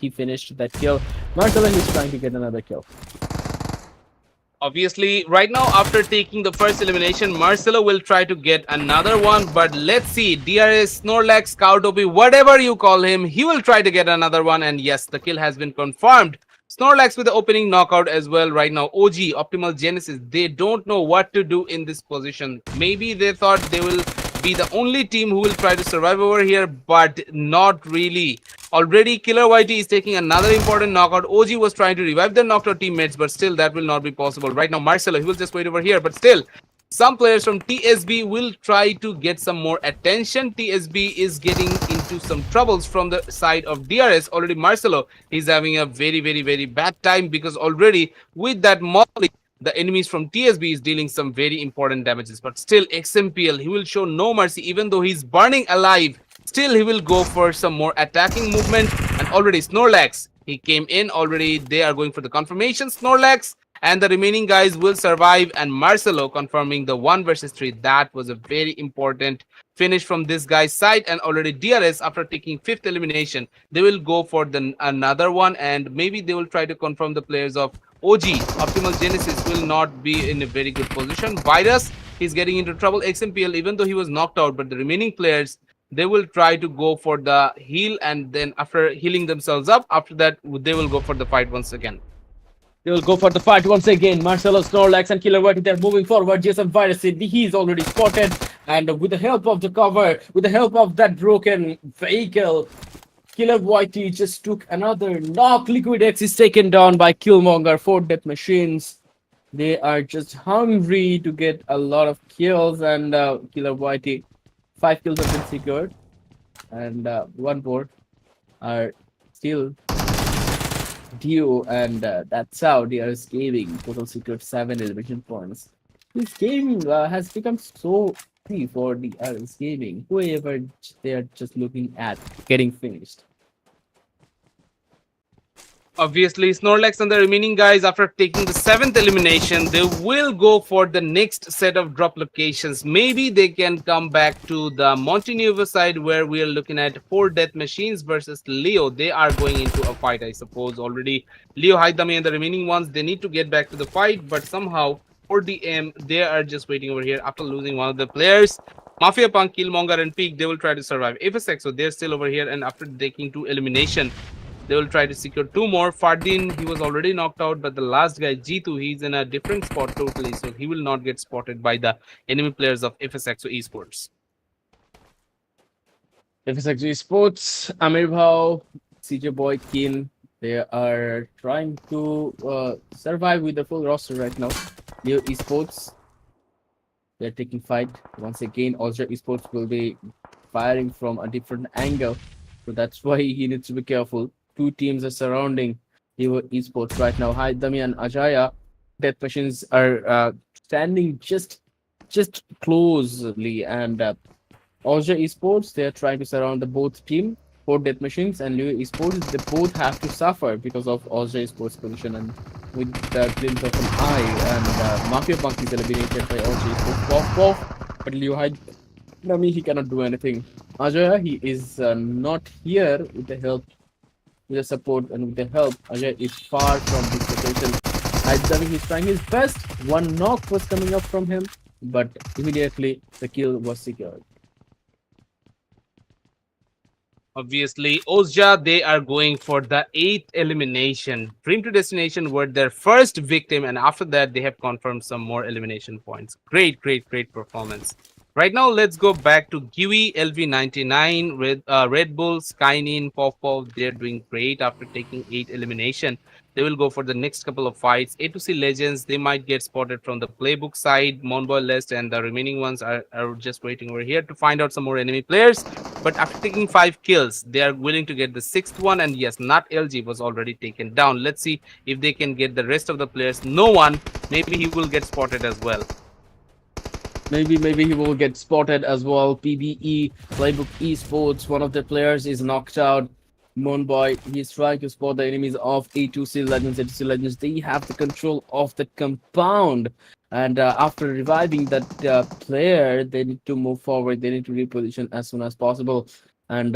finish that kill? Marcelo is trying to get another kill. Obviously, right now, after taking the first elimination, Marcelo will try to get another one. But let's see, DRS, Snorlax, Cowtopi, whatever you call him, he will try to get another one. And yes, the kill has been confirmed. Snorlax with the opening knockout as well right now. OG, Optimal Genesis, they don't know what to do in this position. Maybe they thought they will be the only team who will try to survive over here, but not really. Already, Killer YT is taking another important knockout. OG was trying to revive their knocked out teammates, but still that will not be possible. Right now, Marcelo, he will just wait over here, but still, some players from TSB will try to get some more attention. TSB is getting into some troubles from the side of DRS. Already Marcelo is having a very bad time because already with that molly, the enemies from TSB is dealing some very important damages. But still, XMPL, he will show no mercy even though he's burning alive. Still, he will go for some more attacking movement. And already Snorlax, he came in already. They are going for the confirmation. Snorlax and the remaining guys will survive, and Marcelo confirming the 1 versus 3. That was a very important finish from this guy's side. And already DRS, after taking 5th elimination, they will go for another one, and maybe they will try to confirm the players of OG. Optimal Genesis will not be in a very good position. Virus, he's getting into trouble. XMPL, even though he was knocked out, but the remaining players, they will try to go for the heal, and then after healing themselves up, after that they will go for the fight once again. They will go for the fight once again. Marcelo, Snorlax, and Killer White, they're moving forward. Jason Virus, he's already spotted. And with the help of the cover, with the help of that broken vehicle, Killer Whitey just took another knock. Liquid X is taken down by Killmonger. 4 death machines. They are just hungry to get a lot of kills. And Killer Whitey, 5 kills have been secured. And 1 more are still due, and that's how they are scaling. Total secured 7 elimination points. This game has become so free for the RS Gaming. Whoever they are just looking at getting finished. Obviously, Snorlax and the remaining guys, after taking the 7th elimination, they will go for the next set of drop locations. Maybe they can come back to the Montenegro side, where we are looking at 4 death machines versus Leo. They are going into a fight, I suppose. Already, Leo, Haidami, and the remaining ones, they need to get back to the fight, but somehow, 4DM, they are just waiting over here after losing one of the players. Mafia Punk, Killmonger, and Peak, they will try to survive. FSX, so they're still over here, and after taking 2 elimination, they will try to secure 2 more. Fardin, he was already knocked out, but the last guy, Jitu, he's in a different spot totally, so he will not get spotted by the enemy players of FSX Esports. FSX Esports, Amir Bhau, CJ Boy, Keen, they are trying to survive with the full roster right now. Leo Esports, they're taking fight. Once again, OSJA Esports will be firing from a different angle, so that's why he needs to be careful. 2 teams are surrounding Leo Esports right now. Haidami and Ajaya, death machines are standing just closely, and OSJA Esports, they are trying to surround the both team. 4 death machines and Leo Esports, they both have to suffer because of OSJA Esports position, and with the glimpse of an eye, and Mafia Punk is eliminated by OSJA Esports. But Leo Haidami, he cannot do anything. Ajaya, he is not here with the help, with the support, and with the help. Ajay is far from his location. Haidami, he's trying his best. 1 knock was coming up from him, but immediately the kill was secured. Obviously, OSJA, they are going for the 8th elimination. Dream to Destination were their first victim, and after that, they have confirmed some more elimination points. Great performance. Right now, let's go back to Kiwi LV99, Red Bull, Skynin, Popov. They're doing great after taking 8 elimination. They will go for the next couple of fights. A2C Legends, they might get spotted from the playbook side. Monboy Lest and the remaining ones are just waiting over here to find out some more enemy players. But after taking 5 kills, they are willing to get the 6th one. And yes, not LG was already taken down. Let's see if they can get the rest of the players. No one. Maybe he will get spotted as well. Maybe he will get spotted as well. PBE, Playbook Esports, one of the players is knocked out. Monboy, he's trying to spot the enemies of A2C Legends. A2C Legends, they have the control of the compound. And after reviving that player, they need to move forward. They need to reposition as soon as possible. And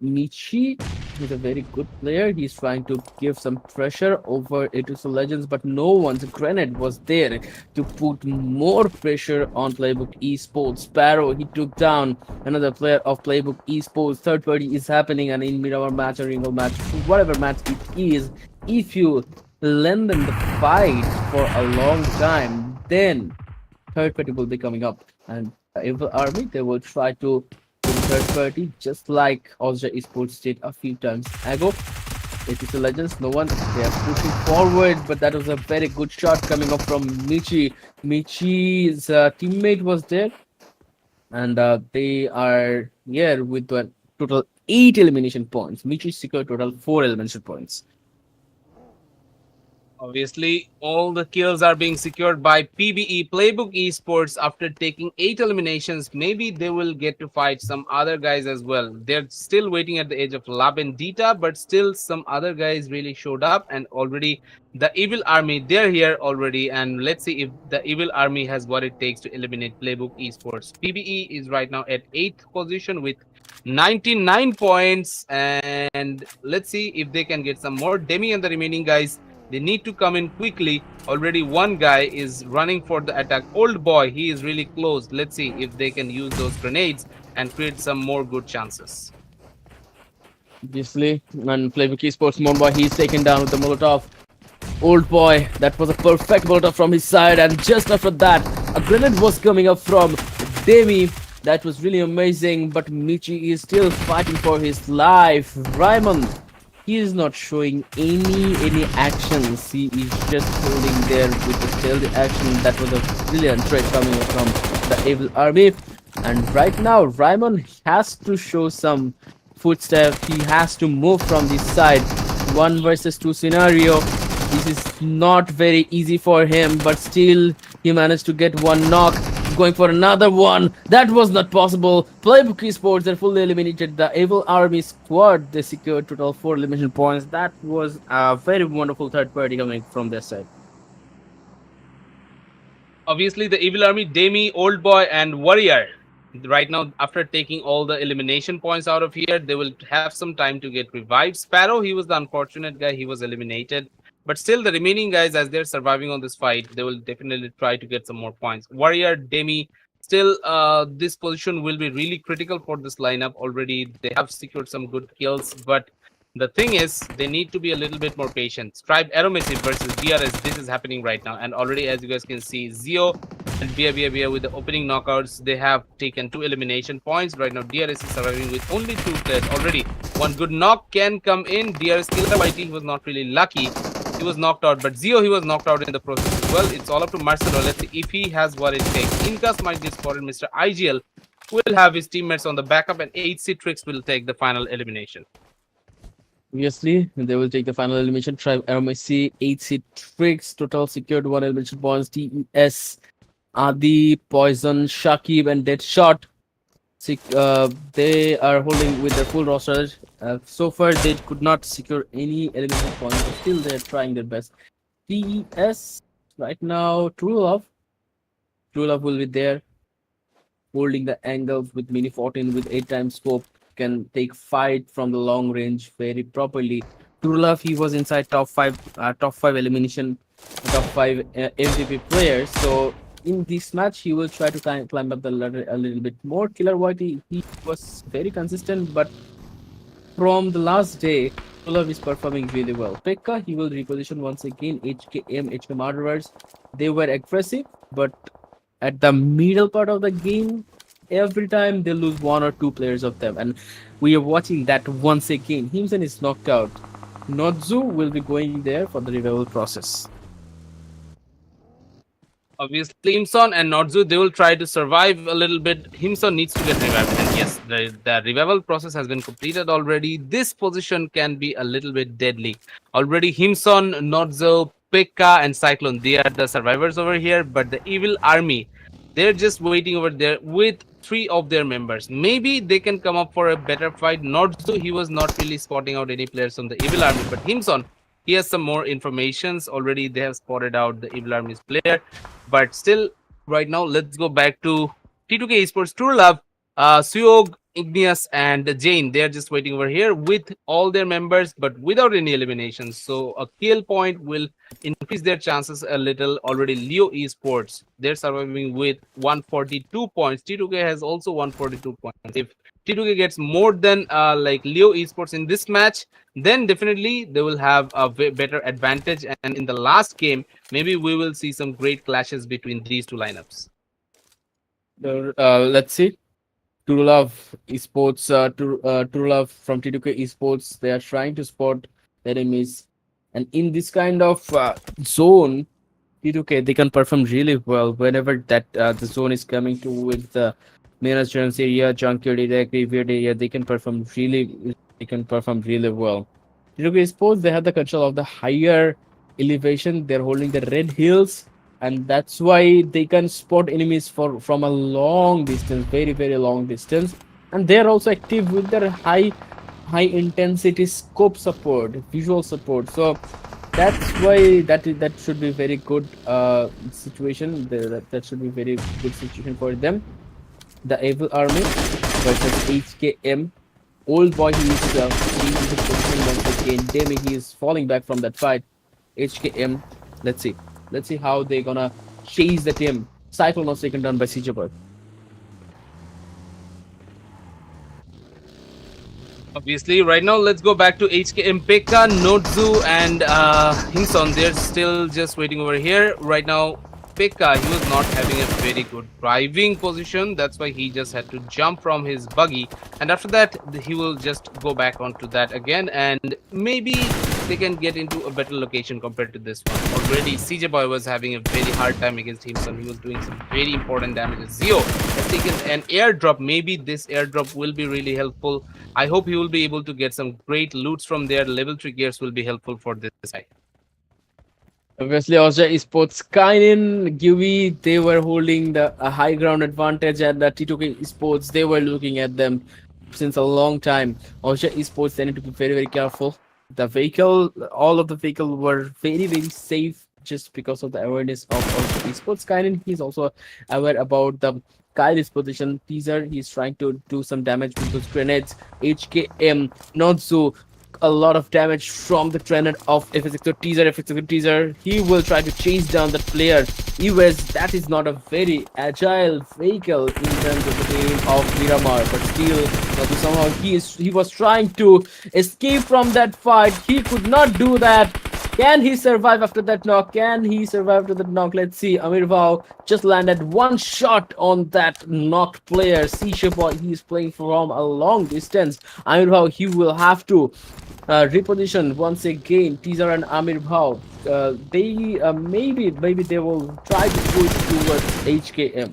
Michi is a very good player. He's trying to give some pressure over A2C Legends, but no one's grenade was there to put more pressure on Playbook Esports. Sparrow, he took down another player of Playbook Esports. Third party is happening, and in Miramar match or Erangel match, whatever match it is, if you lengthen the fight for a long time, then third party will be coming up. And Evil Army, they will try to win third party, just like OSJA Esports did a few times ago. It is the Legends, no one. They are pushing forward, but that was a very good shot coming up from Michi. Michi's teammate was there, and they are here with the total 8 elimination points. Michi secured total 4 elimination points. Obviously, all the kills are being secured by PBE Playbook Esports after taking 8 eliminations. Maybe they will get to fight some other guys as well. They're still waiting at the edge of Lab and Dita, but still some other guys really showed up, and already the Evil Army, they're here already. And let's see if the Evil Army has what it takes to eliminate Playbook Esports. PBE is right now at 8th position with 99 points, and let's see if they can get some more. Demi and the remaining guys, they need to come in quickly. Already one guy is running for the attack. Old boy, he is really close. Let's see if they can use those grenades and create some more good chances. Obviously, and Playbook Esports Monboy, he's taken down with the Molotov. Old boy, that was a perfect Molotov from his side, and just after that, a grenade was coming up from Demi. That was really amazing, but Michi is still fighting for his life. Raymond, he is not showing any actions. He is just holding there with the stealthy action. That was a brilliant threat coming from the Evil Army. And right now, Raymond has to show some footsteps. He has to move from this side. 1 versus 2 scenario. This is not very easy for him, but still he managed to get one knock. Going for another one. That was not possible. Playbook Esports, they fully eliminated the Evil Army squad. They secured total 4 elimination points. That was a very wonderful third party coming from their side. Obviously, the Evil Army, Demi, Old Boy, and Warrior. Right now, after taking all the elimination points out of here, they will have some time to get revived. Sparrow, he was the unfortunate guy. He was eliminated. But still, the remaining guys, as they're surviving on this fight, they will definitely try to get some more points. Warrior, Demi, still, this position will be really critical for this lineup. Already, they have secured some good kills, but the thing is, they need to be a little bit more patient. Stripe AEROMACY versus DRS. This is happening right now, and already, as you guys can see, Zio and Bia with the opening knockouts, they have taken 2 elimination points. Right now, DRS is surviving with only 2 players already. One good knock can come in. DRS killer YT was not really lucky. He was knocked out, but Zio, he was knocked out in the process as well. It's all up to Marcelo. Let's see if he has what it takes. Incas might be spotted. Mr. IGL will have his teammates on the backup, and 8C Tricks will take the final elimination. Obviously, they will take the final elimination. Tribe RMC, 8 Tricks, total secured 1 elimination points. TES, Adi, Poison, Shakib, and Deadshot. They are holding with their full roster. So far, they could not secure any elimination points, but still they're trying their best. TES, right now, True Love. True Love will be there, holding the angles with Mini 14 with 8 times scope. Can take fight from the long range very properly. True Love, he was inside top 5 elimination, top 5 MVP players. So in this match, he will try to climb up the ladder a little bit more. Killer Whitey, he was very consistent, but from the last day, True Love is performing really well. Pekka, he will reposition once again. HK Murderers, they were aggressive, but at the middle part of the game, every time they lose one or two players of them. And we are watching that once again. Himson is knocked out. Nodzu will be going there for the revival process. Obviously, Himson and Nodzu, they will try to survive a little bit. Himson needs to get revived. And yes, the revival process has been completed already. This position can be a little bit deadly. Already, Himson, Nodzu, Pekka, and Cyclone, they are the survivors over here. But the evil army, they're just waiting over there with three of their members. Maybe they can come up for a better fight. Nodzu, he was not really spotting out any players from the evil army. But Himson, he has some more informations. Already, they have spotted out the evil army's player. But still, right now, let's go back to T2K Esports. True Love, Suyog, Igneous, and Jane. They're just waiting over here with all their members, but without any eliminations. So a kill point will increase their chances a little. Already, Leo Esports, they're surviving with 142 points. T2K has also 142 points. If T2K gets more than like Leo Esports in this match, then definitely they will have a better advantage. And in the last game, maybe we will see some great clashes between these two lineups. Let's see. True Love Esports, True Love from T2K Esports, they are trying to spot enemies. And in this kind of zone, T2K, they can perform really well whenever that the zone is coming to with the maintenance area, junkyard area, graveyard area. They can perform really well. T2K Sports, they have the control of the higher elevation. They're holding the red hills, and that's why they can spot enemies from a long distance, very long distance. And they're also active with their high intensity scope support, visual support. So that's why that should be very good situation. That should be very good situation for them. The Evil Army versus HKM. Old boy, he is changing his position once again. Demi, he is falling back from that fight. HKM, let's see. Let's see how they're gonna chase the team. Cyclone was taken down by CJ Boy. Obviously, right now, let's go back to HKM Pekka, Nodzu, and Himson. They're still just waiting over here. Right now, Pekka, he was not having a very good driving position. That's why he just had to jump from his buggy. And after that, he will just go back onto that again. And maybe they can get into a better location compared to this one. Already, CJ Boy was having a very hard time against Himson. He was doing some very important damage. Zio has taken an airdrop. Maybe this airdrop will be really helpful. I hope he will be able to get some great loots from there. Level 3 gears will be helpful for this guy. Obviously, OSJA Esports, Kainin, Givi, they were holding the high ground advantage, and the T2K Esports, they were looking at them since a long time. OSJA Esports, they need to be very careful. The vehicle, all of the vehicle were very safe just because of the awareness of OSJA Esports. Kainin, he's also aware about the Kylie's position. Teaser, he's trying to do some damage with those grenades. HKM, Nodzu, a lot of damage from the grenade of FX6 teaser. He will try to chase down that player. EWES, that is not a very agile vehicle in terms of the game of Miramar, but still somehow he was trying to escape from that fight. He could not do that. Can he survive after that knock? Let's see. Amir Bhau just landed one shot on that knocked player. Boy, he is playing from a long distance. Amir Bhau, he will have to reposition once again. Teaser and Amir Bhau. They maybe they will try to push towards HKM.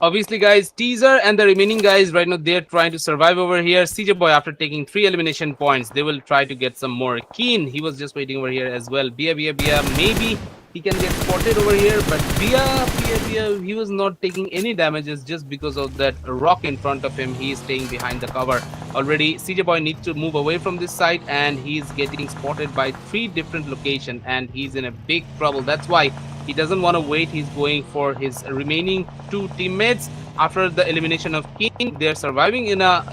Obviously, guys, Teaser and the remaining guys right now, they're trying to survive over here. CJ Boy, after taking 3 elimination points, they will try to get some more. Keen, he was just waiting over here as well. Bia, maybe he can get spotted over here, but Bia, he was not taking any damages just because of that rock in front of him. He is staying behind the cover. Already, CJ Boy needs to move away from this side, and he's getting spotted by 3 different locations, and he's in a big trouble. That's why he doesn't want to wait. He's going for his remaining 2 teammates. After the elimination of King, they're surviving in a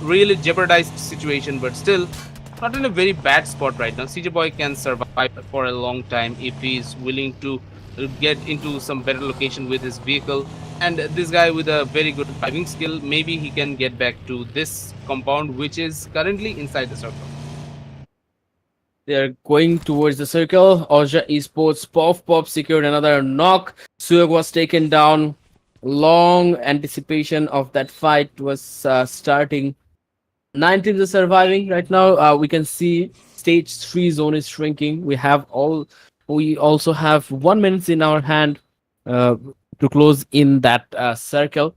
really jeopardized situation, but still not in a very bad spot right now. CJ Boy can survive for a long time if he's willing to get into some better location with his vehicle. And this guy with a very good driving skill, maybe he can get back to this compound, which is currently inside the circle. They're going towards the circle. OSJA Esports, Pop secured another knock. Suyog was taken down. Long anticipation of that fight was starting. 9 teams are surviving right now. We can see stage 3 zone is shrinking. We also have 1 minute in our hand uh, to close in that circle.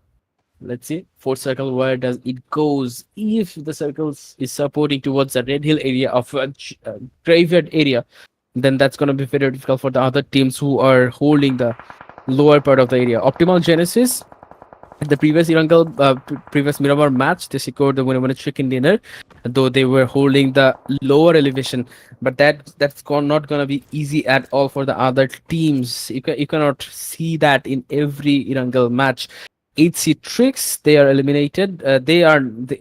Let's see, fourth circle, where does it goes? If the circles is supporting towards the red hill area of graveyard area, then that's going to be very difficult for the other teams who are holding the lower part of the area. Optimal Genesis, the previous Erangel, previous Miramar match, they secured the winner chicken dinner, though they were holding the lower elevation. But not gonna be easy at all for the other teams. You cannot see that in every Erangel match. 8C Tricks, they are eliminated.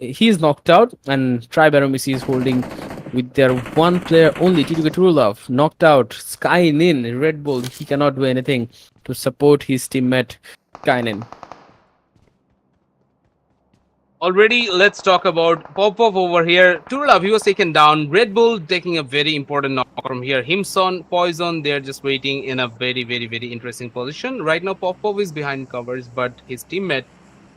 He is knocked out, and Tribe AEROMACY is holding with their one player only. T2K True Love knocked out. Skynin, Red Bull, he cannot do anything to support his teammate Skynin. Already, let's talk about Popov over here. Turlov, he was taken down. Red Bull taking a very important knock from here. Himson, Poison, they're just waiting in a very, very, very interesting position. Right now, Popov is behind covers, but his teammate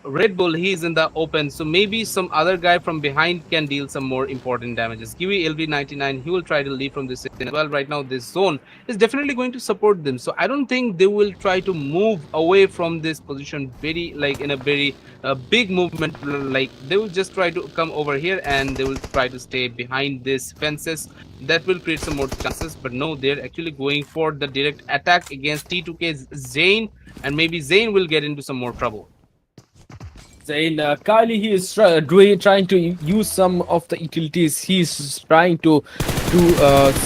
Red Bull, he's in the open, so maybe some other guy from behind can deal some more important damages. Kiwi LV99, he will try to leave from this zone as well. Right now, this zone is definitely going to support them, so I don't think they will try to move away from this position very, like in a very big movement. Like they will just try to come over here and they will try to stay behind these fences. That will create some more chances, but no, they're actually going for the direct attack against T2K's Zane, and maybe Zane will get into some more trouble. Zayn, Kylie, he is trying to use some of the utilities. He's trying to do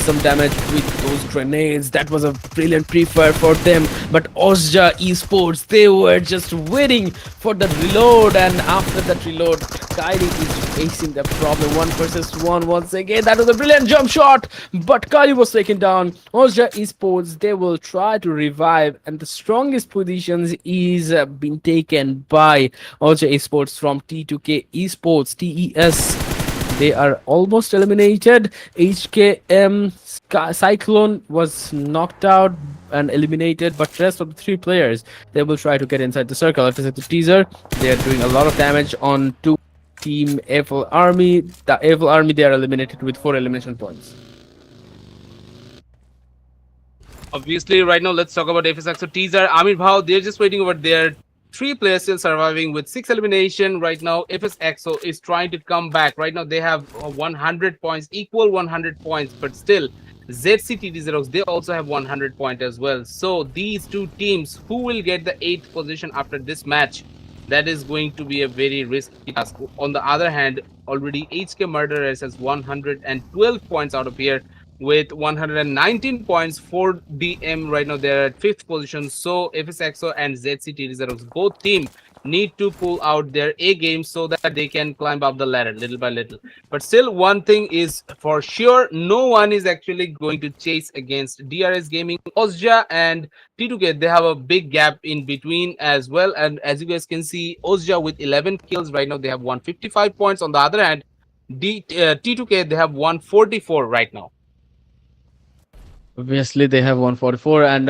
some damage with those grenades. That was a brilliant pre-fire for them. But OSJA Esports, they were just waiting for the reload. And after that reload, Kylie is facing the problem. 1 versus 1 once again. That was a brilliant jump shot. But Kylie was taken down. OSJA Esports, they will try to revive. And the strongest positions is being taken by OSJA Esports from T2K Esports, TES. They are almost eliminated. HKM Cyclone was knocked out and eliminated, but rest of the 3 players, they will try to get inside the circle. After the teaser, they are doing a lot of damage on to Team AFL Army. The AFL Army, they are eliminated with 4 elimination points. Obviously, right now, let's talk about FSX. So, teaser, Amir Bhau, they're just waiting over there. 3 players still surviving with 6 elimination. Right now, FSXO is trying to come back. Right now, they have 100 points, equal 100 points, but still, ZCTD Xerox, they also have 100 points as well. So, these 2 teams, who will get the 8th position after this match? That is going to be a very risky task. On the other hand, already HK Murderers has 112 points out of here with 119 points for DM. Right now, they're at 5th position. So FSXO and ZCT Reserves, both team need to pull out their A game so that they can climb up the ladder little by little. But still, one thing is for sure, no one is actually going to chase against DRS Gaming. OSJA and T2K, they have a big gap in between as well. And as you guys can see, OSJA with 11 kills right now, they have 155 points. On the other hand, T2K, they have 144 right now. Obviously, they have 144 and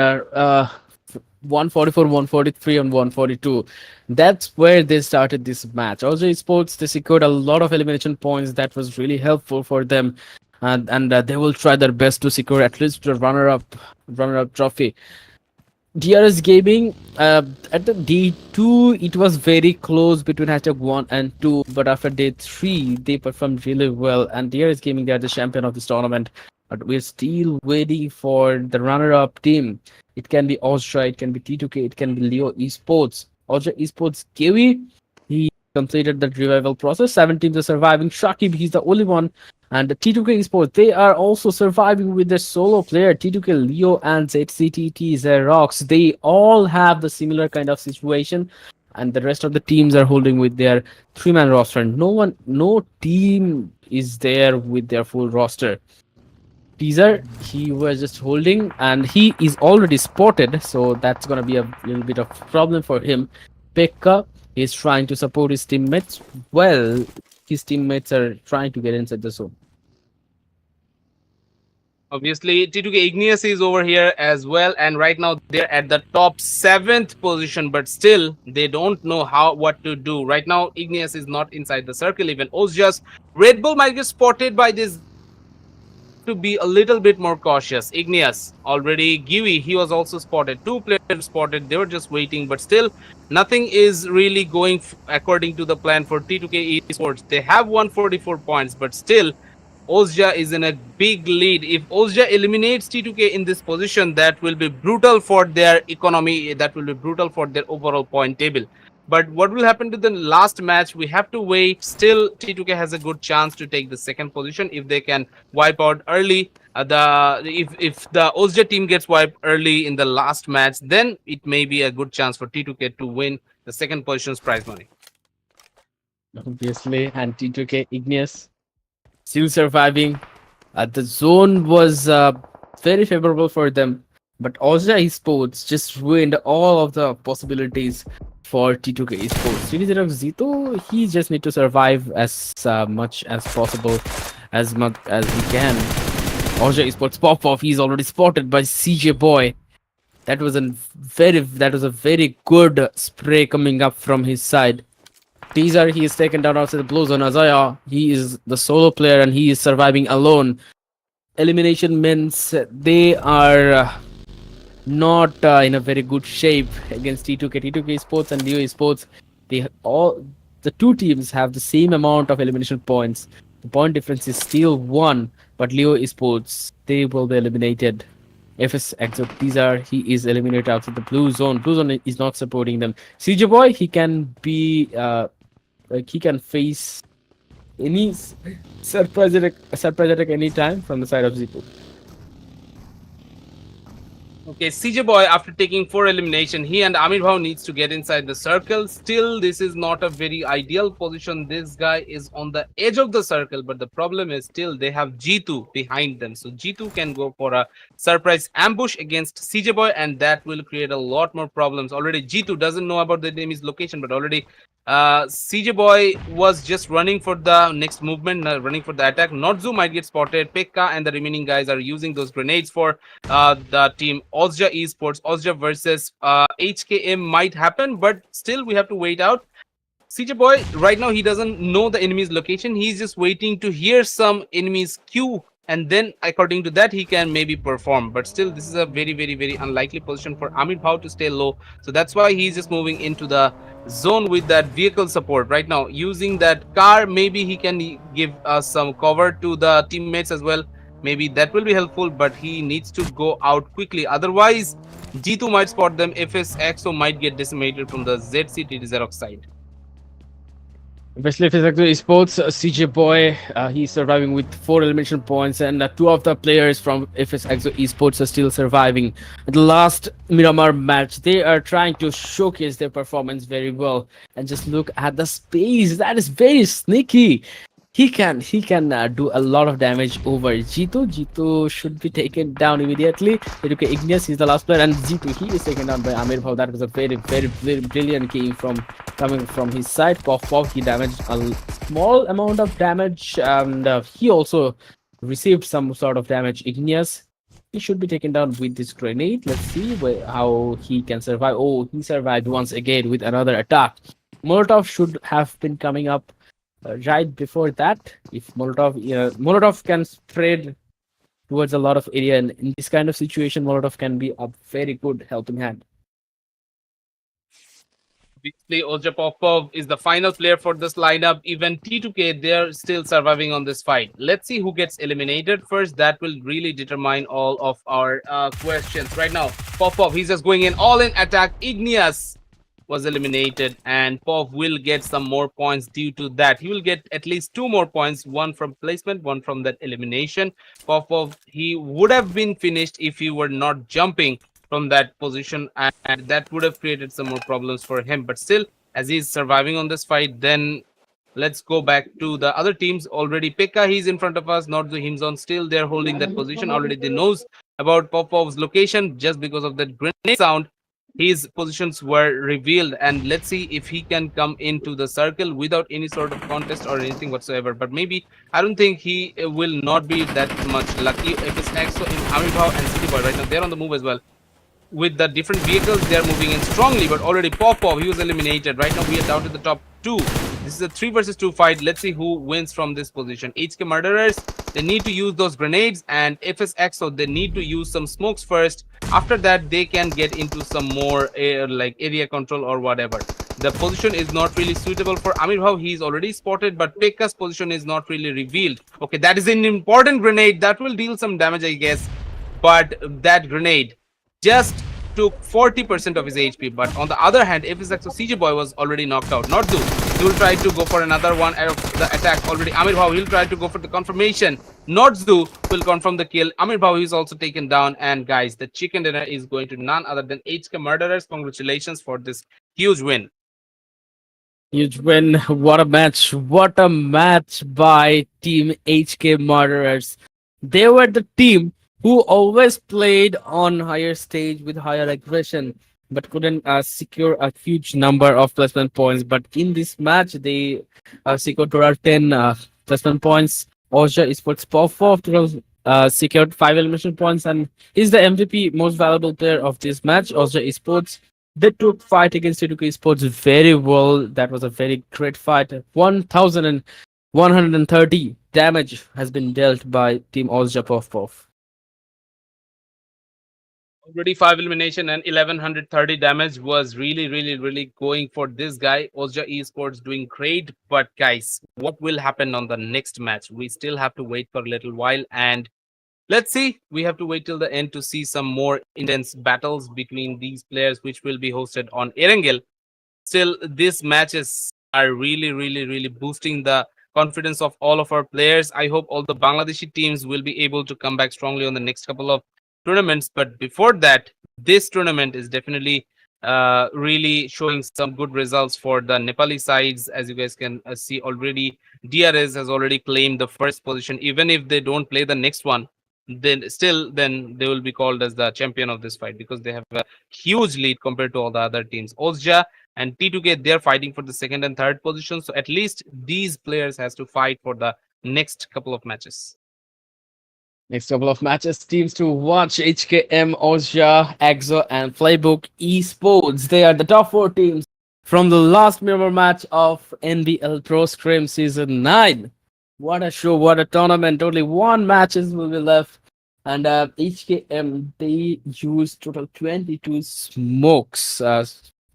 144, 143, and 142. That's where they started this match. Also, Esports, they secured a lot of elimination points. That was really helpful for them, and they will try their best to secure at least the runner-up trophy. DRS Gaming, at the day 2, it was very close between #1 and 2, but after day 3, they performed really well. And DRS Gaming, they are the champion of this tournament. But we're still waiting for the runner-up team. It can be OSJA, it can be T2K, it can be Leo Esports. OSJA Esports Kiwi, he completed the revival process. 7 teams are surviving. Shakib, he's the only one. And the T2K Esports, they are also surviving with their solo player, T2K Leo and ZCTT XEROX. They all have the similar kind of situation. And the rest of the teams are holding with their 3-man roster. No team is there with their full roster. Teaser, he was just holding and he is already spotted, so that's gonna be a little bit of problem for him. Pekka is trying to support his teammates. Well, his teammates are trying to get inside the zone. Obviously, T2K Igneous is over here as well, and right now they're at the top seventh position, but still they don't know what to do. Right now, Igneous is not inside the circle. Even OSJA's Red Bull might get spotted by this guy, so they have to be a little bit more cautious. Igneous already, Giwi, he was also spotted. Two players spotted. They were just waiting, but still nothing is really going according to the plan for T2K Esports. They have 144 points, but still OSJA is in a big lead. If OSJA eliminates T2K in this position, that will be brutal for their economy. That will be brutal for their overall point table. But what will happen to the last match? We have to wait. Still, T2K has a good chance to take the second position if they can wipe out early. If the OSJA team gets wiped early in the last match, then it may be a good chance for T2K to win the second position's prize money. Obviously, and T2K Igneous still surviving. The zone was very favorable for them, but OSJA Esports just ruined all of the possibilities for T2K Esports. XEROX Zito, he just need to survive as much as possible, as much as he can. OSJA Esports pop off. He's already spotted by CJ Boy. That was a very good spray coming up from his side. Teaser, he is taken down outside the blue zone. Azaya, he is the solo player and he is surviving alone. Elimination means they are not in a very good shape against T2K. T2K Sports and Leo Sports, the two teams have the same amount of elimination points. The point difference is still 1, but Leo Sports, they will be eliminated. FS Exo Teaser, he is eliminated outside the blue zone. Blue zone is not supporting them. CJ Boy, he can be he can face any surprise attack any time from the side of Zipo. Okay, CJ Boy, after taking 4 elimination, he and Amir Bhau needs to get inside the circle. Still, this is not a very ideal position. This guy is on the edge of the circle, but the problem is still they have G2 behind them. So G2 can go for a surprise ambush against CJ Boy, and that will create a lot more problems. Already G2 doesn't know about the enemy's location, but already CJ Boy was just running for the next movement, running for the attack. Notzu might get spotted. Pekka and the remaining guys are using those grenades for the team OSJA Esports. OSJA versus HKM might happen, but still we have to wait out. CJ Boy, right now he doesn't know the enemy's location. He's just waiting to hear some enemy's cue, and then according to that he can maybe perform. But still, this is a very unlikely position for Amir Bhau to stay low. So that's why he's just moving into the zone with that vehicle support right now. Using that car, maybe he can give some cover to the teammates as well. Maybe that will be helpful, but he needs to go out quickly. Otherwise, G2 might spot them. FSXO might get decimated from the ZCT XEROX side. Obviously, FinixOP Esports, CJ Boy, he's surviving with 4 elimination points, and 2 of the players from FinixOP Esports are still surviving. The last Miramar match, they are trying to showcase their performance very well, and just look at the space. That is very sneaky. He can do a lot of damage over G2. G2 should be taken down immediately. Okay, Igneous, he's the last player, and G2, he is taken down by Amir Bhau. That was a very brilliant game coming from his side. Pop, he damaged a small amount of damage, and he also received some sort of damage. Igneous, he should be taken down with this grenade. Let's see how he can survive. Oh, he survived once again with another attack. Molotov should have been coming up right before that. If Molotov can spread towards a lot of area, and in this kind of situation, Molotov can be a very good helping hand. Obviously, OSJA Popov is the final player for this lineup. Even T2K, they're still surviving on this fight. Let's see who gets eliminated first. That will really determine all of our questions. Right now, Popov, he's just going in all in attack. Igneous was eliminated, and Pov will get some more points due to that. He will get at least 2 more points, 1 from placement, 1 from that elimination. Pov, he would have been finished if he were not jumping from that position, and that would have created some more problems for him. But still, as he's surviving on this fight, then let's go back to the other teams. Already Pekka, he's in front of us, not the Himzon. Still, they're holding that position. Already they knows about Popov's location just because of that grenade sound. his positions were revealed, and let's see if he can come into the circle without any sort of contest or anything whatsoever. But maybe I don't think he will not be that much lucky. If it's EXO in Amirbhav and City Boy right now, they're on the move as well with the different vehicles. They are moving in strongly, but already Popov, he was eliminated. Right now, we are down to the top two. This is a 3 versus 2 fight. Let's see who wins from this position. HK Murderers, they need to use those grenades, and FSXO, they need to use some smokes first. After that, they can get into some more like area control or whatever. The position is not really suitable for Amirbhav. He is already spotted, but Pekka's position is not really revealed. Okay, that is an important grenade. That will deal some damage, I guess. But that grenade just took 40% of his HP. But on the other hand, if his CJ Boy was already knocked out, not Zoo, he will try to go for another one of the attack already. Amir Bhav, he'll try to go for the confirmation. Not Zoo will confirm the kill. Amir Bhav is also taken down. And guys, the chicken dinner is going to none other than HK Murderers. Congratulations for this huge win. Huge win. What a match. What a match by Team HK Murderers. They were the team who always played on higher stage with higher aggression, but couldn't secure a huge number of placement points. But in this match, they secured total 10 placement points. OSJA Esports Popov total secured 5 elimination points and is the MVP most valuable player of this match. OSJA Esports, they took fight against T2K Esports very well. That was a very great fight. 1,130 damage has been dealt by Team OSJA Popov. Already 5 elimination and 1130 damage was really going for this guy. Ozja Esports doing great. But guys, what will happen on the next match? We still have to wait for a little while, and let's see. We have to wait till the end to see some more intense battles between these players, which will be hosted on Erangel. Still, these matches are really boosting the confidence of all of our players. I hope all the Bangladeshi teams will be able to come back strongly on the next couple of tournaments. But before that, this tournament is definitely really showing some good results for the Nepali sides. As you guys can see already, DRS has already claimed the first position. Even if they don't play the next one, then they will be called as the champion of this fight because they have a huge lead compared to all the other teams. OSJA and T2K, they're fighting for the second and third position. So at least these players has to fight for the next couple of matches. Next couple of matches, teams to watch: HKM, OSJA, EXO, and PLAYBOOK Esports. They are the top 4 teams from the last Miramar match of NBL Pro Scrim Season 9. What a show, what a tournament. Only one matches will be left. And HKM, they used total 22 smokes. A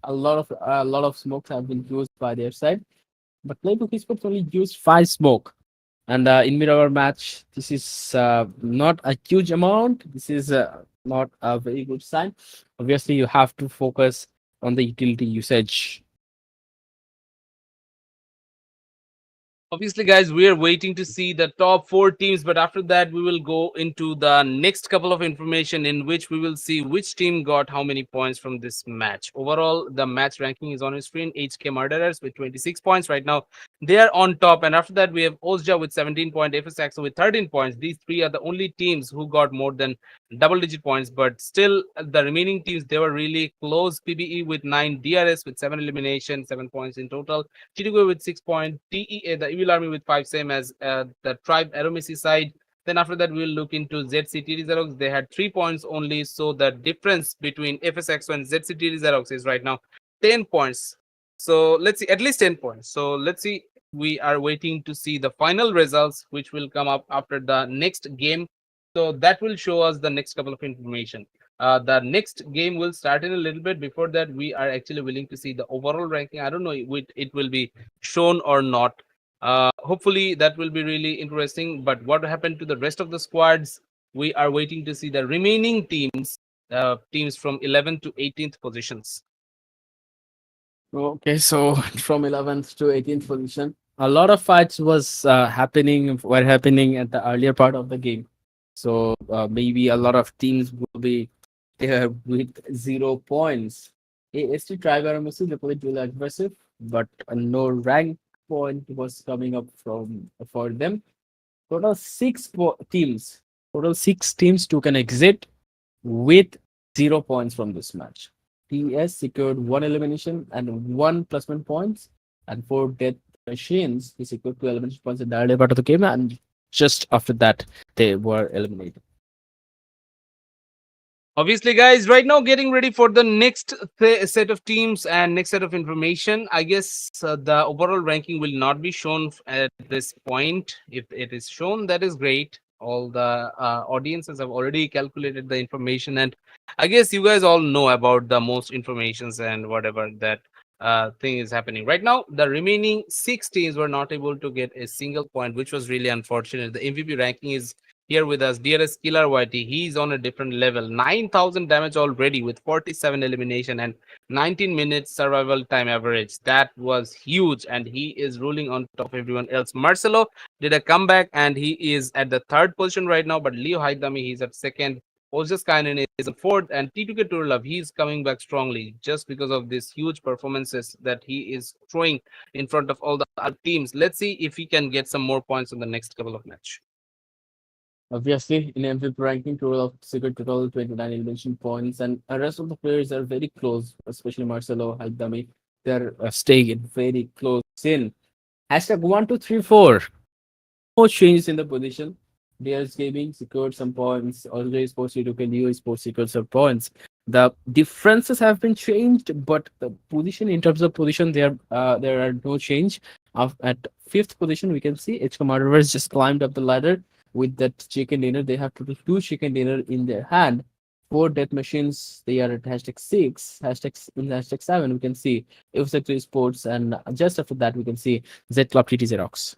lot of smokes have been used by their side. But PLAYBOOK Esports only used 5 smoke. And in Miramar match, this is not a huge amount. This is not a very good sign. Obviously, you have to focus on the utility usage. Obviously, guys, we are waiting to see the top 4 teams, but after that, we will go into the next couple of information in which we will see which team got how many points from this match. Overall, the match ranking is on your screen. HK Murderers with 26 points right now. They are on top, and after that, we have OSJA with 17 points, FSX with 13 points. These three are the only teams who got more than double-digit points, but still, the remaining teams, they were really close. PBE with 9, DRS with 7 elimination, 7 points in total. Chitugwe with 6 points, TEA, the Evil Army with 5, same as the Tribe AEROMACY side. Then after that, we'll look into ZCT Xerox. They had 3 points only, so the difference between FSX and ZCT Xerox is right now 10 points. So let's see, at least 10 points. So let's see. We are waiting to see the final results, which will come up after the next game. So that will show us the next couple of information. The next game will start in a little bit. Before that, we are actually willing to see the overall ranking. I don't know if it will be shown or not. Hopefully that will be really interesting. But what happened to the rest of the squads? We are waiting to see the remaining teams, teams from 11th to 18th positions. Okay, so from 11th to 18th position, a lot of fights were happening at the earlier part of the game. So maybe a lot of teams will be there with 0 points. AST Tribe AEROMACY, they played really aggressive, but no rank point was coming up for them. Total teams. Total 6 teams took an exit with 0 points from this match. TS secured 1 elimination and 1 +1 points, and for Death Machines, he secured 2 elimination points in the early part of the game, and just after that, they were eliminated. Obviously, guys, right now getting ready for the next set of teams and next set of information. I guess the overall ranking will not be shown at this point. If it is shown, that is great. All the audiences have already calculated the information, and I guess you guys all know about the most informations and whatever that thing is happening right now. The remaining 6 teams were not able to get a single point, which was really unfortunate. The MVP ranking is here with us, dearest Killer Whitey. He's on a different level. 9,000 damage already with 47 elimination and 19 minutes survival time average. That was huge, and he is ruling on top of everyone else. Marcelo did a comeback, and he is at the third position right now, but Leo Haidami, he's at second. Ojaskainen is in fourth, and T2K Turlov, he's coming back strongly just because of these huge performances that he is throwing in front of all the other teams. Let's see if he can get some more points in the next couple of matches. Obviously, in MVP ranking, total of secured total 29 elimination points, and the rest of the players are very close, especially Marcelo, Haidami. They're staying in very close in. Hashtag 1234. No changes in the position. DS Gaming secured some points. OSJA Esports, T2K Neo Esports secured some points. The differences have been changed, but the position, in terms of position, there are no change. At fifth position, we can see HK Murderers just climbed up the ladder with that chicken dinner. They have total 2 chicken dinner in their hand. 4 death machines, they are at hashtag 6. In hashtag 7, we can see F-Sector Sports, and just after that, we can see Z Club TT XEROX.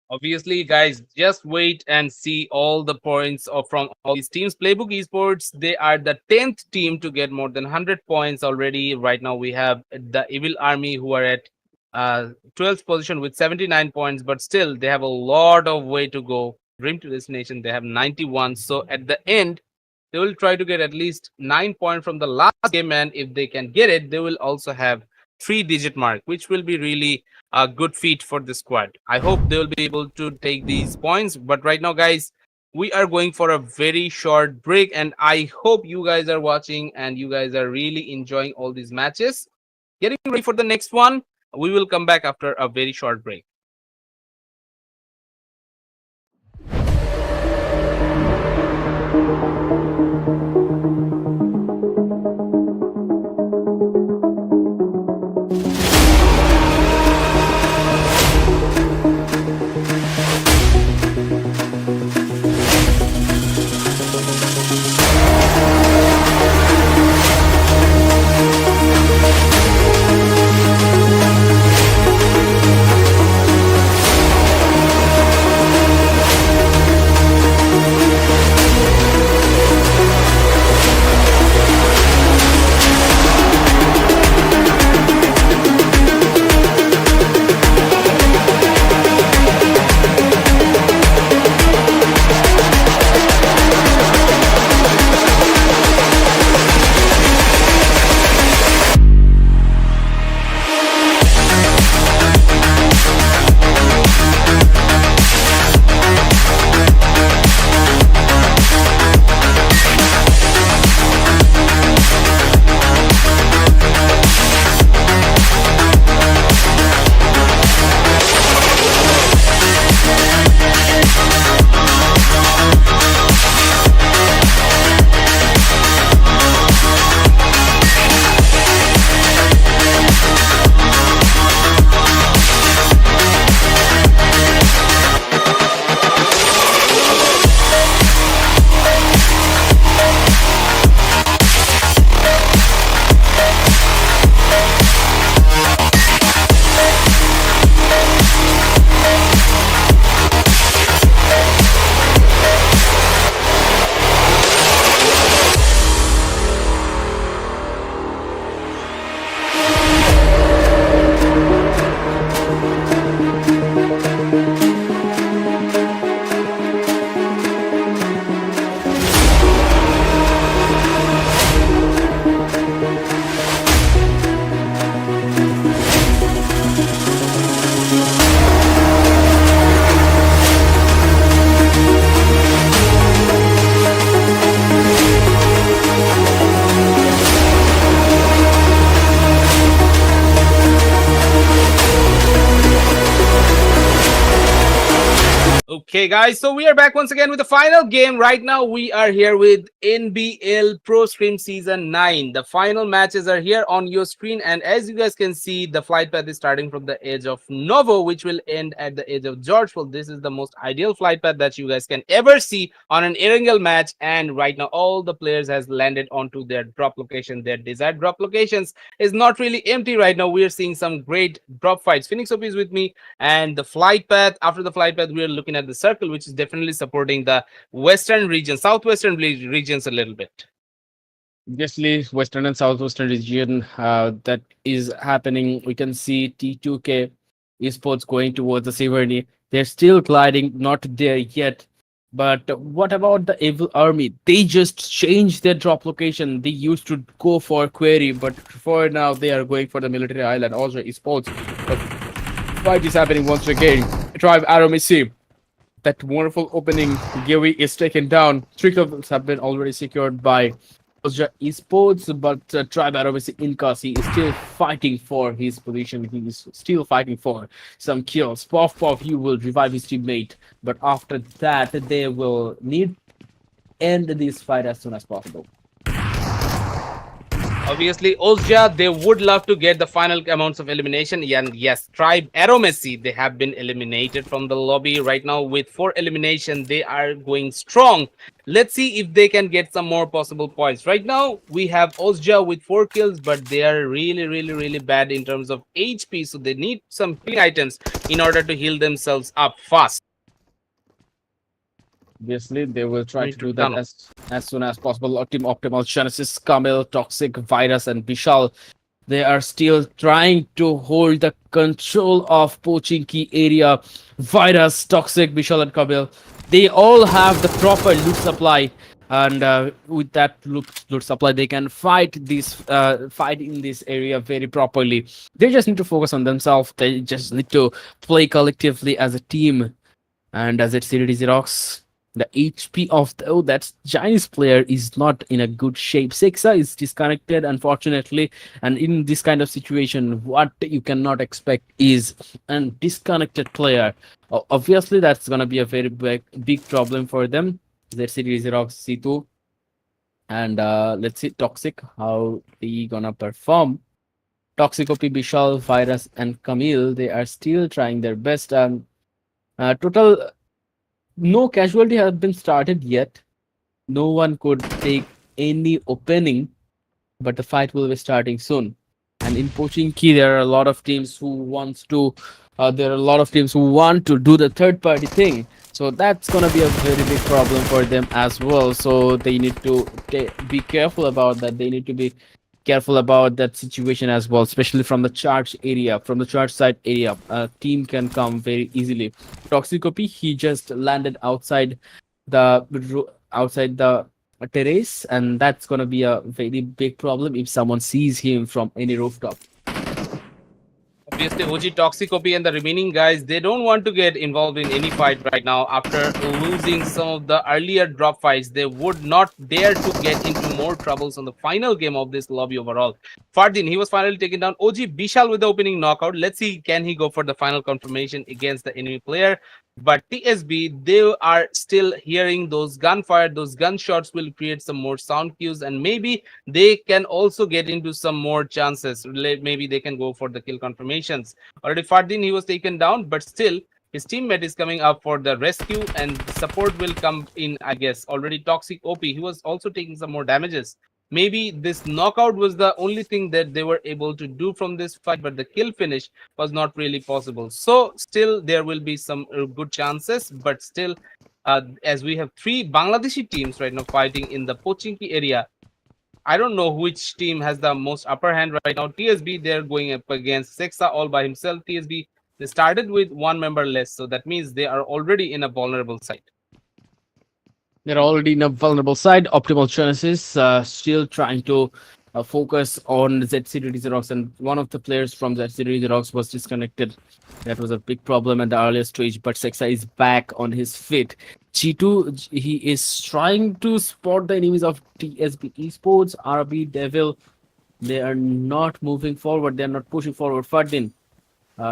Obviously, guys, just wait and see all the points from all these teams. Playbook Esports, they are the 10th team to get more than 100 points already. Right now, we have the Evil Army, who are at 12th position with 79 points, but still, they have a lot of way to go. Dream to Destination, they have 91. So at the end, they will try to get at least 9 points from the last game, and if they can get it, they will also have 3-digit mark, which will be really a good feat for the squad. I hope they will be able to take these points. But right now, guys, we are going for a very short break, and I hope you guys are watching and you guys are really enjoying all these matches. Getting ready for the next one. We will come back after a very short break. Okay, guys, so we are back once again with the final game. Right now, we are here with NBL Pro Scrim Season 9. The final matches are here on your screen, and as you guys can see, the flight path is starting from the edge of Novo, which will end at the edge of Georgeville. This is the most ideal flight path that you guys can ever see on an Erangel match, and right now, all the players has landed onto their drop location. Their desired drop locations is not really empty right now. We are seeing some great drop fights. FinixOP is with me, and the flight path, after the flight path, we are looking at the circle, which is definitely supporting the western region, southwestern regions a little bit. Obviously, Western and Southwestern region that is happening. We can see T2K Esports going towards the Severny. They're still gliding, not there yet. But what about the Evil Army? They just changed their drop location. They used to go for Query, but for now they are going for the military island. Also, Esports. But fight is happening once again. Tribe AEROMACY. That wonderful opening, Gary is taken down. Three kills have been already secured by OSJA Esports, but Tribe AEROMACY Inkasi is still fighting for his position. He is still fighting for some kills. Puff Puff, he will revive his teammate, but after that, they will need end this fight as soon as possible. Obviously, OSJA, they would love to get the final amounts of elimination. And yes, Tribe AEROMACY, they have been eliminated from the lobby. Right now, with 4 elimination, they are going strong. Let's see if they can get some more possible points. Right now, we have OSJA with 4 kills, but they are really bad in terms of HP. So they need some healing items in order to heal themselves up fast. Obviously, they will try Need to to do that tunnel. as soon as possible. Team Optimal, Genesis, Camel, Toxic, Virus, and Vishal. They are still trying to hold the control of Pochinki area. Virus, Toxic, Vishal, and Camel. They all have the proper loot supply, and with that loot supply, they can fight fight in this area very properly. They just need to focus on themselves. They just need to play collectively as a team. And as it XEROX, the HP of that Chinese player is not in a good shape. Sexa is disconnected, unfortunately, and in this kind of situation, what you cannot expect is a disconnected player. Obviously, that's gonna be a very big problem for them. XEROX C2, and let's see Toxic how they gonna perform. Toxic OP, Bishal, Virus, and Camille, they are still trying their best. And total no casualty has been started yet. No one could take any opening, but the fight will be starting soon. And in Pochinki, there are a lot of teams who wants to. There are a lot of teams who want to do the third party thing. So that's gonna be a very big problem for them as well. So they need to be careful about that. They need to be careful about that situation as well, especially from the charge area, from the charge side area. A team can come very easily. Toxicopy, he just landed outside the terrace, and that's gonna be a very big problem if someone sees him from any rooftop. Obviously, OG Toxicopy and the remaining guys, they don't want to get involved in any fight right now. After losing some of the earlier drop fights, they would not dare to get into more troubles on the final game of this lobby overall. Fardin, he was finally taken down. OG Bishal with the opening knockout. Let's see, can he go for the final confirmation against the enemy player? But TSB, they are still hearing those gunfire, those gunshots will create some more sound cues, and maybe they can also get into some more chances. Maybe they can go for the kill confirmations. Already Fardin, he was taken down, but still his teammate is coming up for the rescue, and support will come in, I guess. Already Toxic OP, he was also taking some more damages. Maybe this knockout was the only thing that they were able to do from this fight, but the kill finish was not really possible. So still there will be some good chances, but still as we have 3 Bangladeshi teams right now fighting in the Pochinki area, I don't know which team has the most upper hand right now. TSB, they're going up against Sexa all by himself. TSB, they started with 1 member less, so that means they are already in a vulnerable site. They're already in a vulnerable side. Optimal Genesis still trying to focus on XEROX, and one of the players from XEROX was disconnected. That was a big problem at the earlier stage, but Sexa is back on his feet. G2, he is trying to spot the enemies of TSB Esports, RB Devil. They are not moving forward. They are not pushing forward. Fardin,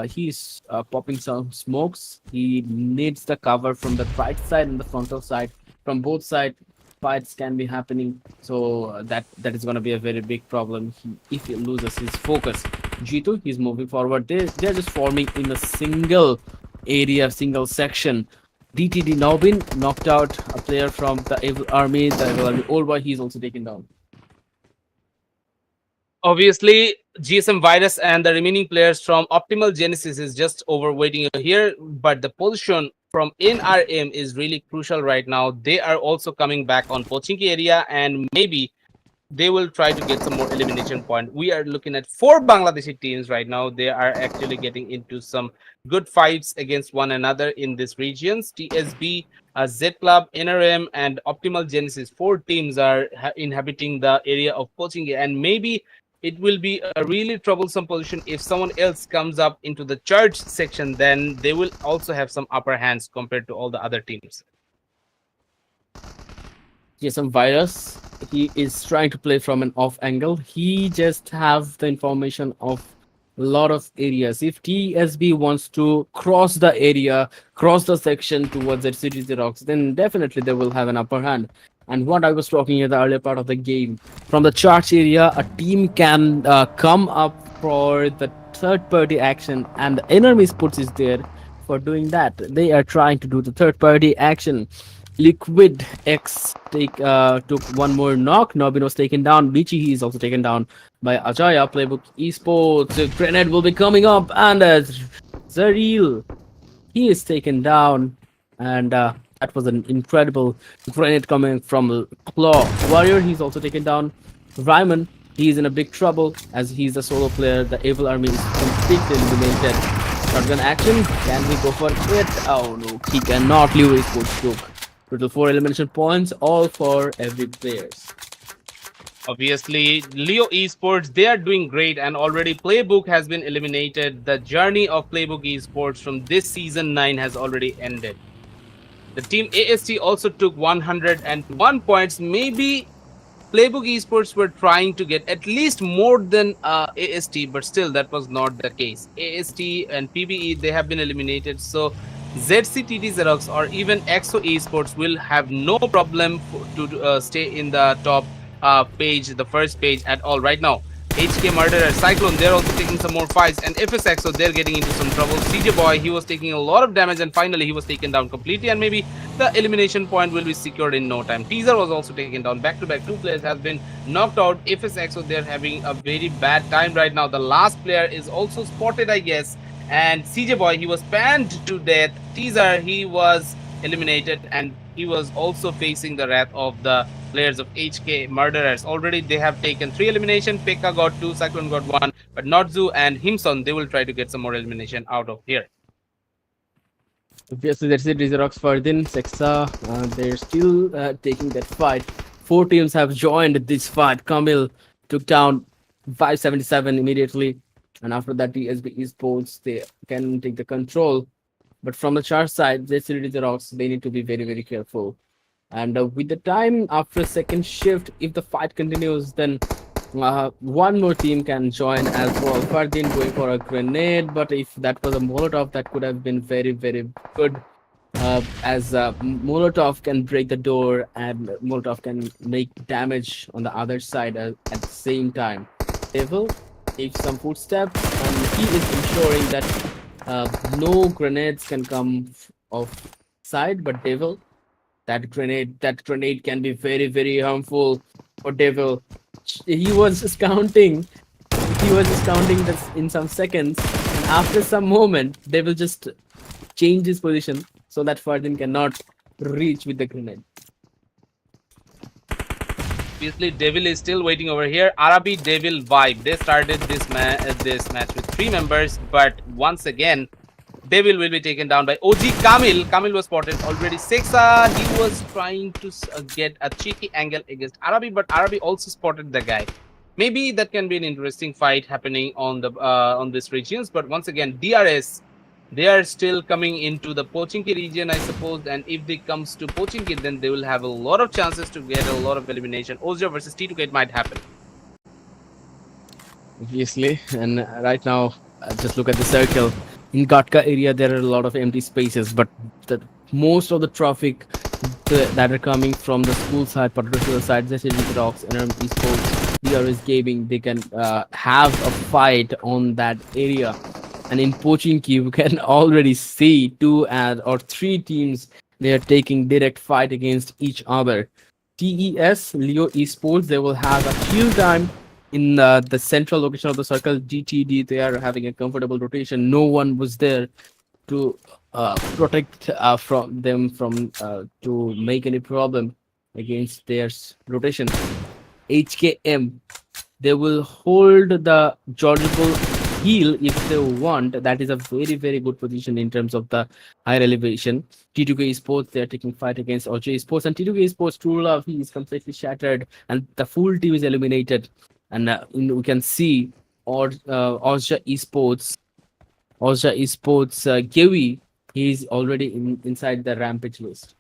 He's popping some smokes. He needs the cover from the right side and the frontal side. From both sides, fights can be happening. So that is going to be a very big problem if he loses his focus. G2, he's moving forward. They're just forming in a single area, single section. DTD Nobin knocked out a player from the Evil Army. The Evil Army old boy, he's also taken down. Obviously, GSM Virus and the remaining players from Optimal Genesis is just overweighting here, but the position from NRM is really crucial right now. They are also coming back on Pochinki area, and maybe they will try to get some more elimination point. We are looking at 4 Bangladeshi teams right now. They are actually getting into some good fights against one another in these regions. TSB, Z Club, NRM, and Optimal Genesis. 4 teams are inhabiting the area of Pochinki, and maybe it will be a really troublesome position if someone else comes up into the church section. Then they will also have some upper hands compared to all the other teams. GSM Virus, he is trying to play from an off angle. He just have the information of a lot of areas. If TSB wants to cross the area, cross the section towards the city XEROX, then definitely they will have an upper hand. And what I was talking in the earlier part of the game, from the charge area, a team can come up for the third party action, and the enemy sports is there for doing that. They are trying to do the third party action. Liquid X took one more knock. Nobin was taken down. Bichi, he is also taken down by Ajaya. Playbook Esports. Grenade will be coming up, and Zareel, he is taken down, and that was an incredible grenade coming from Claw. Warrior, he's also taken down. Ryman, he's in a big trouble as he's a solo player. The Evil Army is completely eliminated. Shotgun action, can we go for it? Oh no, he cannot. Leo Esports took total 4 elimination points, all for every players. Obviously, Leo Esports, they are doing great, and already Playbook has been eliminated. The journey of Playbook Esports from this season 9 has already ended. The team AST also took 101 points. Maybe Playbook Esports were trying to get at least more than AST, but still that was not the case. AST and PBE, they have been eliminated. So ZCTD Xerox or even EXO Esports will have no problem to stay in the top page, the first page at all right now. HK Murderer, Cyclone, they're also taking some more fights, and FSXO, they're getting into some trouble. CJ Boy, he was taking a lot of damage, and finally he was taken down completely, and maybe the elimination point will be secured in no time. Teaser was also taken down. Back-to-back 2 players have been knocked out. FSXO, they're having a very bad time right now. The last player is also spotted, I guess, and CJ Boy, he was panned to death. Teaser, he was eliminated, and he was also facing the wrath of the players of HK Murderers. Already they have taken 3 elimination. Pekka got 2, Cyclone got 1, but Notzu and Himson, they will try to get some more elimination out of here. Obviously, that's it. Xerox, Fardin, Sexa, they're still taking that fight. 4 teams have joined this fight. Kamil took down 577 immediately, and after that, TSB Esports, they can take the control. But from the charge side, Xerox, they need to be very, very careful. And with the time after second shift, if the fight continues, then one more team can join as well. Fardin going for a grenade, but if that was a Molotov, that could have been very, very good. As Molotov can break the door and Molotov can make damage on the other side at the same time. Devil takes some footsteps, and he is ensuring that no grenades can come off side, but Devil, that grenade can be very, very harmful for Devil. He was just counting this in some seconds, and after some moment, Devil just change his position so that Fardin cannot reach with the grenade. Obviously, Devil is still waiting over here. Arabi Devil Vibe. They started this match with 3 members, but once again, Devil will be taken down by OG Kamil. Kamil was spotted already. Sexa, he was trying to get a cheeky angle against Arabi, but Arabi also spotted the guy. Maybe that can be an interesting fight happening on the on these regions. But once again, DRS, they are still coming into the Pochinki region, I suppose. And if they comes to Pochinki, then they will have a lot of chances to get a lot of elimination. OSJA versus T2K, it might happen. Obviously, and right now Just look at the circle. In Gatka area, there are a lot of empty spaces, but the most of the traffic that are coming from the school side, particular side, such as XEROX, Esports, DRS Gaming, they can have a fight on that area. And in Pochinki, you can already see two or three teams. They are taking direct fight against each other. TES, Leo Esports, they will have a chill time in the central location of the circle. GTD, they are having a comfortable rotation. No one was there to protect from them from to make any problem against their rotation. HKM, they will hold the Georgical heel if they want. That is a very, very good position in terms of the higher elevation. T2K Esports, they are taking fight against OSJA Esports, and T2K Esports, True Love, he is completely shattered, and the full team is eliminated. And we can see OSJA Esports, Gewi, he is already inside the rampage list.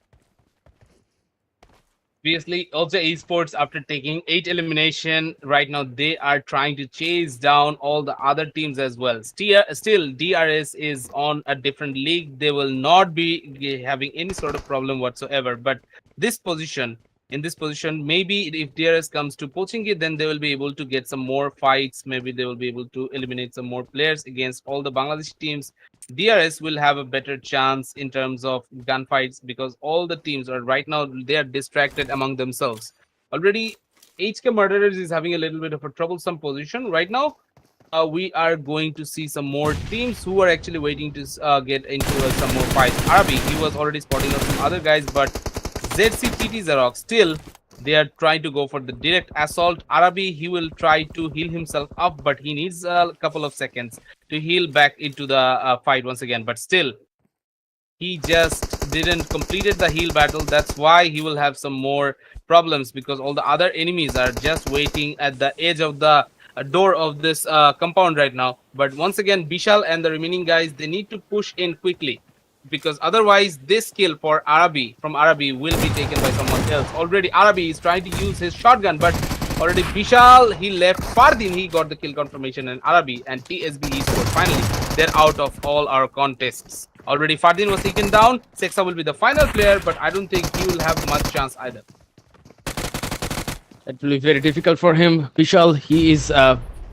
Obviously, also esports after taking 8 elimination right now, they are trying to chase down all the other teams as well. Still DRS is on a different league. They will not be having any sort of problem whatsoever. But this position, in this position, maybe if DRS comes to Pochinki, then they will be able to get some more fights. Maybe they will be able to eliminate some more players against all the Bangladeshi teams. DRS will have a better chance in terms of gunfights because all the teams are right now, they are distracted among themselves. Already, HK Murderers is having a little bit of a troublesome position right now. We are going to see some more teams who are actually waiting to get into some more fights. Arabi, he was already spotting out some other guys, but ZCTT XEROX still they are trying to go for the direct assault. Arabi, he will try to heal himself up, but he needs a couple of seconds to heal back into the fight once again. But still, he just didn't completed the heal battle. That's why he will have some more problems because all the other enemies are just waiting at the edge of the door of this compound right now. But once again, Bishal and the remaining guys, they need to push in quickly because otherwise this kill for Arabi from Arabi will be taken by someone else. Already Arabi is trying to use his shotgun, but already Bishal, he left. Fardin, he got the kill confirmation, and Arabi and TSB Esports, finally, they're out of all our contests. Already Fardin was taken down. Sexa will be the final player, but I don't think he will have much chance either. It will be very difficult for him. Vishal, he is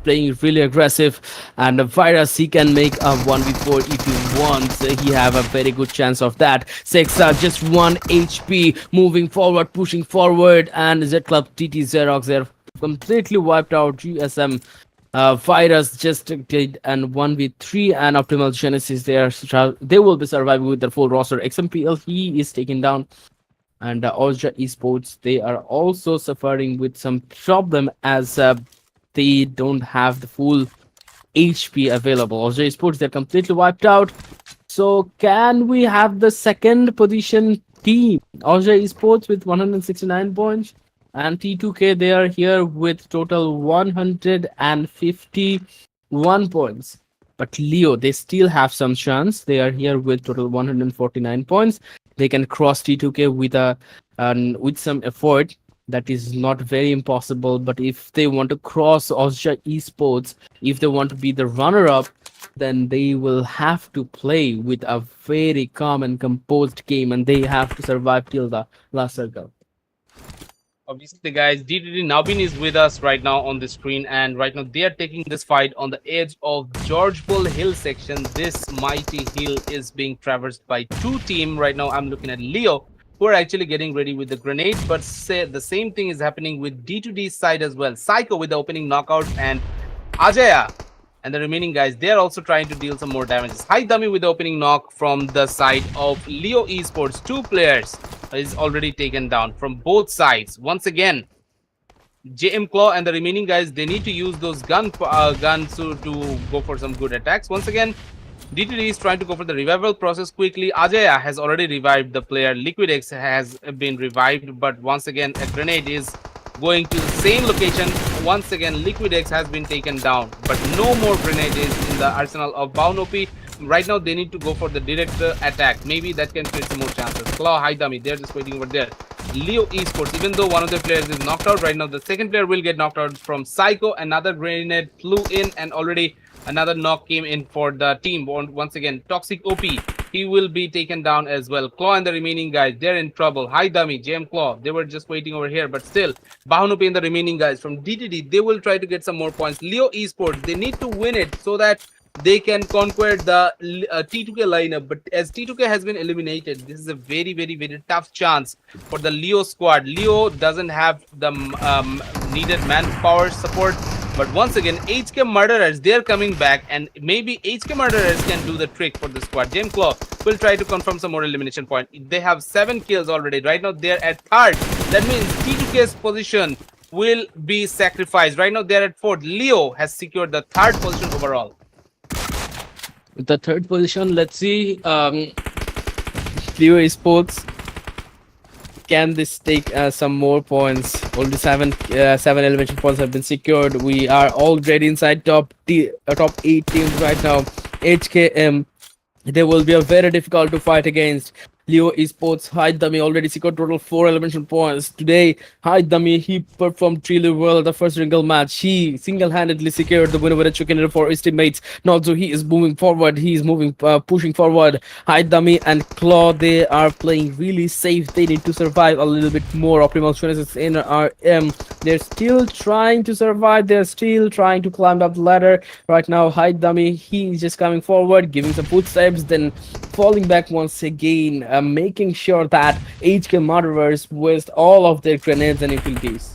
playing really aggressive, and Virus, he can make a 1v4 if he wants. He have a very good chance of that. Sexa just 1 HP, moving forward, pushing forward, and Z Club TT XEROX, they're completely wiped out. GSM Virus just did an 1v3, and Optimal Genesis, they will be surviving with their full roster. XMPL, he is taken down. And OSJA Esports, they are also suffering with some problem as they don't have the full HP available. OSJA Esports, they're completely wiped out. So can we have the second position team? OSJA Esports with 169 points, and T2K, they are here with total 151 points. But Leo, they still have some chance. They are here with total 149 points. They can cross T2K with some effort. That is not very impossible. But if they want to cross OSJA Esports, if they want to be the runner-up, then they will have to play with a very calm and composed game, and they have to survive till the last circle. Obviously, guys, DDD Navin is with us right now on the screen, and right now they are taking this fight on the edge of Georgepul Hill section. This mighty hill is being traversed by two teams. Right now, I'm looking at Leo, who are actually getting ready with the grenades, but the same thing is happening with D2D's side as well. Psycho with the opening knockout, and Ajaya and the remaining guys, they are also trying to deal some more damages. High Dummy with the opening knock from the side of Leo Esports. Two players is already taken down from both sides. Once again, JM Claw and the remaining guys, they need to use those guns to go for some good attacks. Once again, DTD is trying to go for the revival process quickly. Ajaya has already revived the player. Liquid X has been revived, but once again, a grenade is going to the same location. Once again, Liquid X has been taken down, but no more grenades in the arsenal of Baunopi. right now they need to go for the direct attack. Maybe that can create some more chances. Claw, high dummy, they're just waiting over there. Leo Esports, even though one of their players is knocked out right now, the second player will get knocked out from Psycho. Another grenade flew in, and already another knock came in for the team. Once again, Toxic OP, he will be taken down as well. Claw and the remaining guys, they're in trouble. High dummy, JM Claw, they were just waiting over here, but still, Bahanupi and the remaining guys from DTD, they will try to get some more points. Leo Esports, they need to win it so that they can conquer the T2K lineup. But as T2K has been eliminated, this is a very, very, very tough chance for the Leo squad. Leo doesn't have the needed manpower support. But once again, HK Murderers, they're coming back, and maybe HK Murderers can do the trick for the squad. James Claw will try to confirm some more elimination point. They have 7 kills already. Right now, they're at 3rd. That means T2K's position will be sacrificed. Right now, they're at 4th. Leo has secured the 3rd position overall. The 3rd position, let's see. Leo Esports, can this take some more points? Only 7 elimination points have been secured. We are already inside top 8 teams right now. HKM, they will be a very difficult to fight against. Leo Esports, High Dummy already secured total 4 elimination points. Today, High Dummy, he performed really well the first Erangel match. He single-handedly secured the winner with a chicken for his teammates. Not so he is moving forward. He is pushing forward. High Dummy and Claw, they are playing really safe. They need to survive a little bit more. Optimal choices in RM. They're still trying to survive. They're still trying to climb up the ladder. Right now, High Dummy, he is just coming forward, giving some footsteps, then falling back once again. Making sure that HK murderers waste all of their grenades and utilities.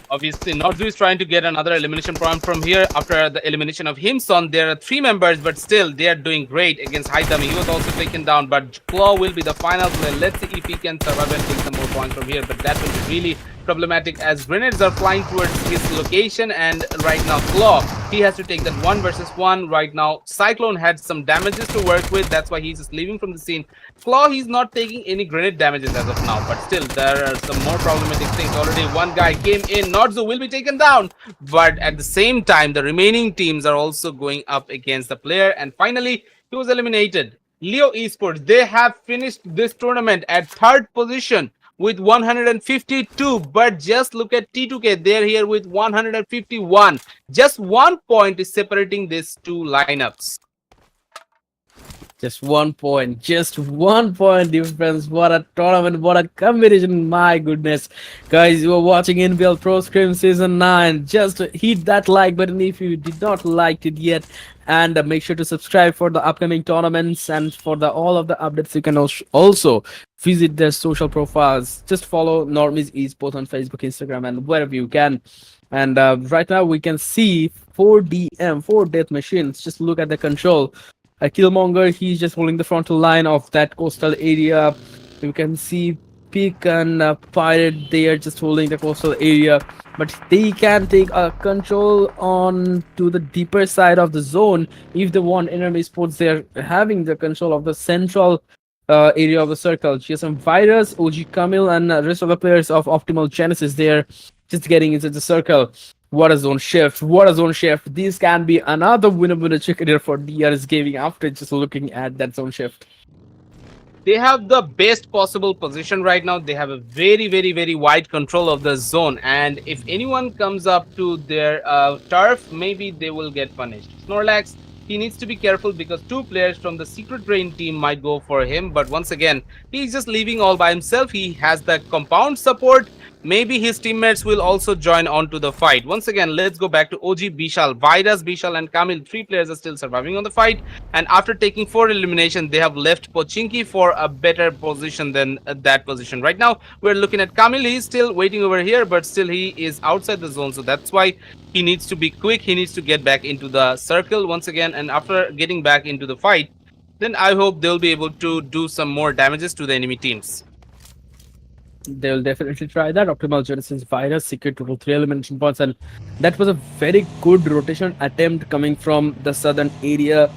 Obviously, Norzu is trying to get another elimination point from here. After the elimination of Himson, there are 3 members, but still, they are doing great against Haidami. He was also taken down, but Claw will be the final player. Let's see if he can survive and take some more points from here, but that will be really problematic as grenades are flying towards his location, and right now Claw, he has to take that 1 versus 1 right now. Cyclone had some damages to work with, that's why he's just leaving from the scene. Claw, he's not taking any grenade damages as of now, but still there are some more problematic things. Already one guy came in, Nodzu will be taken down, but at the same time the remaining teams are also going up against the player, and finally he was eliminated. Leo Esports, they have finished this tournament at 3rd position with 152, but just look at T2K, they're here with 151. Just 1 point is separating these 2 lineups. Just 1 point, just 1 point difference. What a tournament, what a combination, my goodness. Guys, you are watching NBL Pro Scrim Season 9. Just hit that like button if you did not like it yet. And make sure to subscribe for the upcoming tournaments and for all of the updates. You can also visit their social profiles. Just follow Normies Esports on Facebook, Instagram, and wherever you can. And right now we can see 4 death machines. Just look at the control. Killmonger, he's just holding the frontal line of that coastal area. You can see Peak and Pirate, they are just holding the coastal area. But they can take control on to the deeper side of the zone if they want. Enemy Sports, they're having the control of the central area of the circle. GSM Virus, OG Camille, and the rest of the players of Optimal Genesis, they're just getting into the circle. What a zone shift. What a zone shift. This can be another winner chicken here for DRS Gaming after just looking at that zone shift. They have the best possible position right now. They have a very, very, very wide control of the zone. And if anyone comes up to their turf, maybe they will get punished. Snorlax, he needs to be careful because 2 players from the Secret Drain team might go for him. But once again, he's just leaving all by himself. He has the compound support. Maybe his teammates will also join on to the fight. Once again, let's go back to OG Bishal. Virus, Bishal, and Kamil, 3 players are still surviving on the fight. And after taking 4 eliminations, they have left Pochinki for a better position than that position. Right now, we're looking at Kamil. He's still waiting over here, but still he is outside the zone. So that's why he needs to be quick. He needs to get back into the circle once again. And after getting back into the fight, then I hope they'll be able to do some more damages to the enemy teams. They will definitely try that. Optimal Genesis Virus secured total 3 elimination points, and that was a very good rotation attempt coming from the southern area.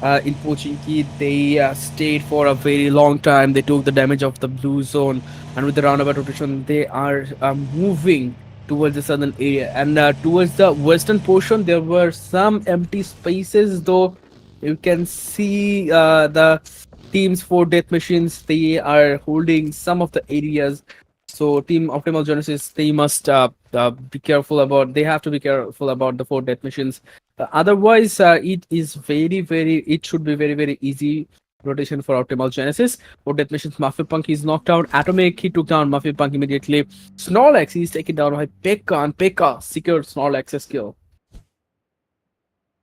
In Pochinki, they stayed for a very long time. They took the damage of the blue zone, and with the roundabout rotation, they are moving towards the southern area. And towards the western portion, there were some empty spaces, though You can see the teams for death machines. They are holding some of the areas. So Team Optimal Genesis, they must be careful about. They have to be careful about the four death machines. Otherwise, it is very. It should be very easy rotation for Optimal Genesis. For death machines, Mafia Punk is knocked out. Atomic, he took down Mafia Punk immediately. Snorlax, he's taken down by Pekka, and Pekka secured Snorlax's kill.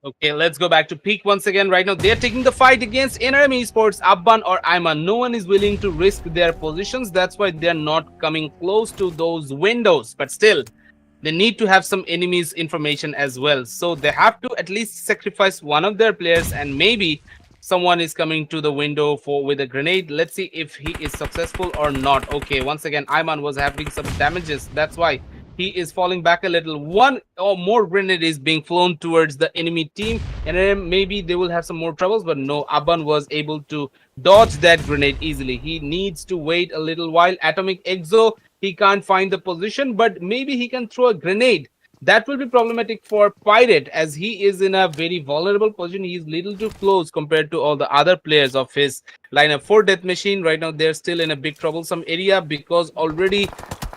Okay, let's go back to peak once again. Right now, they're taking the fight against NRM Esports, Abban or Ayman. No one is willing to risk their positions. That's why they're not coming close to those windows. But still, they need to have some enemies information as well. So they have to at least sacrifice one of their players, and maybe someone is coming to the window for with a grenade. Let's see if he is successful or not. Okay, once again, Ayman was having some damages. That's why he is falling back a little. One or more grenade is being flown towards the enemy team, and then maybe they will have some more troubles. But no, Abban was able to dodge that grenade easily. He needs to wait a little while. Atomic Exo, he can't find the position, but maybe he can throw a grenade. That will be problematic for Pirate, as he is in a very vulnerable position. He is little too close compared to all the other players of his lineup. For Death Machine, right now they're still in a big troublesome area, because already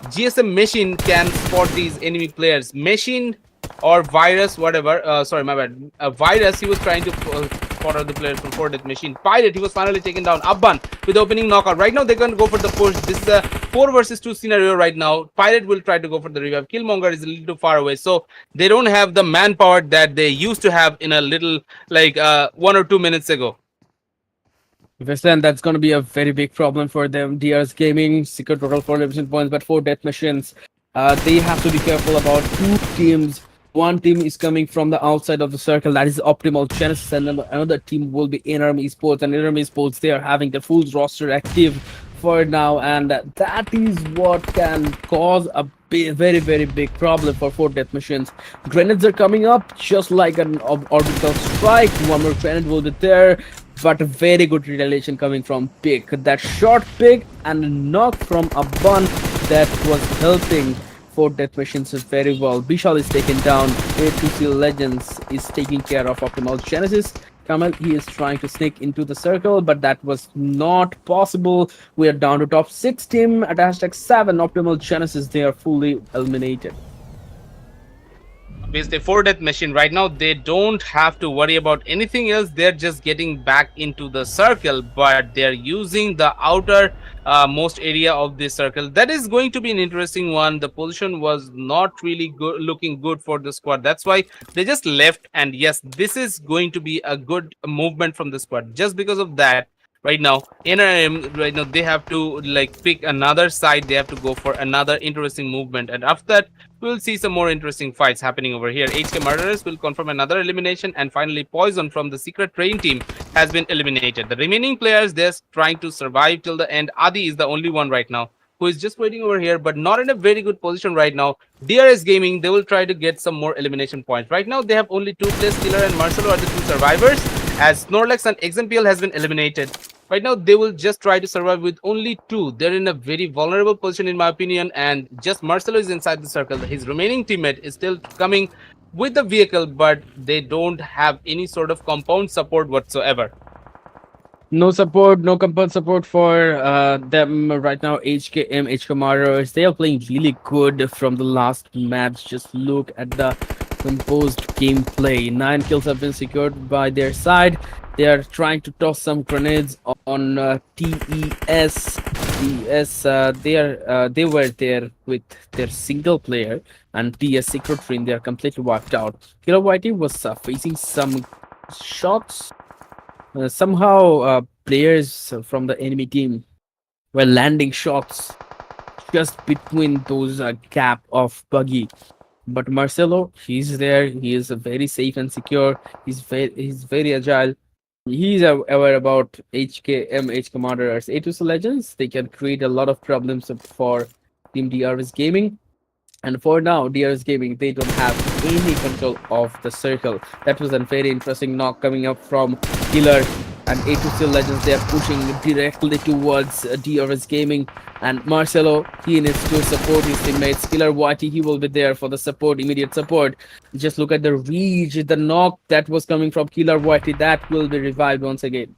GSM Machine can spot these enemy players. Machine or Virus, whatever. Sorry, my bad. Virus, he was trying to spot out the players from For Death Machine. Pirate, he was finally taken down. Abban with the opening knockout. Right now, they're going to go for the push. This is a 4 versus 2 scenario right now. Pirate will try to go for the revive. Killmonger is a little too far away, so they don't have the manpower that they used to have in a little, like 1 or 2 minutes ago. Then that's going to be a very big problem for them. DRS Gaming secured total 4 elimination points, but 4 death machines. They have to be careful about 2 teams. One team is coming from the outside of the circle, that is Optimal Genesis, and another team will be NRM Esports. And NRM Esports, they are having their full roster active for now, and that is what can cause a very big problem for 4 death machines. Grenades are coming up just like an orbital strike. One more grenade will be there, but a very good retaliation coming from Pig. That short Pig and a knock from a bun that was helping 4 death machines very well. Bishal is taken down. A2C Legends is taking care of Optimal Genesis. Kamal, he is trying to sneak into the circle, but that was not possible. We are down to top 6 team at #7. Optimal Genesis, they are fully eliminated. Basically, For Death Machine right now, they don't have to worry about anything else. They're just getting back into the circle, but they're using the outer most area of this circle. That is going to be an interesting one. The position was not really good, looking good for the squad. That's why they just left. And yes, this is going to be a good movement from the squad. Just because of that, right now NRM, right now they have to like pick another side. They have to go for another interesting movement, and after that we'll see some more interesting fights happening over here. HK Murderers will confirm another elimination, and finally Poison from the Secret Train team has been eliminated. The remaining players, they're trying to survive till the end. Adi is the only one right now who is just waiting over here, but not in a very good position right now. DRS Gaming, they will try to get some more elimination points. Right now they have only 2 players. Killer and Marcelo are the 2 survivors, as Snorlax and XMPL has been eliminated. Right now they will just try to survive with only 2. They're in a very vulnerable position in my opinion, and just Marcelo is inside the circle. His remaining teammate is still coming with the vehicle, but they don't have any sort of compound support whatsoever. No support, no compound support for them right now. HK Marauders, they are playing really good from the last match. Just look at the composed gameplay. 9 kills have been secured by their side. They are trying to toss some grenades on TES. They were there with their single player, and TS Secret Train, they are completely wiped out. Killer Whitey was facing some shots. Somehow players from the enemy team were landing shots just between those gap of buggy. But Marcelo, he's there. He is very safe and secure. He's very agile. He's aware about HK Marauders. A2C Legends, they can create a lot of problems for Team DRS Gaming. And for now, DRS Gaming, they don't have any control of the circle. That was a very interesting knock coming up from Killer. And A2C Legends, they are pushing directly towards DRS Gaming. And Marcelo, he needs to support his teammates. Killer Whitey, he will be there for the support, immediate support. Just look at the reach, the knock that was coming from Killer Whitey. That will be revived once again.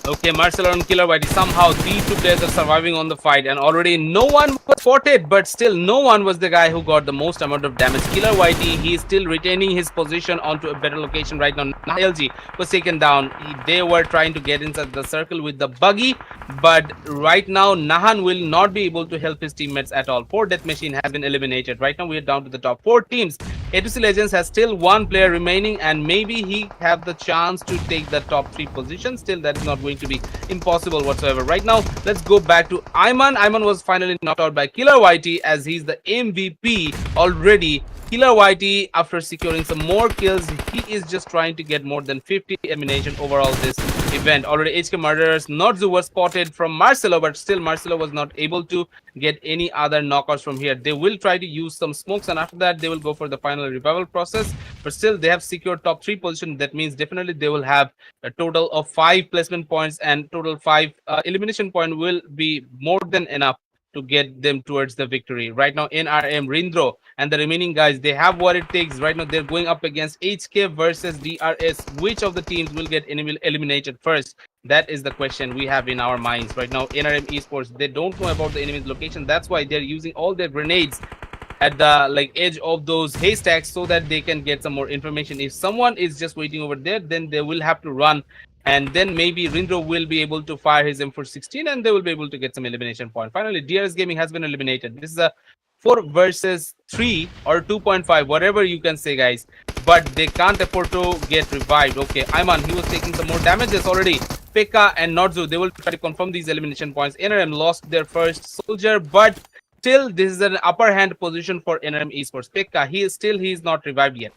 Okay, Marcelo and Killer Whitey. Somehow these two players are surviving on the fight, and already no one was spotted, but still no one was the guy who got the most amount of damage. Killer Whitey, he is still retaining his position onto a better location right now. LG was taken down. They were trying to get inside the circle with the buggy, but right now Nahan will not be able to help his teammates at all. 4 Death Machine has been eliminated. Right now we are down to the top 4 teams. A2C Legends has still 1 player remaining, and maybe he have the chance to take the top 3 positions. Still, that is not going to be impossible whatsoever. Right now, let's go back to Ayman. Ayman was finally knocked out by Killer Whitey, as he's the MVP already. Killer Whitey, after securing some more kills, he is just trying to get more than 50 elimination overall this event. Already HK Murderers, Notzu was spotted from Marcelo, but still Marcelo was not able to get any other knockouts from here. They will try to use some smokes, and after that they will go for the final revival process, but still they have secured top 3 position. That means definitely they will have a total of 5 placement points, and total 5 elimination point will be more than enough to get them towards the victory. Right now, NRM, Rindro, and the remaining guys, they have what it takes. Right now, they're going up against HK versus DRS. Which of the teams will get eliminated first? That is the question we have in our minds. Right now, NRM Esports, they don't know about the enemy's location. That's why they're using all their grenades at the edge of those haystacks, so that they can get some more information. If someone is just waiting over there, then they will have to run, and then maybe Rindro will be able to fire his M416, and they will be able to get some elimination point. Finally, DRS Gaming has been eliminated. This is a 4 versus 3 or 2.5, whatever you can say, guys, but they can't afford to get revived. Okay, Ayman, he was taking some more damages already. Pekka and Notzu, they will try to confirm these elimination points. NRM lost their first soldier, but still this is an upper hand position for NRM Esports. Pekka, he is not revived yet.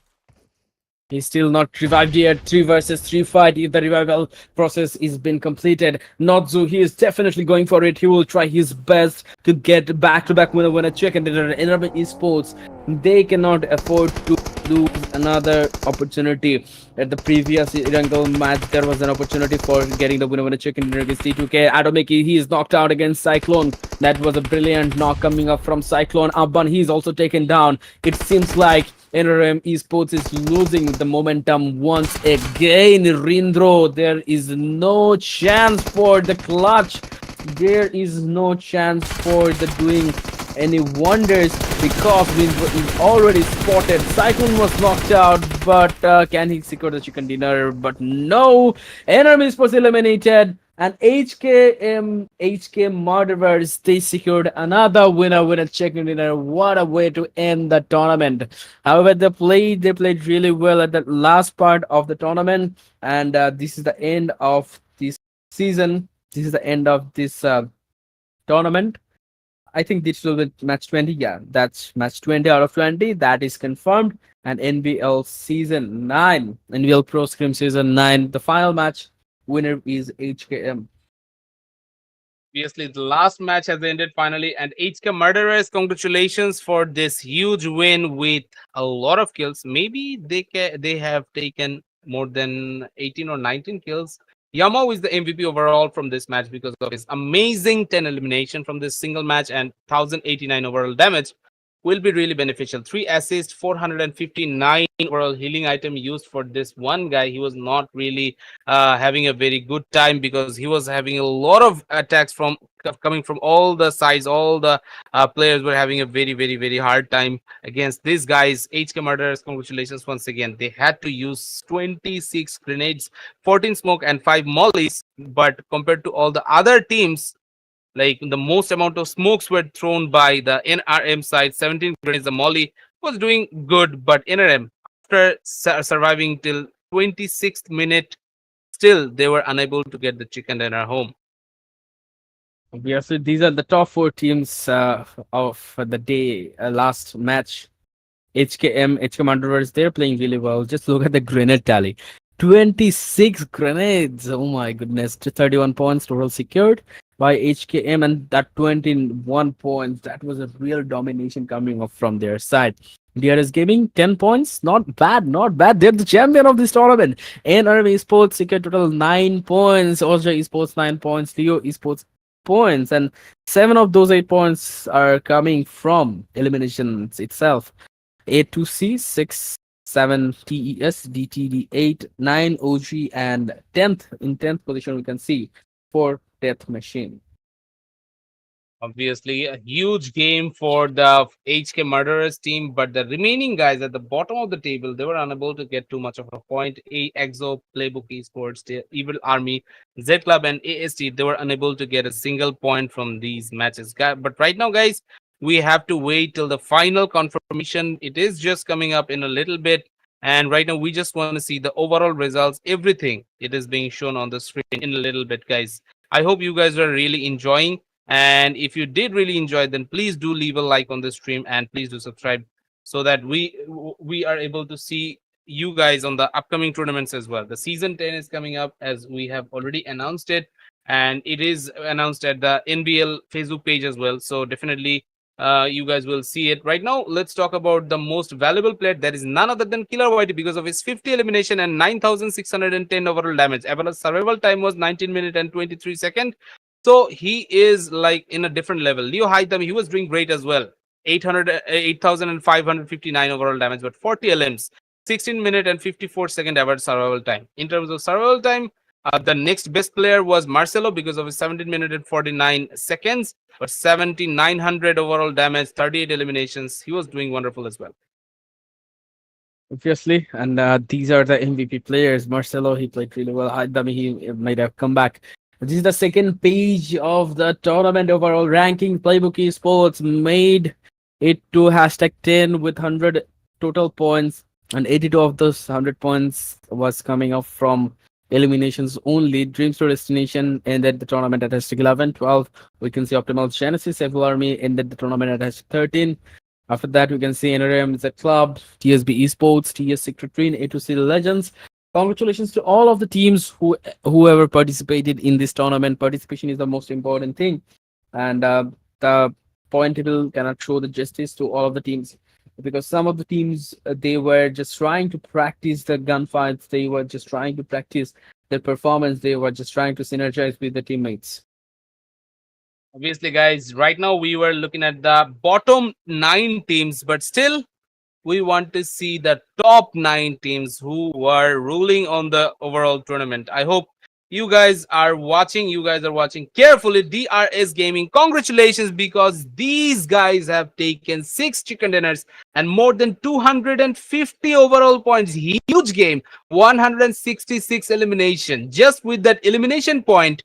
He's still not revived yet. 3 versus 3 fight. If the revival process is been completed, Notzu, he is definitely going for it. He will try his best to get back-to-back winner check. And NRM Esports, they cannot afford to lose another opportunity. At the previous Erangel match, there was an opportunity for getting the winner check in against T2K. AEROMACY, he is knocked out against Cyclone. That was a brilliant knock coming up from Cyclone. Abban, he is also taken down. It seems like NRM Esports is losing the momentum once again. Rindro, there is no chance for the clutch. There is no chance for the doing any wonders, because Rindro is already spotted. Cyclone was knocked out, but can he secure the chicken dinner? But no, NRM Esports eliminated. And HK Murderers, they secured another winner chicken dinner. What a way to end the tournament. However, they played really well at the last part of the tournament, and this is the end of this season. This is the end of this tournament. I think this will be match 20. Yeah, that's match 20 out of 20. That is confirmed. And NBL Season 9, NBL Pro Scrim Season 9, the final match. Winner is HKM. Obviously, the last match has ended finally, and HK Murderers, congratulations for this huge win with a lot of kills. Maybe they have taken more than 18 or 19 kills. Yamo is the MVP overall from this match because of his amazing 10 elimination from this single match, and 1089 overall damage will be really beneficial. 3 assists, 459 overall healing item used for this one guy. He was not really having a very good time, because he was having a lot of attacks from coming from all the sides. All the players were having a very hard time against these guys. HK Murderers, congratulations once again. They had to use 26 grenades, 14 smoke, and 5 mollies, but compared to all the other teams, like the most amount of smokes were thrown by the NRM side. 17 grenades. The Molly was doing good, but NRM, after surviving till 26th minute, still they were unable to get the chicken dinner home. Obviously, these are the top 4 teams of the day. Last match, HK Murderers, they're playing really well. Just look at the grenade tally. 26 grenades. Oh my goodness. 31 points total secured by HKM, and that 21 points, that was a real domination coming up from their side. DRS Gaming, 10 points. Not bad, not bad. They're the champion of this tournament. NRM Esports secured total 9 points. OSJA Esports 9 points. Leo Esports points. And 7 of those 8 points are coming from eliminations itself. A2C, 6, 7 TES, DTD 8, 9 OG, and 10th. In 10th position, we can see 4 Death Machine. Obviously, a huge game for the HK Murderers team, but the remaining guys at the bottom of the table, they were unable to get too much of a point. EXO, Playbook Esports, the Evil Army, Z Club, and AST, they were unable to get a single point from these matches. But right now, guys, we have to wait till the final confirmation. It is just coming up in a little bit. And right now, we just want to see the overall results, everything. It is being shown on the screen in a little bit, guys. I hope you guys are really enjoying. And if you did really enjoy, then please do leave a like on the stream and please do subscribe so that we are able to see you guys on the upcoming tournaments as well. The season 10 is coming up as we have already announced it, and it is announced at the NBL Facebook page as well. So definitely you guys will see it. Right now, let's talk about the most valuable player. That is none other than Killer Whitey because of his 50 elimination and 9,610 overall damage. Average survival time was 19 minutes and 23 seconds. So he is like in a different level. Leo Haitham, he was doing great as well. 8,559 overall damage, but 40 LMs, 16 minute and 54-second average survival time. In terms of survival time, the next best player was Marcelo because of his 17 minute and 49 seconds, but 7,900 overall damage, 38 eliminations. He was doing wonderful as well. Obviously, and these are the MVP players. Marcelo, he played really well. I mean, he might have come back. This is the second page of the tournament overall ranking. Playbook Esports made it to hashtag 10 with 100 total points, and 82 of those 100 points was coming up from eliminations only. Dreams to Destination ended the tournament at hashtag 11. 12, we can see Optimal Genesis, Evil Army ended the tournament at hashtag 13. After that, we can see NRM Z Club, TSB Esports, TS Secret Train, A2C Legends. Congratulations to all of the teams whoever participated in this tournament. Participation is the most important thing, and the point table cannot show the justice to all of the teams because some of the teams they were just trying to practice the gunfights. They were just trying to practice their performance. They were just trying to synergize with the teammates. Obviously, guys, right now we were looking at the bottom 9 teams, but still we want to see the top 9 teams who were ruling on the overall tournament. I hope you guys are watching. You guys are watching carefully. DRS Gaming, congratulations, because these guys have taken 6 chicken dinners and more than 250 overall points. Huge game, 166 elimination. Just with that elimination point,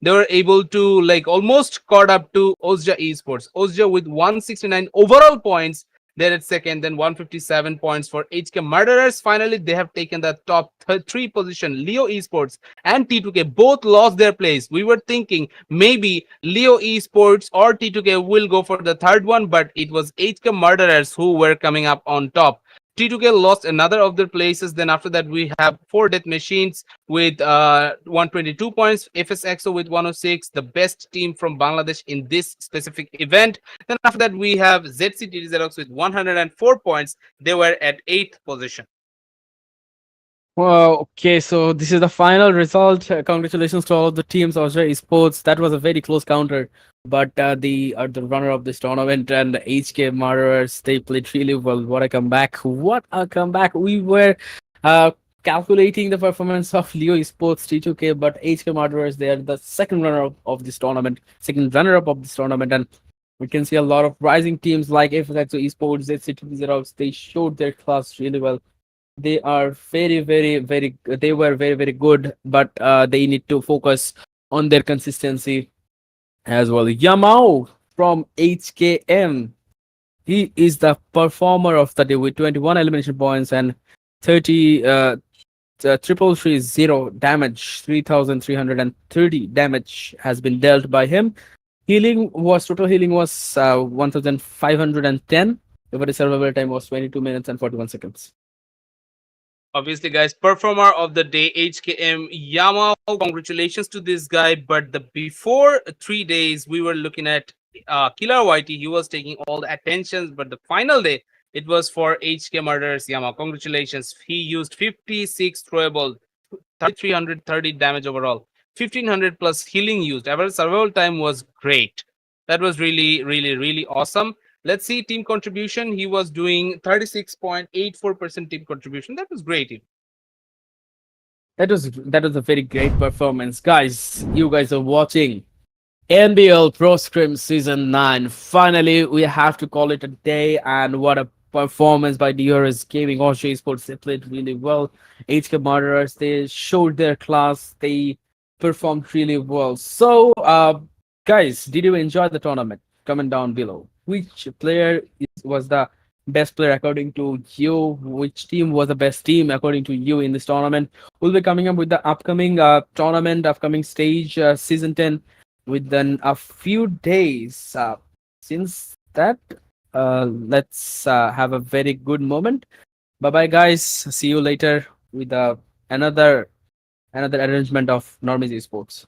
they were able to like almost caught up to OSJA Esports. OSJA with 169 overall points. They're at second, then 157 points for HK Murderers. Finally, they have taken the top 3 position. Leo Esports and T2K both lost their place. We were thinking maybe Leo Esports or T2K will go for the third one, but it was HK Murderers who were coming up on top. T2K lost another of their places. Then after that, we have 4 Death Machines with 122 points. FSXO with 106, the best team from Bangladesh in this specific event. Then after that, we have ZCT XEROX with 104 points. They were at 8th position. Well, okay, so this is the final result. Congratulations to all of the teams. OSJA Esports. That was a very close counter, but the runner of this tournament and the HK Murderers, they played really well. What a comeback! What a comeback! We were calculating the performance of Leo Esports, T2K, but HK Murderers, they are the second runner of this tournament, second runner up of this tournament, and we can see a lot of rising teams like FSXO Esports, ZCT XEROX. They showed their class really well. They are they were very good, but they need to focus on their consistency as well. Yamao from HKM, he is the performer of the day with 21 elimination points and 30 330 damage. 3,330 damage has been dealt by him. Total healing was 1,510. The survival time was 22 minutes and 41 seconds. Obviously, guys, performer of the day, HKM Yama. Congratulations to this guy. But the before 3 days, we were looking at Killer Whitey. He was taking all the attentions. But the final day, It was for HK Murderers Yama. Congratulations. He used 56 throwable, 330 damage overall, 1500 plus healing used. Average survival time was great. That was really, really, really awesome. Let's see team contribution. He was doing 36.84% team contribution. That was great. That was a very great performance, guys. You guys are watching NBL Pro Scrim Season 9. Finally, we have to call it a day, and what a performance by DRS Gaming. OSJA Esports, they played really well. HK Murderers, they showed their class, they performed really well. So, guys, did you enjoy the tournament? Comment down below. Which player was the best player according to you? Which team was the best team according to you in this tournament? We'll be coming up with the upcoming tournament, upcoming stage, Season 10 within a few days. Since that, let's have a very good moment. Bye bye, guys. See you later with another arrangement of Normies Esports.